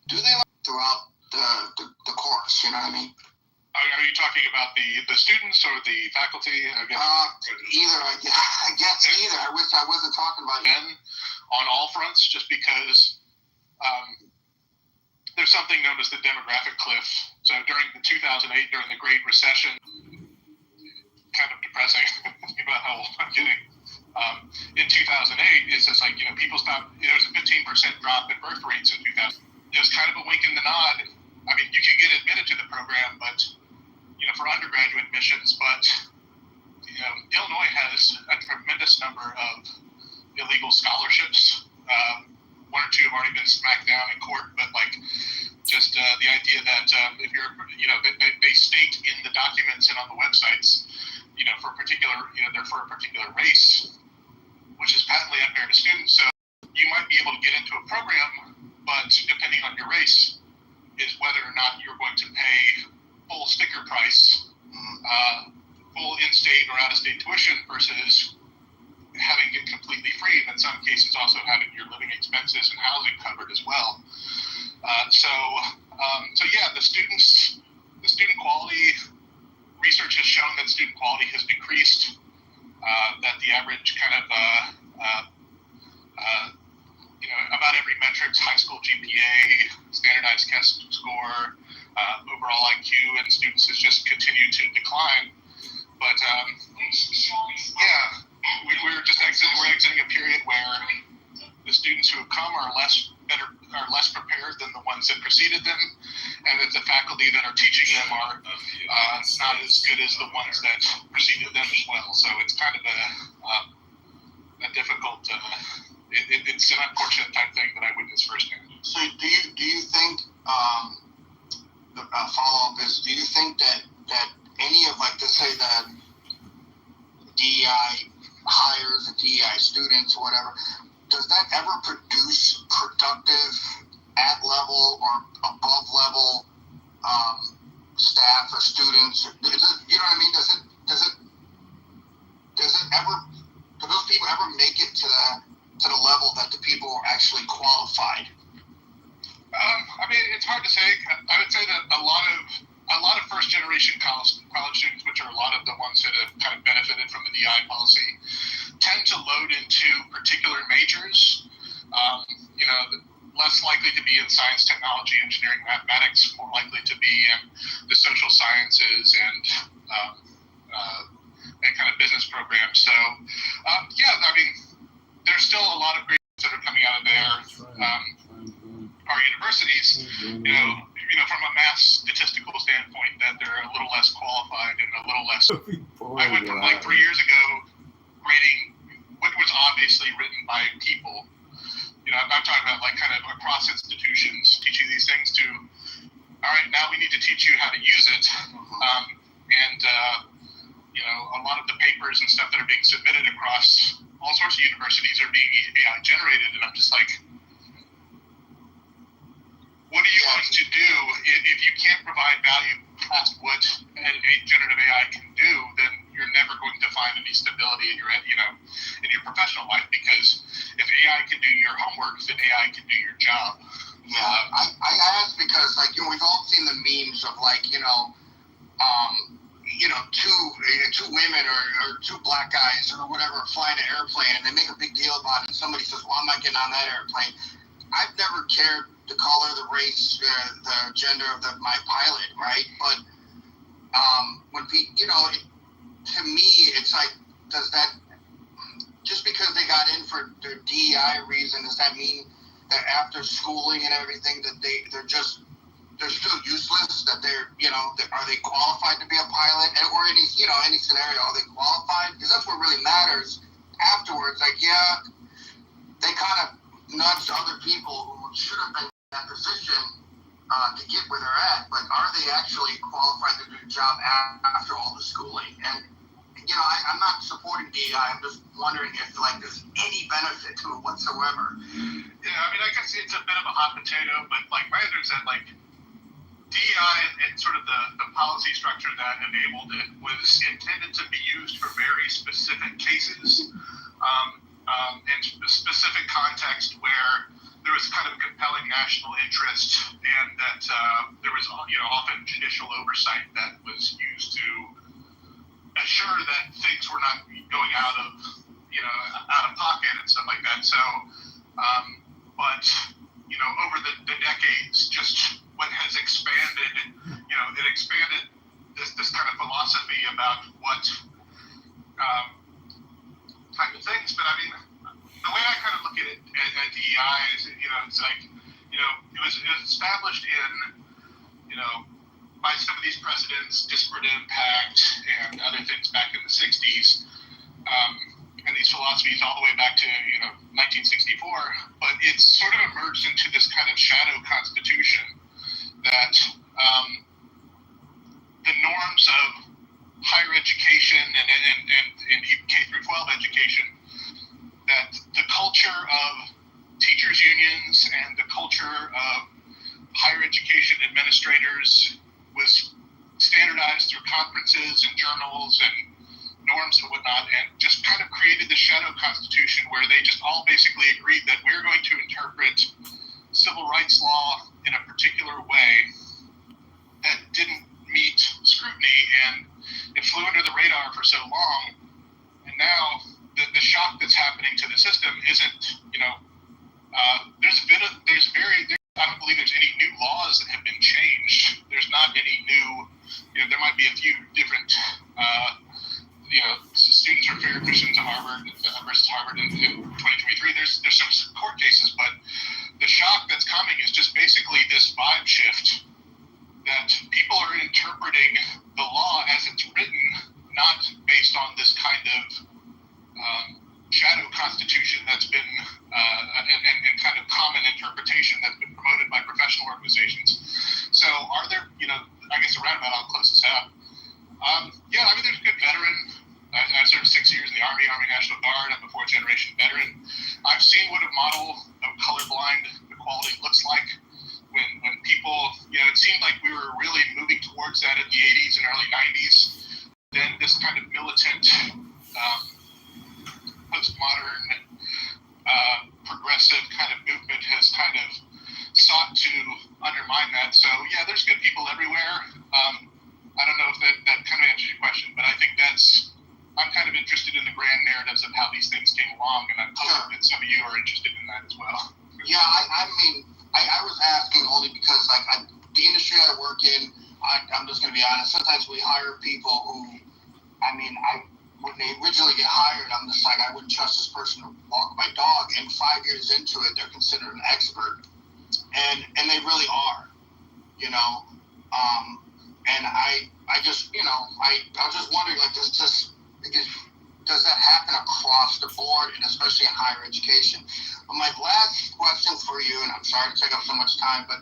do they throughout the course, you know what I mean? Are you talking about the students or the faculty? Either, I guess either. I wish I wasn't talking about men on all fronts, just because there's something known as the demographic cliff. So during the 2008, during the Great Recession, kind of depressing about how old I'm getting. In 2008, it's just like, people stopped. There was a 15% drop in birth rates in 2000. It was kind of a wink in the nod. I mean, you could get admitted to the program, but for undergraduate admissions, but Illinois has a tremendous number of illegal scholarships. One or two have already been smacked down in court, but just the idea that if you're, they state in the documents and on the websites, for a particular, they're for a particular race, which is patently unfair to students. So you might be able to get into a program, but depending on your race, is whether or not you're going to pay full sticker price, full in-state or out-of-state tuition versus having it completely free, and in some cases also having your living expenses and housing covered as well. So yeah, the student quality, research has shown that student quality has decreased, that the average kind of, about every metric, high school GPA, standardized test score, overall IQ in students has just continued to decline. But yeah, we're exiting a period where the students who have come are less prepared than the ones that preceded them, and that the faculty that are teaching them are not as good as the ones that preceded them as well. So it's kind of a difficult. It's an unfortunate type thing that I witnessed firsthand. So do you think the follow-up is, do you think that any of let's say the DEI hires and DEI students or whatever, does that ever produce productive at level or above level staff or students? Is it, you know what I mean? Do those people ever make it to the level that the people are actually qualified? I mean, it's hard to say. I would say that a lot of first generation college students, which are a lot of the ones that have kind of benefited from the DI policy, tend to load into particular majors. Less likely to be in science, technology, engineering, mathematics, more likely to be in the social sciences and kind of business programs. So, yeah, I mean, there's still a lot of great that are coming out of there. Our universities, from a math statistical standpoint, that they're a little less qualified and a little less. I went from 3 years ago grading what was obviously written by people. I'm talking about kind of across institutions, teaching these things to, all right, now we need to teach you how to use it. A lot of the papers and stuff that are being submitted across all sorts of universities are being AI generated, and I'm just like, what are you going to do if you can't provide value past what a generative AI can do? Then you're never going to find any stability in your professional life, because if AI can do your homework, then AI can do your job. Yeah, I ask because we've all seen the memes of two women or two black guys or whatever flying an airplane, and they make a big deal about it. And somebody says, "Well, I'm not getting on that airplane." I've never cared the color, the race, the gender of my pilot, right? But when to me, it's like, does that, just because they got in for their DEI reason, does that mean that after schooling and everything that they're still useless? That are they qualified to be a pilot, or any scenario? Are they qualified? Because that's what really matters afterwards. They kind of nudged other people who should have been in that position to get where they're at, but are they actually qualified to do the job after all the schooling? And I'm not supporting DEI. I'm just wondering if there's any benefit to it whatsoever. Yeah, I mean, I can see it's a bit of a hot potato, but my answer is that DEI and sort of the policy structure that enabled it was intended to be used for very specific cases and specific context where there was kind of compelling national interest and that there was often judicial oversight that was used to assure that things were not going out of pocket and stuff like that. So, but over the decades, just what has expanded, it expanded this kind of philosophy about what type of things. But I mean, the way I kind of look at it at DEI is, it's like, it was established in, by some of these presidents, disparate impact and other things back in the 60s, and these philosophies all the way back to 1964. But it's sort of emerged into this kind of shadow constitution that the norms of higher education and K through 12 education, that the culture of teachers unions and the culture of higher education administrators was standardized through conferences and journals and norms and whatnot, and just kind of created the shadow constitution where they just all basically agreed that we're going to interpret civil rights law in a particular way that didn't meet scrutiny, and it flew under the radar for so long. And now the shock that's happening to the system isn't, I don't believe there's any new laws that have been changed. There's not any new, there might be a few different, students are fair Christians at Harvard versus Harvard in 2023. There's some court cases, but the shock that's coming is just basically this vibe shift that people are interpreting the law as it's written, not based on this kind of shadow constitution that's been and kind of common interpretation that's been promoted by professional organizations. So are there, I guess a roundabout, I'll close this out. There's good veteran. I served 6 years in the Army National Guard. I'm a fourth generation veteran. I've seen what a model of colorblind equality looks like when people, it seemed like we were really moving towards that in the 80s and early 90s. Then this kind of militant, postmodern, progressive kind of movement has kind of sought to undermine that. So there's good people everywhere. I don't know if that kind of answers your question, but I think I'm kind of interested in the grand narratives of how these things came along, and I'm hoping that some of you are interested in that as well. Yeah, I was asking only because the industry I work in, I'm just going to be honest, sometimes we hire people who, when they originally get hired, I'm just like, I wouldn't trust this person to walk my dog, and 5 years into it, they're considered an expert, and they really are, and I just, I was just wondering, does that happen across the board, and especially in higher education? My last question for you, and I'm sorry to take up so much time, but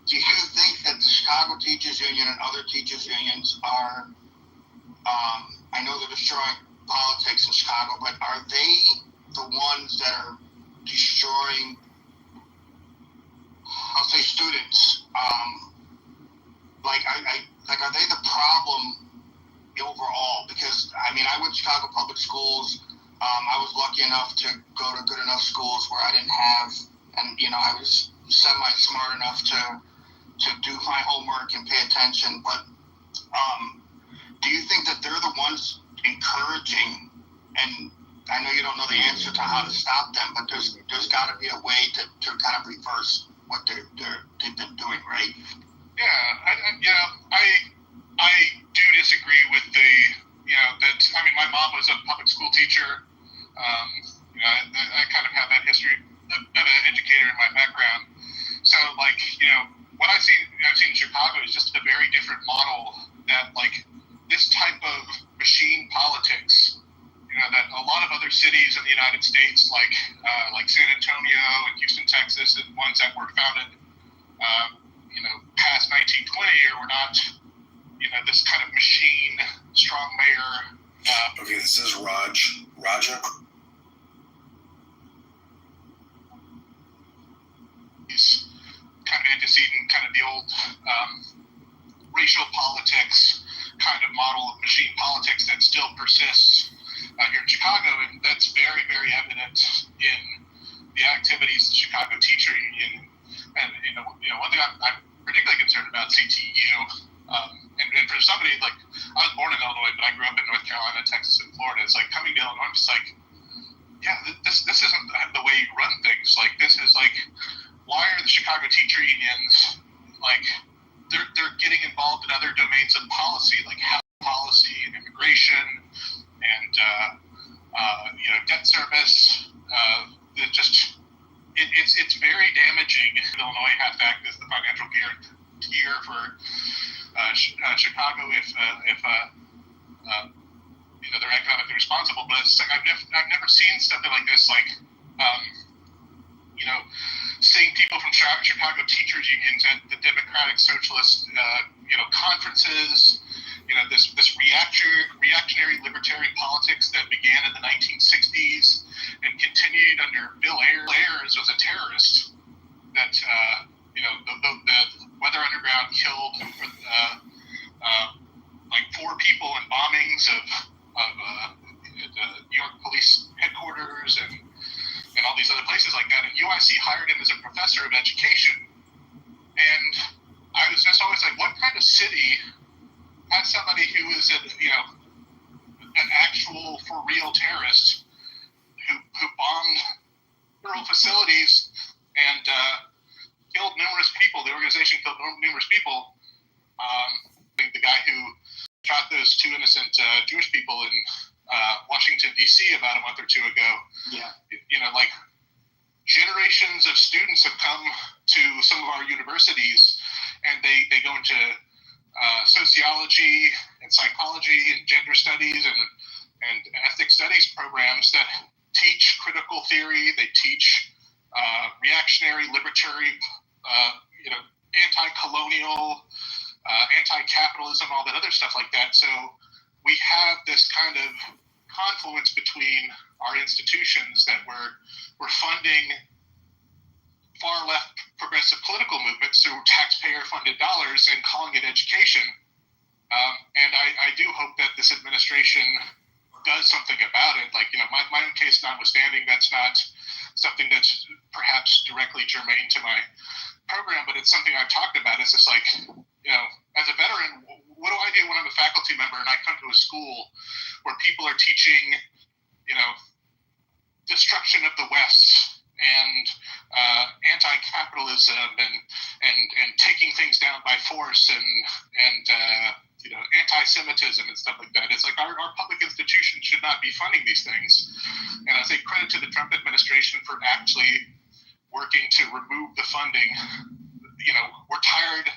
do you think that the Chicago Teachers Union and other teachers unions are, I know they're destroying politics in Chicago, but are they the ones that are destroying, I'll say, students? Are they the problem overall? Because I went to Chicago Public Schools. I was lucky enough to go to good enough schools where I didn't have, and I was semi-smart enough to do my homework and pay attention. But do you think that they're the ones encouraging? And I know you don't know the answer to how to stop them, but there's got to be a way to kind of reverse what they've been doing, right? I do disagree with my mom was a public school teacher. I kind of have that history of an educator in my background. So, what I've seen in Chicago is just a very different model that, this type of machine politics, that a lot of other cities in the United States, like San Antonio and Houston, Texas, and ones that were founded, past 1920 or not, this kind of machine, strong mayor. Okay, this is Raja. He's kind of antecedent, kind of the old racial politics kind of model of machine politics that still persists here in Chicago, and that's very, very evident in the activities of the Chicago Teacher Union. And one thing I'm particularly concerned about CTU, and for somebody like, I was born in Illinois, but I grew up in North Carolina, Texas, and Florida. It's like coming to Illinois, I'm just like, yeah, this isn't the way you run things. Like, this is like, why are the Chicago teacher unions like they're getting involved in other domains of policy, like health policy and immigration and debt service? It's very damaging. Illinois has to act as the financial guarantor for Chicago if they're economically responsible. But it's like I've never seen something like this. Like seeing people from Chicago teachers unions at the Democratic Socialist conferences. This reactionary libertarian politics that began in the 1960s and continued under Bill Ayers was a terrorist. That the Weather Underground killed like 4 people in bombings of the New York Police headquarters and all these other places like that. And UIC hired him as a professor of education. And I was just always like, what kind of city has somebody who is an actual for real terrorist who bombed rural facilities and killed numerous people? The organization killed numerous people. The guy who shot those 2 innocent Jewish people in Washington, D.C. about a month or 2 ago. Yeah. Like generations of students have come to some of our universities, and they go into sociology and psychology and gender studies and ethnic studies programs that teach critical theory. They teach reactionary, libertarian, anti-colonial, anti-capitalism, all that other stuff like that. So we have this kind of confluence between our institutions that we're funding far left progressive political movements through taxpayer-funded dollars and calling it education. And I do hope that this administration does something about it. Like, my own case notwithstanding, that's not something that's perhaps directly germane to my program, but it's something I've talked about. It's just like, as a veteran, what do I do when I'm a faculty member and I come to a school where people are teaching, destruction of the West and anti-capitalism and taking things down by force and anti-Semitism and stuff like that? It's like our public institutions should not be funding these things. And I say credit to the Trump administration for actually working to remove the funding. We're tired.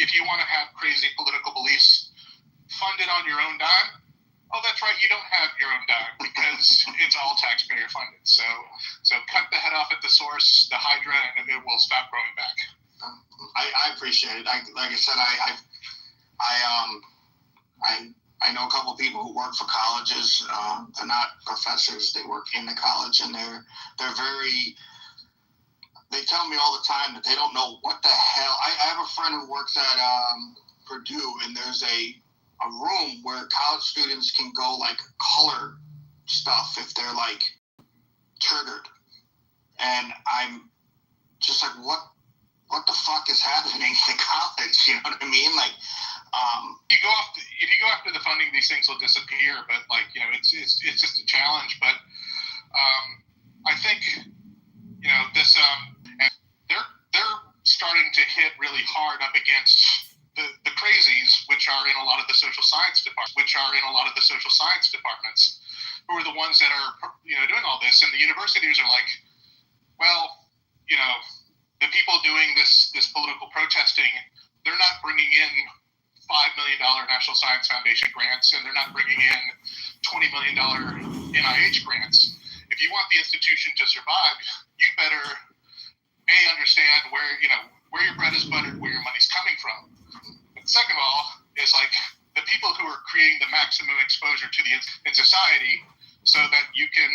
If you want to have crazy political beliefs, fund it on your own dime. Oh, that's right. You don't have your own dime because it's all taxpayer funded. So cut the head off at the source, the hydra, and it will stop growing back. I appreciate it. Like I said, I know a couple of people who work for colleges. They're not professors. They work in the college, and they're very. They tell me all the time that they don't know what the hell. I have a friend who works at Purdue, and there's a room where college students can go like color stuff if they're like triggered. And I'm just like, what the fuck is happening in college? You know what I mean? Like, if you go after the funding, these things will disappear. But it's just a challenge. But I think this and they're starting to hit really hard up against the crazies, which are in a lot of the social science departments, who are the ones that are doing all this. And the universities are like, well, the people doing this political protesting, they're not bringing in $5 million National Science Foundation grants, and they're not bringing in $20 million NIH grants. If you want the institution to survive, you better understand where your bread is buttered, where your money's coming from. But second of all, is like the people who are creating the maximum exposure to in society, so that you can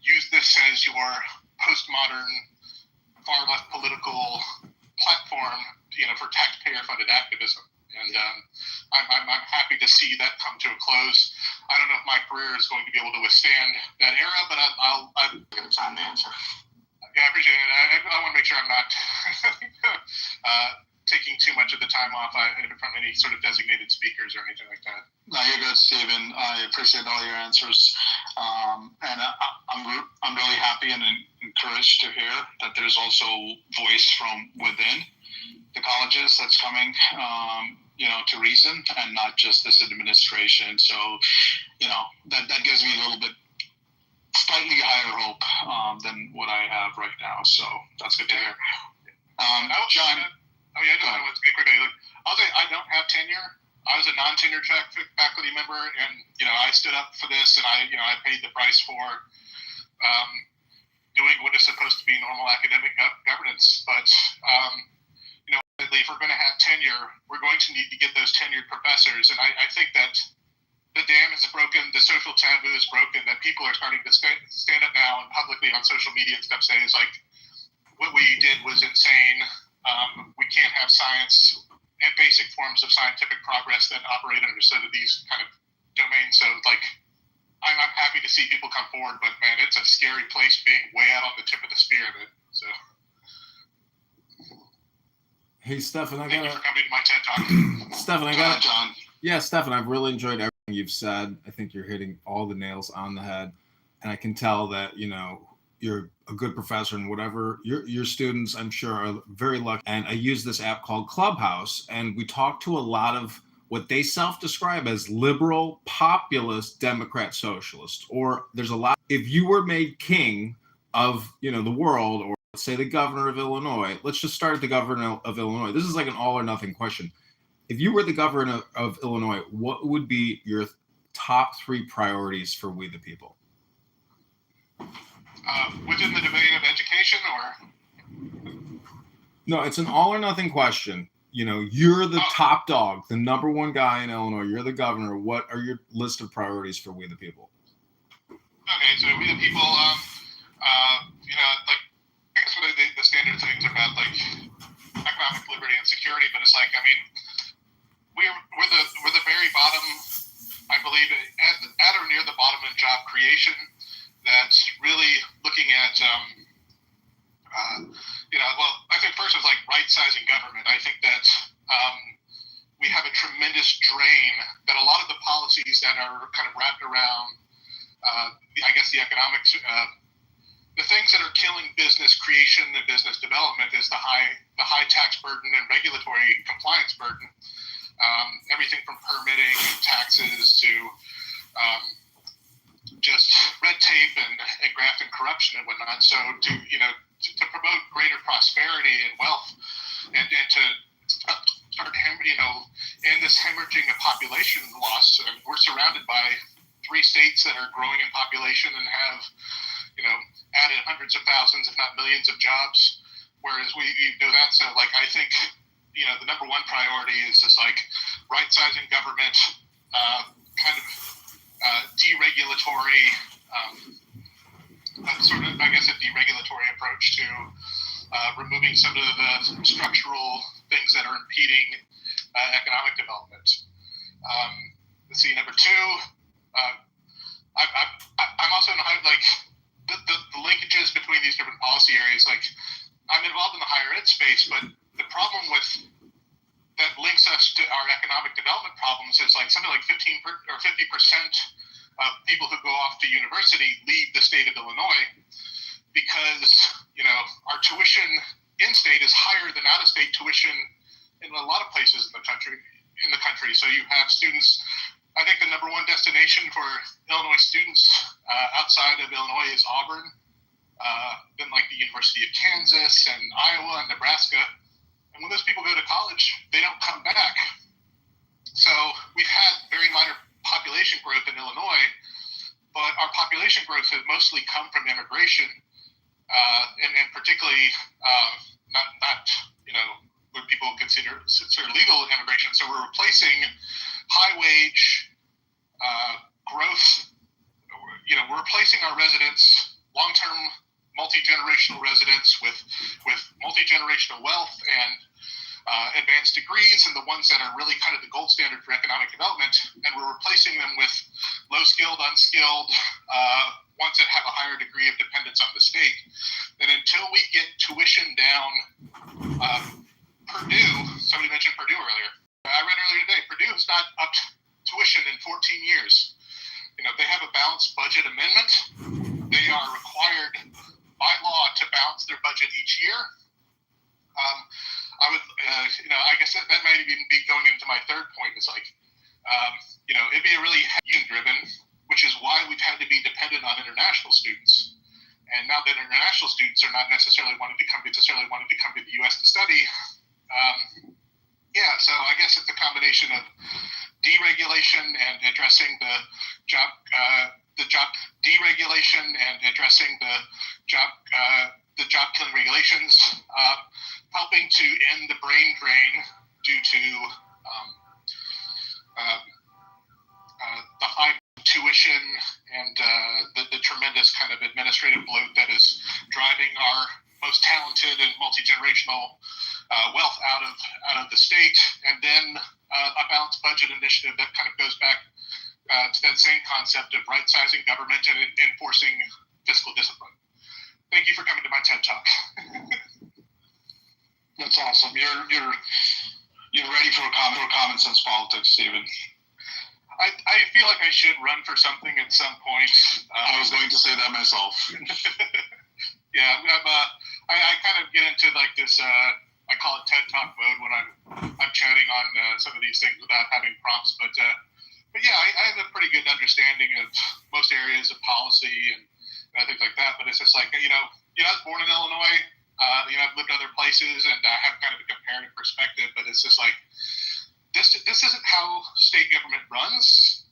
use this as your postmodern, far left political platform for taxpayer-funded activism. And I'm happy to see that come to a close. I don't know if my career is going to be able to withstand that era, but I'm going to time to answer. Yeah, I appreciate it. I want to make sure I'm not taking too much of the time off from any sort of designated speakers or anything like that. No, you're good, Stephen. I appreciate all your answers. And I'm really happy and encouraged to hear that there's also voice from within the colleges that's coming, to reason, and not just this administration. So, that gives me a little bit slightly higher hope than what I have right now. So that's good to hear. John. Oh yeah, I want to say quickly. I'll say I don't have tenure. I was a non-tenured faculty member, and I stood up for this, and I paid the price for doing what is supposed to be normal academic governance. But if we're going to have tenure, we're going to need to get those tenured professors, and I think that the dam is broken, the social taboo is broken, that people are starting to stand up now and publicly on social media and stuff saying it's like, what we did was insane. We can't have science and basic forms of scientific progress that operate under some of these kind of domains. So, I'm happy to see people come forward, but man, it's a scary place being way out on the tip of the spear of it. So. Hey, Stefan, Thank you for coming to my TED Talk. Stefan, John. Yeah, Stefan, I've really enjoyed everything you've said. I think you're hitting all the nails on the head, and I can tell that you're a good professor, and whatever your students, I'm sure, are very lucky. And I use this app called Clubhouse, and we talk to a lot of what they self-describe as liberal, populist, Democrat, socialist. Or there's a lot. If you were made king of the world, or let's say the governor of Illinois, let's just start at the governor of Illinois. This is like an all or nothing question. If you were the governor of Illinois, what would be your top 3 priorities for we the people? Within the domain of education, or? No, it's an all or nothing question. You're the top dog, the number one guy in Illinois. You're the governor. What are your list of priorities for we the people? Okay, so we the people, I guess what the standard things about economic liberty and security, but it's we're the very bottom, I believe, at or near the bottom in job creation. That's really looking at, I think first is right-sizing government. I think that we have a tremendous drain that a lot of the policies that are kind of wrapped around, the economics, the things that are killing business creation and business development is the high tax burden and regulatory compliance burden. Everything from permitting and taxes to just red tape and graft and corruption and whatnot. So to promote greater prosperity and wealth, and to start in this hemorrhaging of population loss. We're surrounded by 3 states that are growing in population and have added hundreds of thousands, if not millions, of jobs. Whereas we do that. So I think the number one priority is just right-sizing government, deregulatory, a deregulatory approach to removing some of the structural things that are impeding economic development. Let's see, number 2, I'm also in the linkages between these different policy areas. I'm involved in the higher ed space, but the problem that links us to our economic development problems is something like 15 or 50% of people who go off to university leave the state of Illinois because our tuition in-state is higher than out-of-state tuition in a lot of places in the country. So you have students. I think the number one destination for Illinois students outside of Illinois is Auburn, then the University of Kansas and Iowa and Nebraska. And when those people go to college, they don't come back. So we've had very minor population growth in Illinois, but our population growth has mostly come from immigration, and particularly not what people consider legal immigration. So we're replacing high wage growth. We're replacing our residents, long-term multi-generational residents with multi-generational wealth and advanced degrees and the ones that are really kind of the gold standard for economic development, and we're replacing them with low-skilled, unskilled, ones that have a higher degree of dependence on the state. And until we get tuition down, Purdue, somebody mentioned Purdue earlier. I read earlier today, Purdue has not upped tuition in 14 years. They have a balanced budget amendment. They are required by law to balance their budget each year. I would, I guess that might even be going into my third point. Is like, it'd be a really union-driven, which is why we've had to be dependent on international students. And now that international students are not necessarily wanting to come to the U.S. to study, so I guess it's a combination of deregulation and addressing the job deregulation and addressing the job killing regulations, helping to end the brain drain due to the high tuition and the tremendous kind of administrative bloat that is driving our most talented and multi-generational wealth out of the state, and then a balanced budget initiative that kind of goes back to that same concept of right-sizing government and enforcing fiscal discipline. Thank you for coming to my TED Talk. That's awesome. You're ready for common sense politics, Stephen. I feel like I should run for something at some point. I was going to say that myself. Yeah, I kind of get into like this. I call it TED Talk mode when I'm chatting on some of these things without having prompts. But yeah, I have a pretty good understanding of most areas of policy and things like that. But it's just like, I was born in Illinois. I've lived other places and I have kind of a comparative perspective. But it's just like this isn't how state government runs.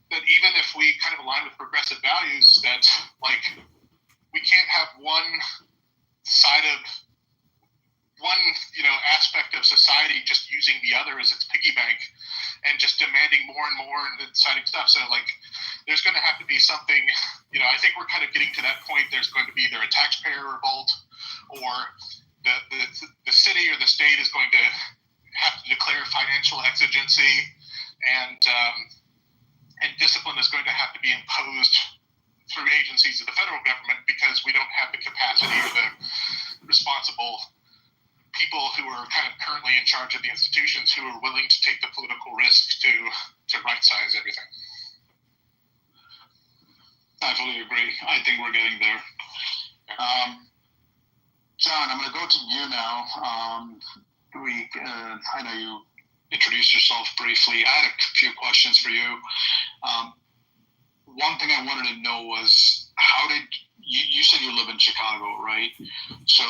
That even if we kind of align with progressive values, that like we can't have one side of one aspect of society just using the other as its piggy bank and just demanding more and more and deciding stuff. So like there's going to have to be something, I think we're kind of getting to that point. There's going to be either a taxpayer revolt or the city or the state is going to have to declare financial exigency, and discipline is going to have to be imposed through agencies of the federal government because we don't have the capacity or the responsible people who are kind of currently in charge of the institutions who are willing to take the political risk to right-size everything. I fully agree. I think we're getting there. John, I'm going to go to you now. I know you introduced yourself briefly. I had a few questions for you. One thing I wanted to know was, how did you said you live in Chicago, right? So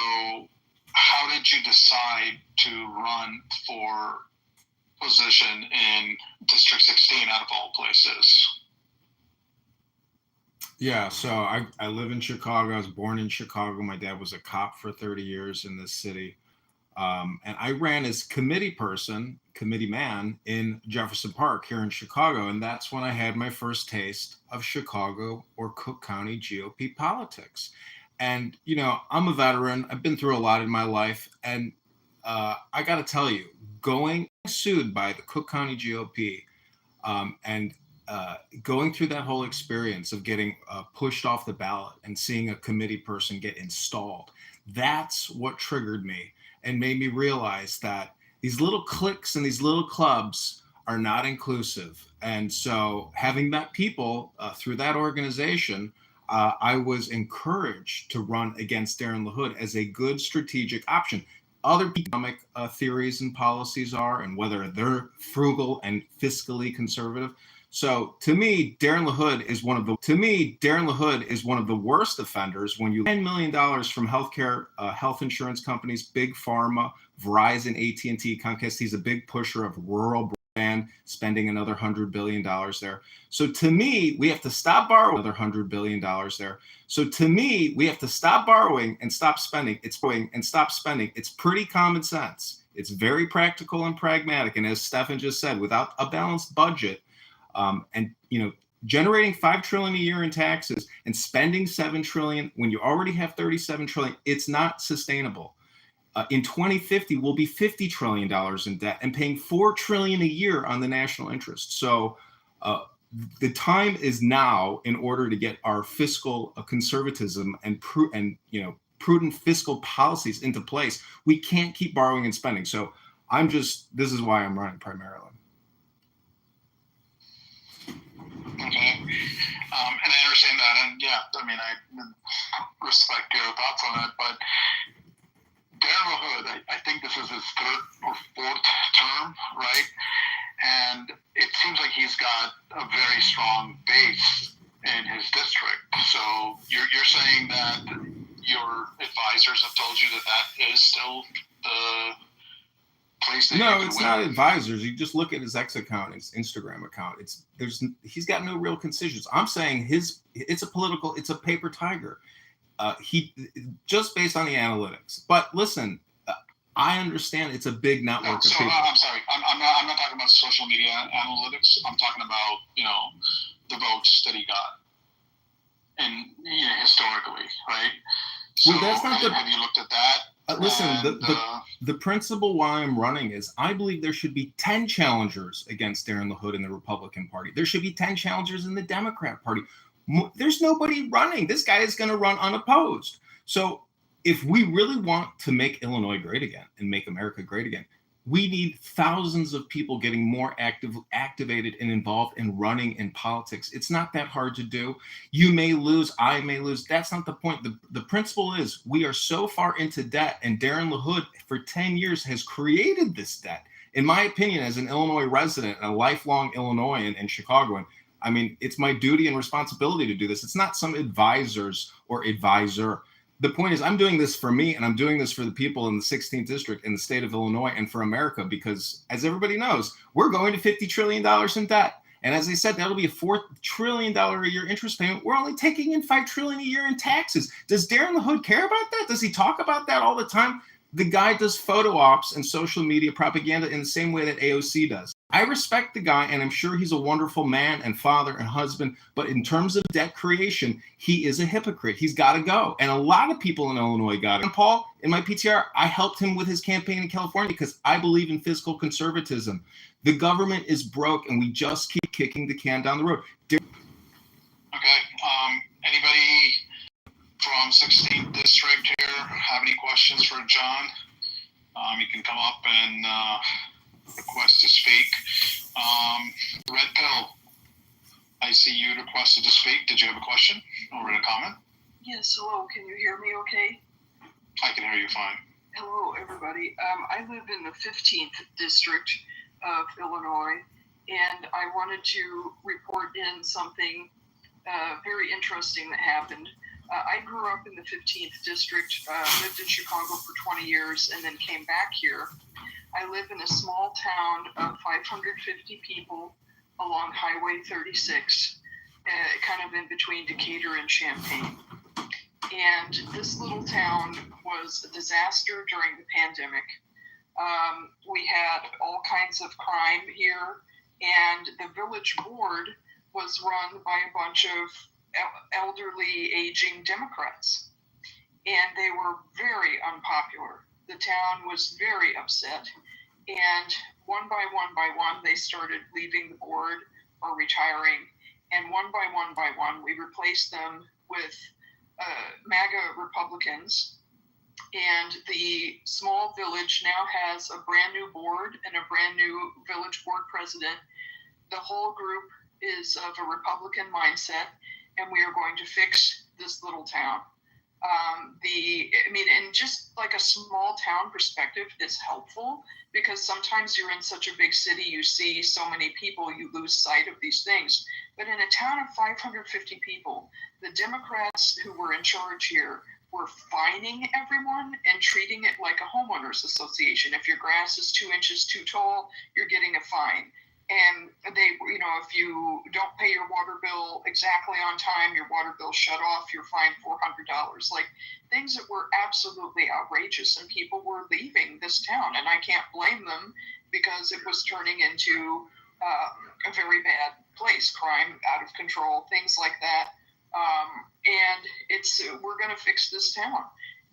how did you decide to run for position in District 16 out of all places? Yeah, so I live in Chicago. I was born in Chicago. My dad was a cop for 30 years in this city. And I ran as committee man in Jefferson Park here in Chicago. And that's when I had my first taste of Chicago or Cook County GOP politics. And, I'm a veteran. I've been through a lot in my life. And I got to tell you, going sued by the Cook County GOP and going through that whole experience of getting pushed off the ballot and seeing a committee person get installed, that's what triggered me and made me realize that these little cliques and these little clubs are not inclusive. And so having met people through that organization, I was encouraged to run against Darren LaHood as a good strategic option. Other economic theories and policies are, and whether they're frugal and fiscally conservative. So to me, Darren LaHood is one of the worst offenders when you $10 million from healthcare, health insurance companies, big pharma, Verizon, AT&T, Comcast. He's a big pusher of rural broadband, spending another $100 billion there. So to me, we have to stop borrowing another $100 billion there. So to me, we have to stop borrowing and stop spending. It's pretty common sense. It's very practical and pragmatic. And as Stefan just said, without a balanced budget, generating $5 trillion a year in taxes and spending $7 trillion when you already have $37 trillion, it's not sustainable. In 2050, we'll be $50 trillion in debt and paying $4 trillion a year on the national interest. So the time is now in order to get our fiscal conservatism and prudent fiscal policies into place. We can't keep borrowing and spending. So this is why I'm running primarily. Okay. And I understand that. And yeah, I mean, I respect your thoughts on it, but Darren LaHood, I think this is his third or fourth term, right? And it seems like he's got a very strong base in his district. So you're saying that your advisors have told you that is still the place that No, it's not advisors. You just look at his X account, his Instagram account. He's got no real constituents. I'm saying it's a paper tiger. He just based on the analytics. But listen, I understand it's a big network of people. I'm sorry. I'm not talking about social media analytics. I'm talking about the votes that he got, and historically, right? So well, that's not have you looked at that? Listen, the principle why I'm running is I believe there should be 10 challengers against Darren LaHood in the Republican Party. There should be 10 challengers in the Democrat Party. There's nobody running. This guy is going to run unopposed. So if we really want to make Illinois great again and make America great again, we need thousands of people getting more activated and involved in running in politics. It's not that hard to do. You may lose, I may lose. That's not the point. The principle is we are so far into debt, and Darren LaHood for 10 years has created this debt. In my opinion, as an Illinois resident, a lifelong Illinoisan and Chicagoan, I mean, it's my duty and responsibility to do this. It's not some advisors or advisor. The point is I'm doing this for me, and I'm doing this for the people in the 16th district in the state of Illinois and for America, because as everybody knows, we're going to $50 trillion in debt. And as I said, that'll be a $4 trillion a year interest payment. We're only taking in $5 trillion a year in taxes. Does Darren LaHood care about that? Does he talk about that all the time? The guy does photo ops and social media propaganda in the same way that AOC does. I respect the guy, and I'm sure he's a wonderful man and father and husband, but in terms of debt creation, he is a hypocrite. He's got to go. And a lot of people in Illinois got it. And Paul, in my PTR, I helped him with his campaign in California because I believe in fiscal conservatism. The government is broke, and we just keep kicking the can down the road. Okay. Anybody from 16th district here have any questions for John? You can come up and request to speak. Red Pill, I see you requested to speak. Did you have a question or a comment? Yes, hello. Can you hear me okay? I can hear you fine. Hello, everybody. I live in the 15th district of Illinois, and I wanted to report in something very interesting that happened. I grew up in the 15th district, lived in Chicago for 20 years, and then came back here. I live in a small town of 550 people along Highway 36, kind of in between Decatur and Champaign. And this little town was a disaster during the pandemic. We had all kinds of crime here, and the village board was run by a bunch of elderly, aging Democrats. And they were very unpopular. The town was very upset. And one by one, they started leaving the board or retiring. And one by one, we replaced them with MAGA Republicans. And the small village now has a brand new board and a brand new village board president. The whole group is of a Republican mindset, and we are going to fix this little town. And just like a small town perspective is helpful, because sometimes you're in such a big city, you see so many people, you lose sight of these things. But in a town of 550 people, the Democrats who were in charge here were fining everyone and treating it like a homeowners association. If your grass is 2 inches too tall, you're getting a fine. And they, if you don't pay your water bill exactly on time, your water bill shut off, you're fined $400. Like things that were absolutely outrageous, and people were leaving this town. And I can't blame them, because it was turning into a very bad place, crime out of control, things like that. And we're going to fix this town.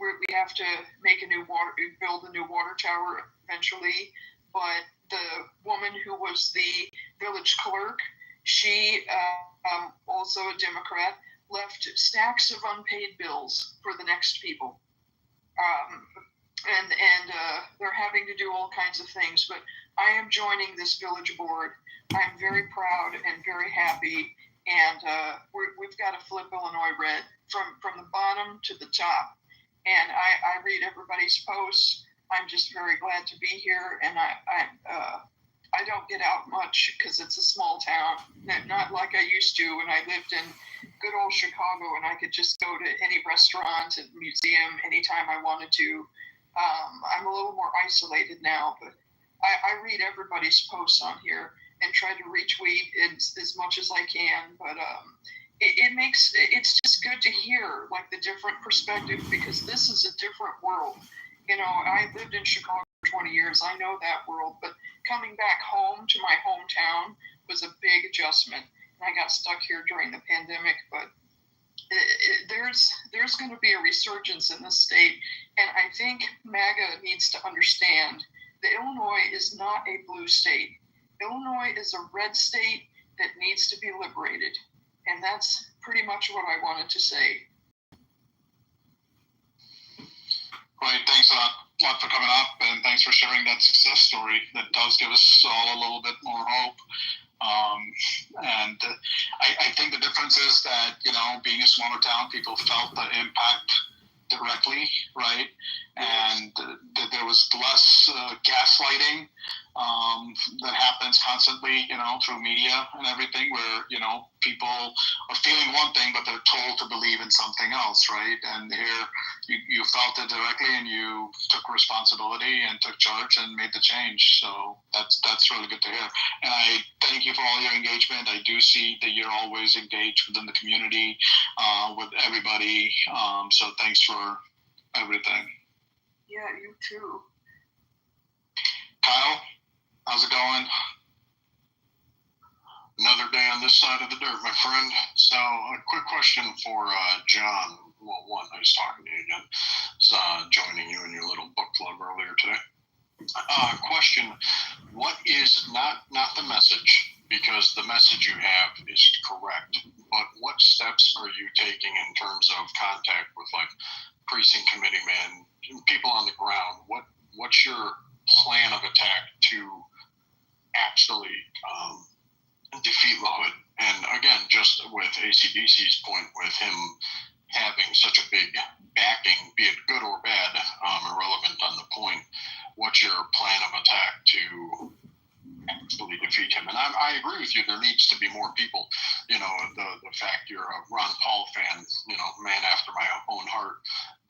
we have to build a new water tower eventually. But the woman who was the village clerk, she, also a Democrat, left stacks of unpaid bills for the next people. And they're having to do all kinds of things. But I am joining this village board. I'm very proud and very happy. And we've got to flip Illinois red from the bottom to the top. And I read everybody's posts. I'm just very glad to be here. And I don't get out much because it's a small town, not like I used to when I lived in good old Chicago and I could just go to any restaurant and museum anytime I wanted to. I'm a little more isolated now, but I read everybody's posts on here and try to retweet as much as I can. But it's just good to hear like the different perspective, because this is a different world. You know, I lived in Chicago for 20 years. I know that world, but coming back home to my hometown was a big adjustment. And I got stuck here during the pandemic, but there's going to be a resurgence in this state. And I think MAGA needs to understand that Illinois is not a blue state. Illinois is a red state that needs to be liberated. And that's pretty much what I wanted to say. Great, thanks a lot for coming up, and thanks for sharing that success story. That does give us all a little bit more hope. And I think the difference is that, you know, being a smaller town, people felt the impact directly, right? And there was less gaslighting that happens constantly, you know, through media and everything, where, you know, people are feeling one thing, but they're told to believe in something else, right? And here you felt it directly, and you took responsibility and took charge and made the change. So that's really good to hear. And I thank you for all your engagement. I do see that you're always engaged within the community, with everybody. So thanks for everything. Yeah, you too. Kyle, how's it going? Another day on this side of the dirt, my friend. So, a quick question for John. Well, one, I was talking to you again. Joining you in your little book club earlier today. Question: what is not the message? Because the message you have is correct. But what steps are you taking in terms of contact with like precinct committee men, people on the ground? What's your plan of attack to actually defeat La Hood? And again, just with ACDC's point, with him having such a big backing, be it good or bad, irrelevant on the point, what's your plan of attack to actually defeat him? And I agree with you, there needs to be more people. You know, the fact you're a Ron Paul fan, you know, man after my own heart.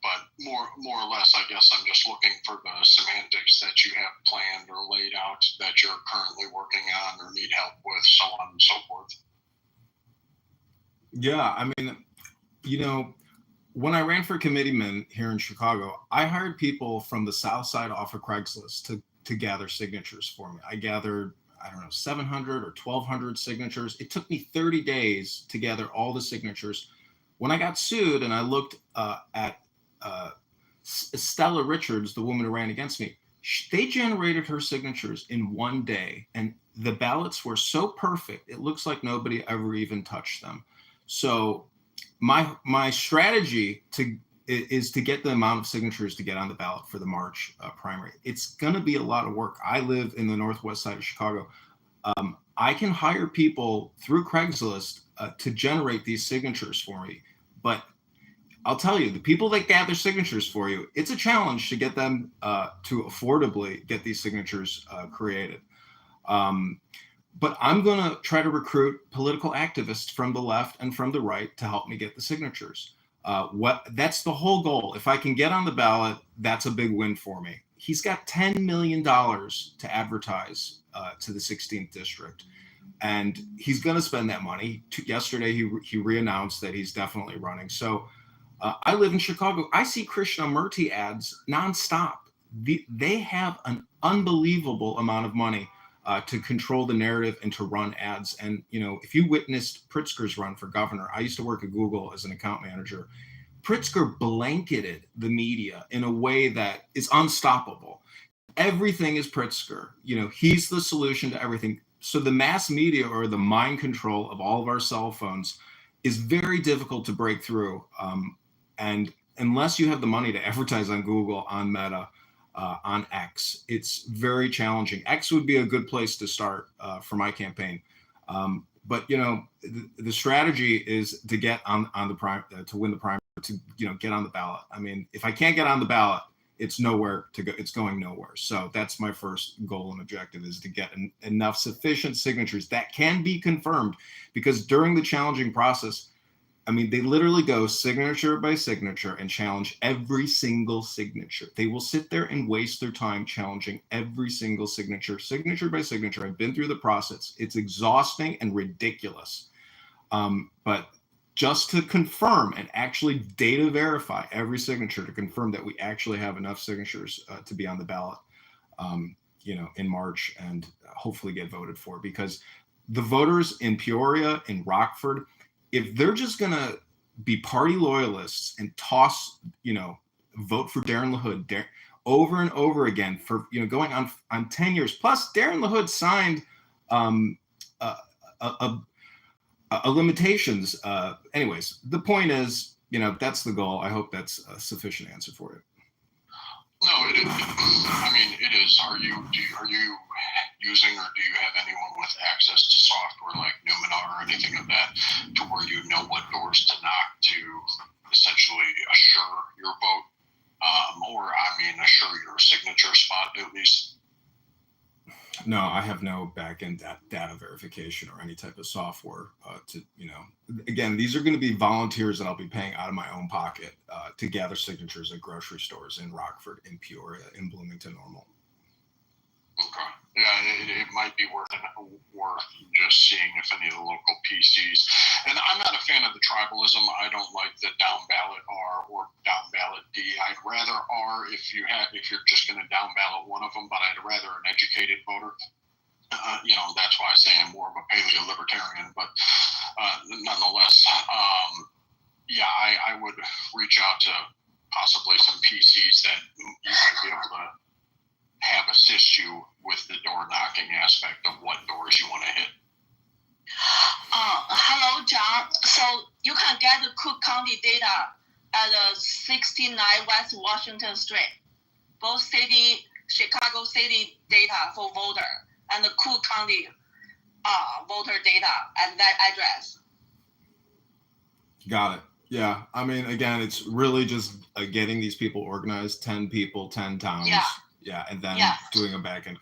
But more or less, I guess I'm just looking for the semantics that you have planned or laid out that you're currently working on or need help with, so on and so forth. Yeah, I mean, you know, when I ran for committeeman here in Chicago, I hired people from the South Side off of Craigslist to gather signatures for me. I gathered, I don't know, 700 or 1,200 signatures. It took me 30 days to gather all the signatures. When I got sued and I looked at Stella Richards, the woman who ran against me, they generated her signatures in one day, and the ballots were so perfect, it looks like nobody ever even touched them. So my strategy is to get the amount of signatures to get on the ballot for the March primary. It's going to be a lot of work. I live in the northwest side of Chicago. I can hire people through Craigslist to generate these signatures for me, but I'll tell you, the people that gather signatures for you, it's a challenge to get them to affordably get these signatures created. But I'm going to try to recruit political activists from the left and from the right to help me get the signatures. That's the whole goal. If I can get on the ballot, that's a big win for me. He's got $10 million to advertise to the 16th district, and he's going to spend that money. Yesterday, he re-announced that he's definitely running. So I live in Chicago. I see Krishnamurti ads nonstop. They have an unbelievable amount of money to control the narrative and to run ads. And, you know, if you witnessed Pritzker's run for governor, I used to work at Google as an account manager. Pritzker blanketed the media in a way that is unstoppable. Everything is Pritzker. He's the solution to everything. So the mass media, or the mind control of all of our cell phones, is very difficult to break through. And unless you have the money to advertise on Google, on Meta, on X, it's very challenging. X would be a good place to start for my campaign. But the strategy is to get on the to win the primary, to get on the ballot. I mean, if I can't get on the ballot, it's nowhere to go. It's going nowhere. So that's my first goal and objective, is to get enough sufficient signatures that can be confirmed, because during the challenging process, I mean, they literally go signature by signature and challenge every single signature. They will sit there and waste their time challenging every single signature by signature. I've been through the process. It's exhausting and ridiculous. But just to confirm and actually data verify every signature, to confirm that we actually have enough signatures to be on the ballot, in March, and hopefully get voted for. Because the voters in Peoria, in Rockford, if they're just going to be party loyalists and toss, vote for Darren LaHood over and over again for, going on 10 years. Plus, Darren LaHood signed a limitations. Anyways, the point is, that's the goal. I hope that's a sufficient answer for you. No, it is. I mean, it is. Are you using, or do you have anyone with access to software like Numina or anything of that, to where you know what doors to knock to essentially assure your vote, assure your signature spot at least? No, I have no back-end data verification or any type of software again, these are going to be volunteers that I'll be paying out of my own pocket to gather signatures at grocery stores in Rockford, in Peoria, in Bloomington Normal. Okay. Yeah, it might be worth just seeing if any of the local PCs. And I'm not a fan of the tribalism. I don't like the down ballot R or down ballot D. I'd rather R if you're just going to down ballot one of them, but I'd rather an educated voter. That's why I say I'm more of a paleo libertarian. But nonetheless, I would reach out to possibly some PCs that you might be able to have assist you with the door knocking aspect of what doors you want to hit. Hello, John. So you can get the Cook County data at 69 West Washington Street. Both Chicago City data for voter, and the Cook County voter data at that address. Got it. Yeah. I mean, again, it's really just getting these people organized, 10 people, 10 towns. Yeah, and then doing a back end.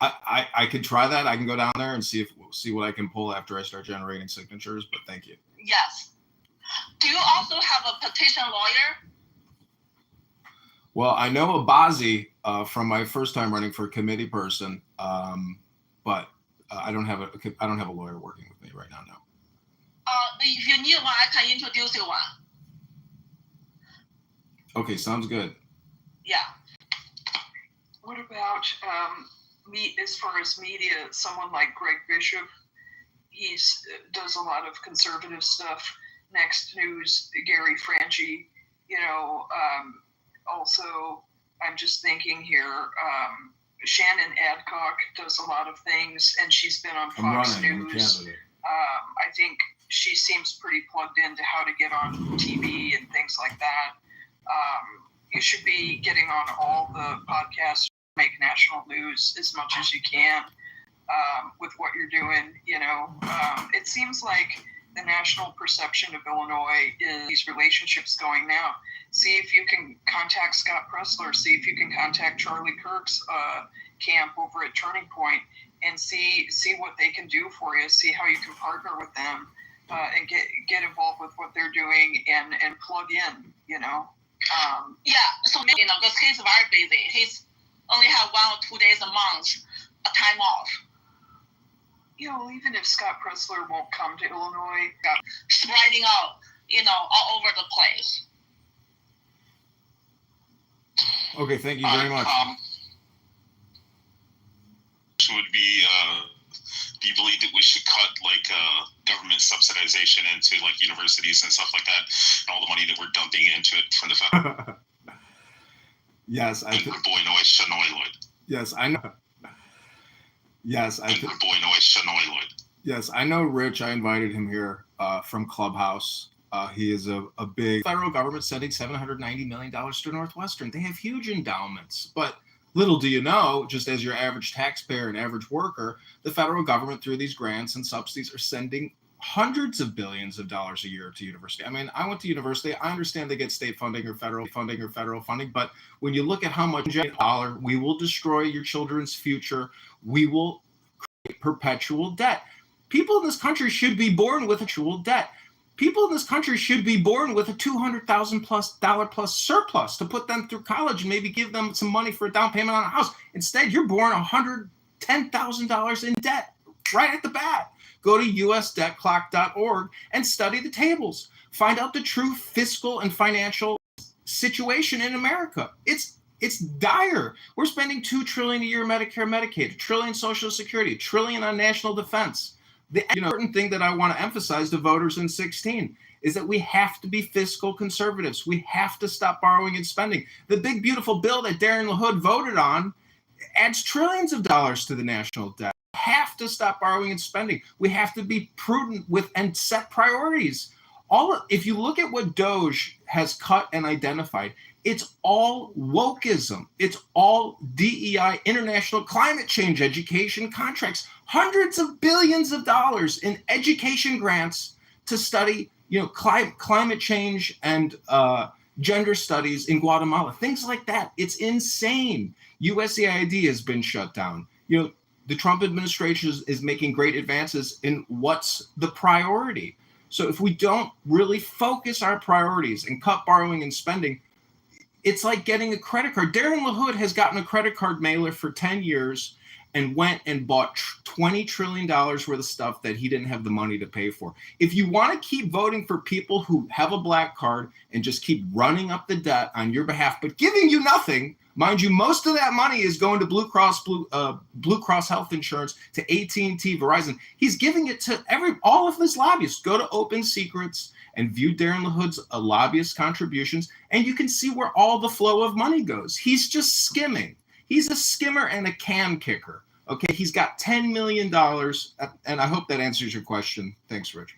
I could try that. I can go down there and see what I can pull after I start generating signatures. But thank you. Yes. Do you also have a petition lawyer? Well, I know Abazi from my first time running for a committee person, but I don't have a lawyer working with me right now. No. If you need one, I can introduce you one. Okay, sounds good. Yeah. What about as far as media? Someone like Greg Bishop, does a lot of conservative stuff. Next News, Gary Franchi. Also, I'm just thinking here. Shannon Adcock does a lot of things, and she's been on Fox News. I think she seems pretty plugged into how to get on TV and things like that. You should be getting on all the podcasts, make national news as much as you can with what you're doing. It seems like the national perception of Illinois is these relationships going now. See if you can contact Scott Pressler. See if you can contact Charlie Kirk's camp over at Turning Point and see what they can do for you. See how you can partner with them and get involved with what they're doing and plug in. So because he's very busy. He's only have 1 or 2 days a month a time off. Even if Scott Pressler won't come to Illinois, spreading out, all over the place. Okay, thank you very much. Would be Do you believe that we should cut like government subsidization into like universities and stuff like that, and all the money that we're dumping into it from the federal? Yes, I think. Yes, I know. Yes, I think. Yes, I know Rich. I invited him here from Clubhouse. He is a big federal government sending $790 million to Northwestern. They have huge endowments, but little do you know, just as your average taxpayer and average worker, the federal government through these grants and subsidies are sending hundreds of billions of dollars a year to university. I mean, I went to university. I understand they get state funding or federal funding, but when you look at how much dollar, we will destroy your children's future. We will create perpetual debt. People in this country should be born with actual debt. People in this country should be born with a $200,000 plus surplus to put them through college and maybe give them some money for a down payment on a house. Instead, you're born $110,000 in debt right at the bat. Go to usdebtclock.org and study the tables. Find out the true fiscal and financial situation in America. It's dire. We're spending $2 trillion a year Medicare, Medicaid, $1 trillion Social Security, $1 trillion on national defense. The important thing that I want to emphasize to voters in 16 is that we have to be fiscal conservatives. We have to stop borrowing and spending. The big, beautiful bill that Darren LaHood voted on adds trillions of dollars to the national debt. We have to stop borrowing and spending. We have to be prudent with and set priorities. If you look at what Doge has cut and identified, it's all wokeism. It's all DEI, international climate change education contracts, hundreds of billions of dollars in education grants to study, climate change and gender studies in Guatemala, things like that. It's insane. USAID has been shut down. The Trump administration is making great advances in what's the priority. So if we don't really focus our priorities and cut borrowing and spending, it's like getting a credit card. Darren LaHood has gotten a credit card mailer for 10 years and went and bought $20 trillion worth of stuff that he didn't have the money to pay for. If you want to keep voting for people who have a black card and just keep running up the debt on your behalf, but giving you nothing, mind you, most of that money is going to Blue Cross Health Insurance, to AT&T, Verizon. He's giving it to all of his lobbyists. Go to Open Secrets and view Darren LaHood's lobbyist contributions, and you can see where all the flow of money goes. He's just skimming. He's a skimmer and a can kicker. Okay, he's got $10 million, and I hope that answers your question. Thanks, Rich.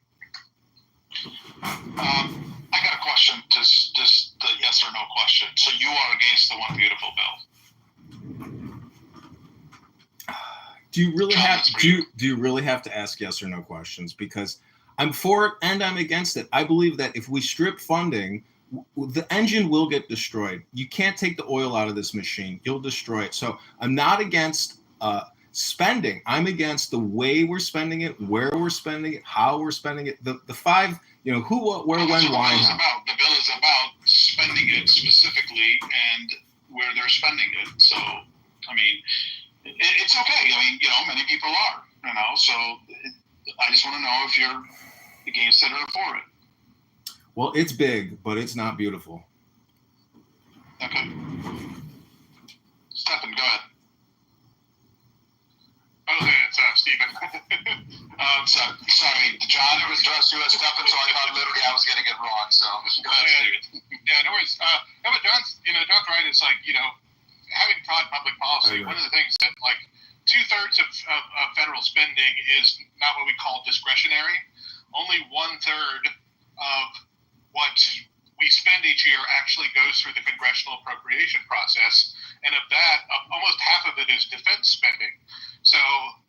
I got a question, just the yes or no question. So you are against the One Beautiful bill? Do you really have to ask yes or no questions? Because I'm for it and I'm against it. I believe that if we strip funding, the engine will get destroyed. You can't take the oil out of this machine. You'll destroy it. So I'm not against spending. I'm against the way we're spending it, where we're spending it, how we're spending it. The five, who, what, where, when, why, how. The bill is about spending it specifically and where they're spending it. So, I mean, it's okay. I mean, many people are, so I just want to know if you're against it or for it. Well, it's big, but it's not beautiful. Okay. Stephen, go ahead. Okay, it's Stephen. Sorry, John, it was addressed to us, Stephen, so I thought literally I was getting it wrong. So go ahead, Stephen. Yeah, no worries. No, but John's right. It's like, having taught public policy, one of the things that, like, 2/3 of federal spending is not what we call discretionary. Only 1/3 of what we spend each year actually goes through the congressional appropriation process, and of that, almost half of it is defense spending. So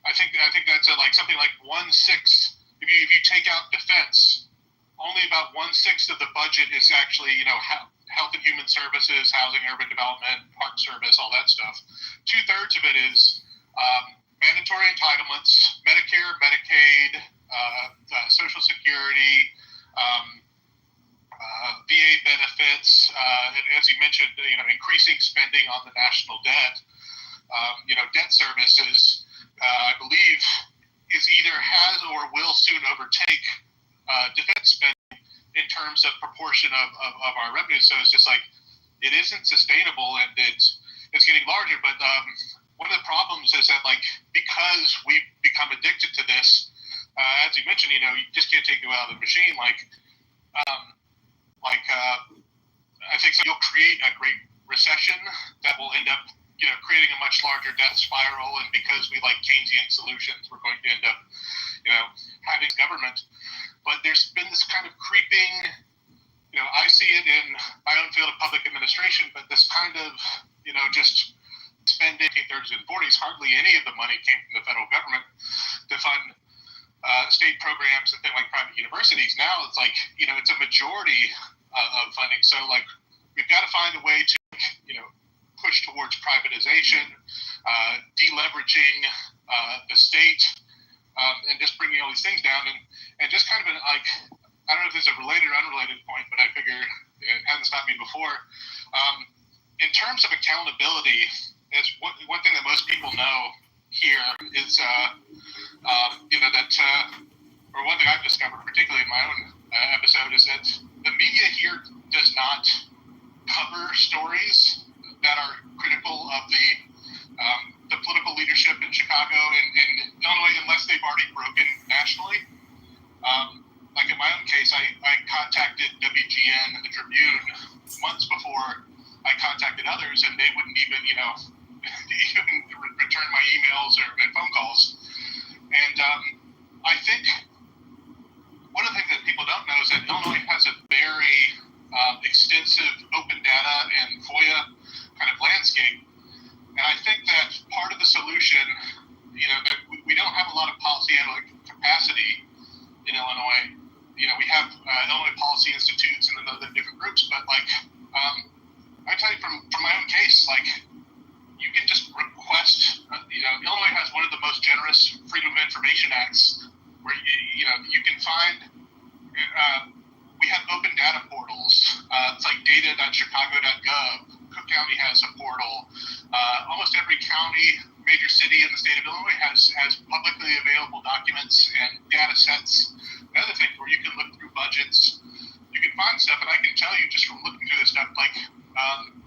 I think that's something like 1/6. If you take out defense, only about 1/6 of the budget is actually health and human services, housing, urban development, park service, all that stuff. 2/3 of it is mandatory entitlements, Medicare, Medicaid, Social Security, VA benefits, and as you mentioned, increasing spending on the national debt. Debt services, I believe, is either has or will soon overtake defense spending in terms of proportion of our revenue. So it's just like, it isn't sustainable, and it's getting larger. But one of the problems is that, like, because we've become addicted to this, as you mentioned, you just can't take it out of the machine. I think so you'll create a great recession that will end up, creating a much larger death spiral. And because we like Keynesian solutions, we're going to end up, having government. But there's been this kind of creeping, I see it in my own field of public administration, but this kind of, just spending 30s and 40s, hardly any of the money came from the federal government to fund state programs and things like private universities. Now it's like, it's a majority of funding. So, like, we've got to find a way to, push towards privatization, deleveraging the state, and just bringing all these things down. And just kind of I don't know if this is a related or unrelated point, but I figure it hasn't stopped me before. In terms of accountability, it's one thing that most people know here is, or one thing I've discovered, particularly in my own episode, is that the media here does not cover stories that are critical of the political leadership in Chicago and Illinois, unless they've already broken nationally. Like in my own case, I contacted WGN and the Tribune months before I contacted others, and they wouldn't even, even return my emails or phone calls. And I think one of the things that people don't know is that Illinois has a very extensive open data and FOIA kind of landscape. And I think that part of the solution, that we don't have a lot of policy analytic capacity in Illinois. We have Illinois Policy Institutes and other different groups, but I tell you from my own case, you can just request, Illinois has one of the most generous Freedom of Information Acts where, you can find, we have open data portals. It's like data.chicago.gov. Cook County has a portal. Almost every county, major city in the state of Illinois has publicly available documents and data sets and other things where you can look through budgets. You can find stuff, and I can tell you just from looking through this stuff,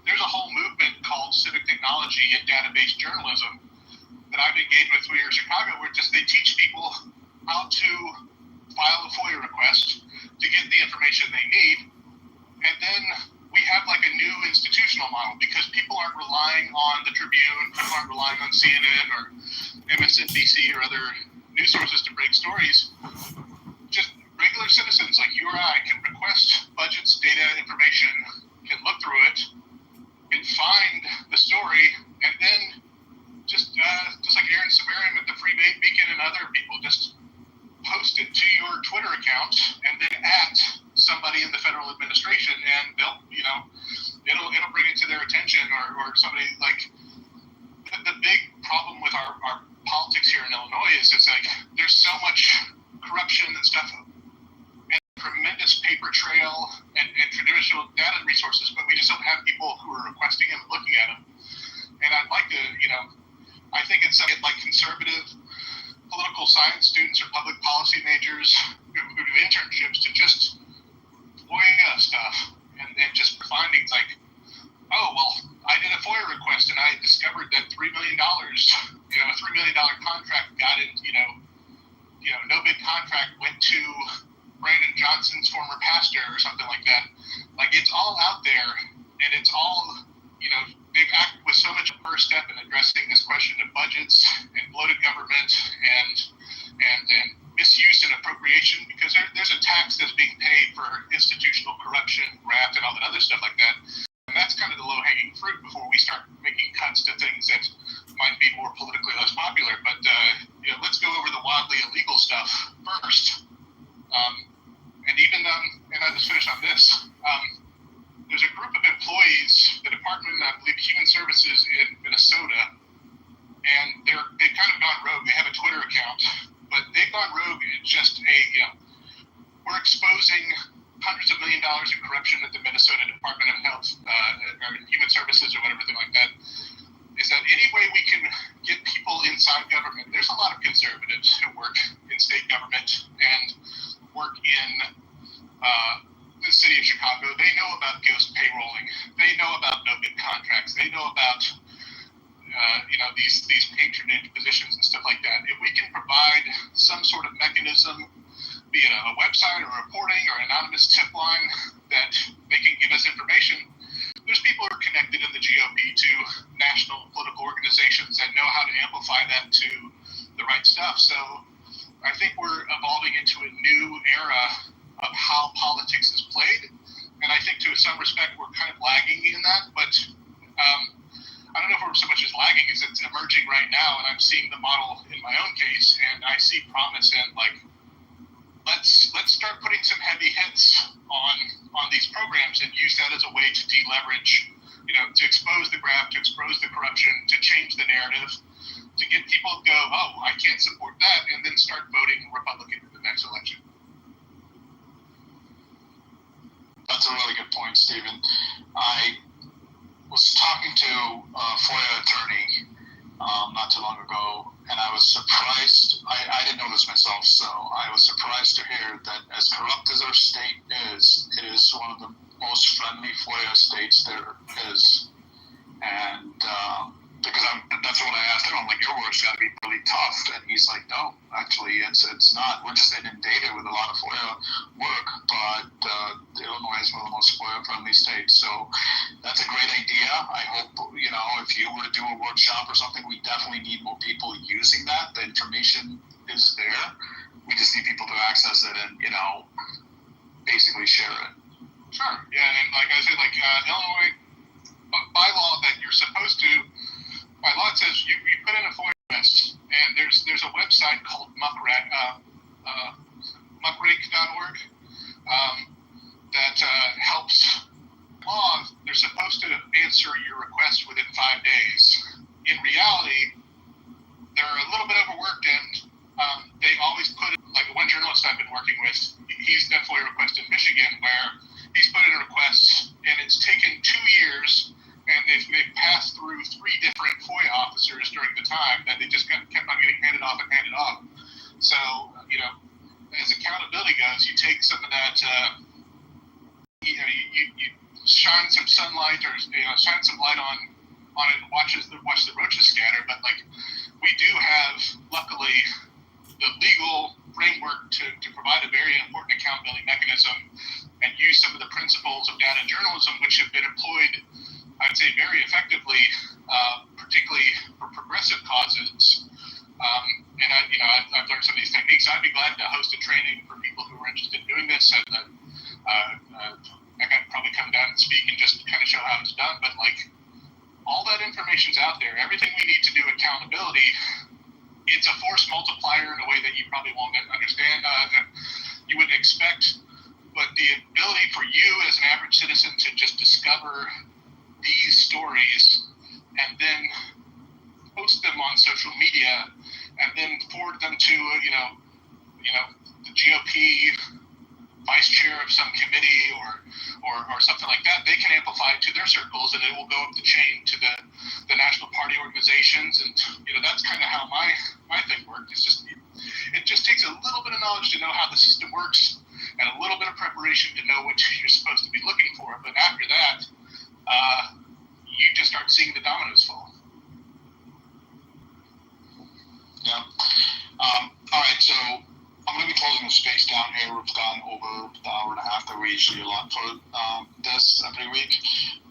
there's a whole movement called civic technology and database journalism that I've engaged with here in Chicago, where they teach people how to file a FOIA request to get the information they need. And then we have a new institutional model because people aren't relying on the Tribune, people aren't relying on CNN or MSNBC or other news sources to break stories. Just regular citizens like you or I can request budgets, data, information, can look through it, can find the story, and then just like Aaron Severian at the Free Beacon and other people, just post it to your Twitter account and then at somebody in the federal administration, and they'll, it'll bring it to their attention, or somebody the big problem with our politics here in Illinois is there's so much corruption and stuff, and tremendous paper trail and traditional data resources, but we just don't have people who are requesting them and looking at them. And I'd like to, I think it's like conservative political science students or public policy majors who do internships to just FOIA stuff and just findings oh, well, I did a FOIA request and I discovered that $3 million, a $3 million contract got in, no bid contract went to Brandon Johnson's former pastor or something like that. It's all out there, and it's all, they've acted with so much first step in addressing this question of budgets and bloated government and misuse and appropriation, because there's a tax that's being paid for institutional corruption, graft, and all that other stuff like that. And that's kind of the low-hanging fruit before we start making cuts to things that might be more politically less popular. But, let's go over the wildly illegal stuff first. And even, and I'll just finish on this. There's a group of employees, the Department of, I believe, Human Services in Minnesota, and they've kind of gone rogue. They have a Twitter account, but they've gone rogue. It's just we're exposing hundreds of $millions in corruption at the Minnesota Department of Health or Human Services or whatever thing like that. Is that any way we can get people inside government? There's a lot of conservatives who work in state government and work in the city of Chicago. They know about ghost payrolling. They know about no-bid contracts. They know about these patronage positions and stuff like that. If we can provide some sort of mechanism, be it a website or reporting or an anonymous tip line that they can give us information. There's people who are connected in the GOP to national political organizations that know how to amplify that to the right stuff. So I think we're evolving into a new era of how politics is played. And I think to some respect, we're kind of lagging in that. But I don't know if we're so much as lagging as it's emerging right now. And I'm seeing the model in my own case. And I see promise in, like, let's start putting some heavy hits on these programs and use that as a way to deleverage, to expose the graft, to expose the corruption, to change the narrative, to get people to go, oh, I can't support that, and then start voting Republican in the next election. That's a really good point, Stephen. I was talking to a FOIA attorney not too long ago, and I was surprised. I didn't know this myself, so I was surprised to hear that as corrupt as our state is, it is one of the most friendly FOIA states there is. And because that's what I asked him. I'm like, your work's got to be really tough. And he's like, no, actually, it's not. We're just inundated with a lot of FOIA work, but Illinois is one of the most FOIA-friendly states. So that's a great idea. I hope, if you were to do a workshop or something, we definitely need more people using that. The information is there. We just need people to access it and, basically share it. Sure. Yeah, and like I said, Illinois, by law, that you're supposed to, by law it says you put in a FOIA request, and there's a website called muckrake.org that helps law. They're supposed to answer your request within 5 days. In reality, they're a little bit overworked, and they always put it, like one journalist I've been working with, he's done FOIA request in Michigan where he's put in a request, and it's taken 2 years, and they've passed through 3 different FOIA officers during the time that they just kept on getting handed off. So, as accountability goes, you take some of that, you shine some sunlight or shine some light on it and watch the roaches scatter. But we do have, luckily, the legal framework to provide a very important accountability mechanism and use some of the principles of data journalism, which have been employed, I'd say, very effectively, particularly for progressive causes. And I've learned some of these techniques. I'd be glad to host a training for people who are interested in doing this. And I could probably come down and speak and just kind of show how it's done. But all that information's out there. Everything we need to do accountability, it's a force multiplier in a way that you probably won't understand. You wouldn't expect. But the ability for you as an average citizen to just discover these stories and then post them on social media and then forward them to the GOP vice chair of some committee or something like that, they can amplify it to their circles, and it will go up the chain to the national party organizations. And that's kind of how my thing worked. It just takes a little bit of knowledge to know how the system works and a little bit of preparation to know what you're supposed to be looking for. But after that, you just start seeing the dominoes fall. Yeah. All right, so I'm going to be closing the space down here. We've gone over the hour and a half that we usually allot for this every week.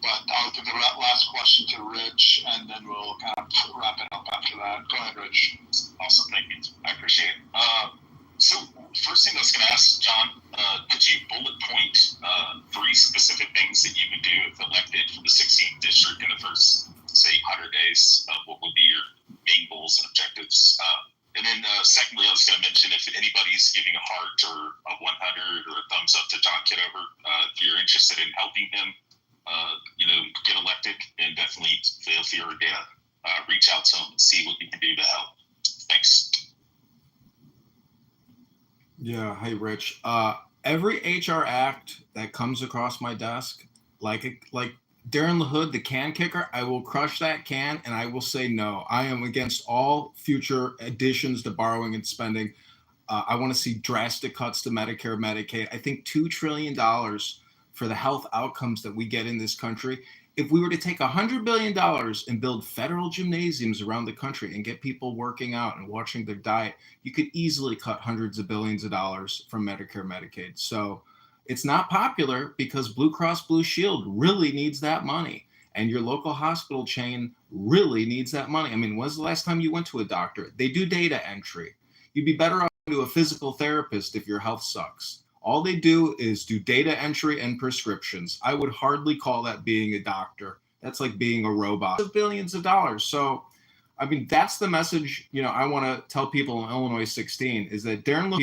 But I'll give the last question to Rich, and then we'll kind of wrap it up after that. Go ahead, Rich. Awesome, thank you. I appreciate it. So first thing I was going to ask, John, could you bullet point 3 specific things that you would do if elected for the 16th district in the first, say, 100 days? What would be your main goals and objectives? And then secondly, I was going to mention if anybody's giving a heart or a 100 or a thumbs up to John Kitover, if you're interested in helping him, get elected, and definitely feel free to reach out to him and see what you can do to help. Thanks. Yeah, hey Rich. Every HR act that comes across my desk, like Darren LaHood, the can kicker, I will crush that can and I will say no. I am against all future additions to borrowing and spending. I want to see drastic cuts to Medicare, Medicaid. I think $2 trillion for the health outcomes that we get in this country if we were to take $100 billion and build federal gymnasiums around the country and get people working out and watching their diet, you could easily cut hundreds of billions of dollars from Medicare, Medicaid. So it's not popular because Blue Cross Blue Shield really needs that money. And your local hospital chain really needs that money. I mean, when's the last time you went to a doctor? They do data entry. You'd be better off going to a physical therapist if your health sucks. All they do is do data entry and prescriptions. I would hardly call that being a doctor. That's like being a robot. Billions of dollars. So, I mean, that's the message, I want to tell people in Illinois 16 is that Darren LaHood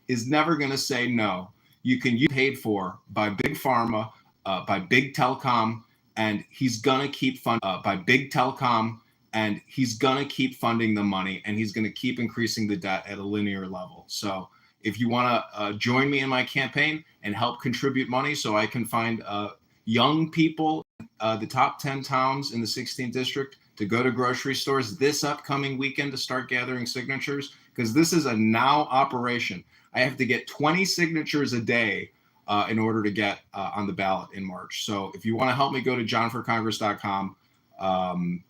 is never going to say no. You can be paid for by big pharma, by big telecom, and he's going to keep funding and he's going to keep funding the money, and he's going to keep increasing the debt at a linear level. So if you want to join me in my campaign and help contribute money so I can find young people, the top 10 towns in the 16th district, to go to grocery stores this upcoming weekend to start gathering signatures, because this is a now operation. I have to get 20 signatures a day in order to get on the ballot in March. So if you want to help me, go to johnforcongress.com.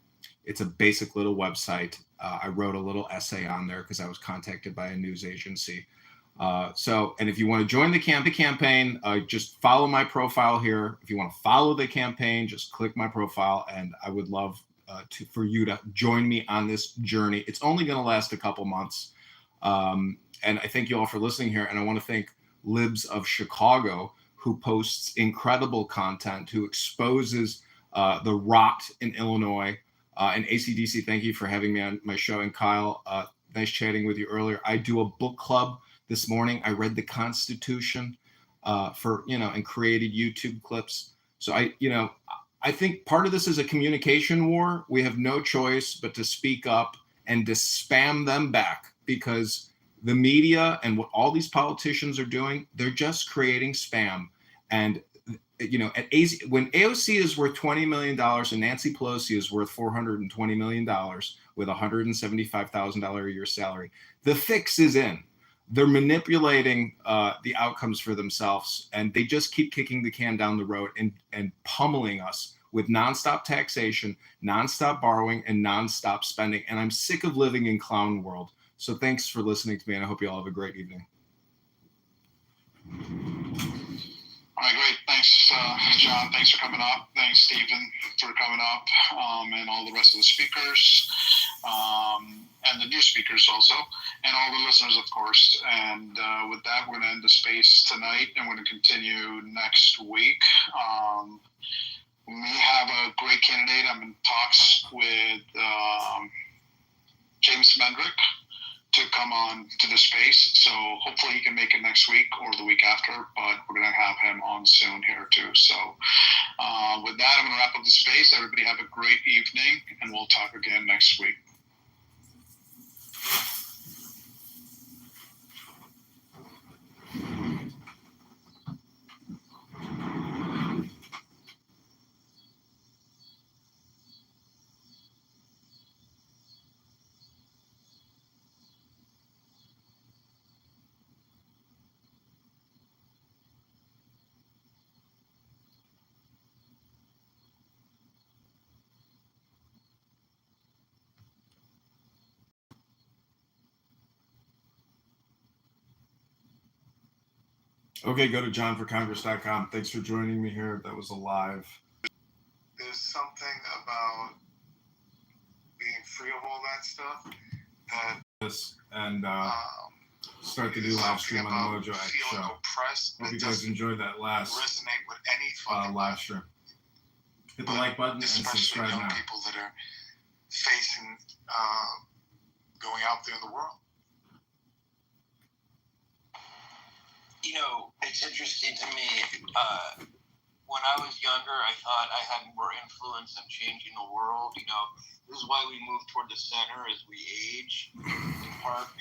It's a basic little website. I wrote a little essay on there because I was contacted by a news agency. And if you want to join the campaign, just follow my profile here. If you want to follow the campaign, just click my profile, and I would love for you to join me on this journey. It's only going to last a couple months. And I thank you all for listening here. And I want to thank Libs of Chicago, who posts incredible content, who exposes the rot in Illinois. And ACDC, thank you for having me on my show. And Kyle, nice chatting with you earlier. I do a book club this morning. I read the Constitution and created YouTube clips. So I think part of this is a communication war. We have no choice but to speak up and to spam them back, because the media and what all these politicians are doing, they're just creating spam. And when AOC is worth $20 million and Nancy Pelosi is worth $420 million with $175,000 a year salary, the fix is in. They're manipulating the outcomes for themselves, and they just keep kicking the can down the road and pummeling us with nonstop taxation, nonstop borrowing, and nonstop spending. And I'm sick of living in clown world. So thanks for listening to me, and I hope you all have a great evening. All right, great. Thanks, John. Thanks for coming up. Thanks, Stephen, for coming up, and all the rest of the speakers, and the new speakers also, and all the listeners, of course. And with that, we're going to end the space tonight, and we're going to continue next week. We have a great candidate. I'm in talks with James Mendrick to come on to the space. So hopefully he can make it next week or the week after, but we're going to have him on soon here too. So with that, I'm going to wrap up the space. Everybody have a great evening, and we'll talk again next week. Okay, go to johnforcongress.com. Thanks for joining me here. That was a live. There's something about being free of all that stuff that and start the new live stream on the Mojo X show. Hope you guys enjoyed that last resonate with any live stream. Hit the like button and subscribe now. People that are facing going out there in the world. It's interesting to me. When I was younger, I thought I had more influence in changing the world. This is why we move toward the center as we age, in part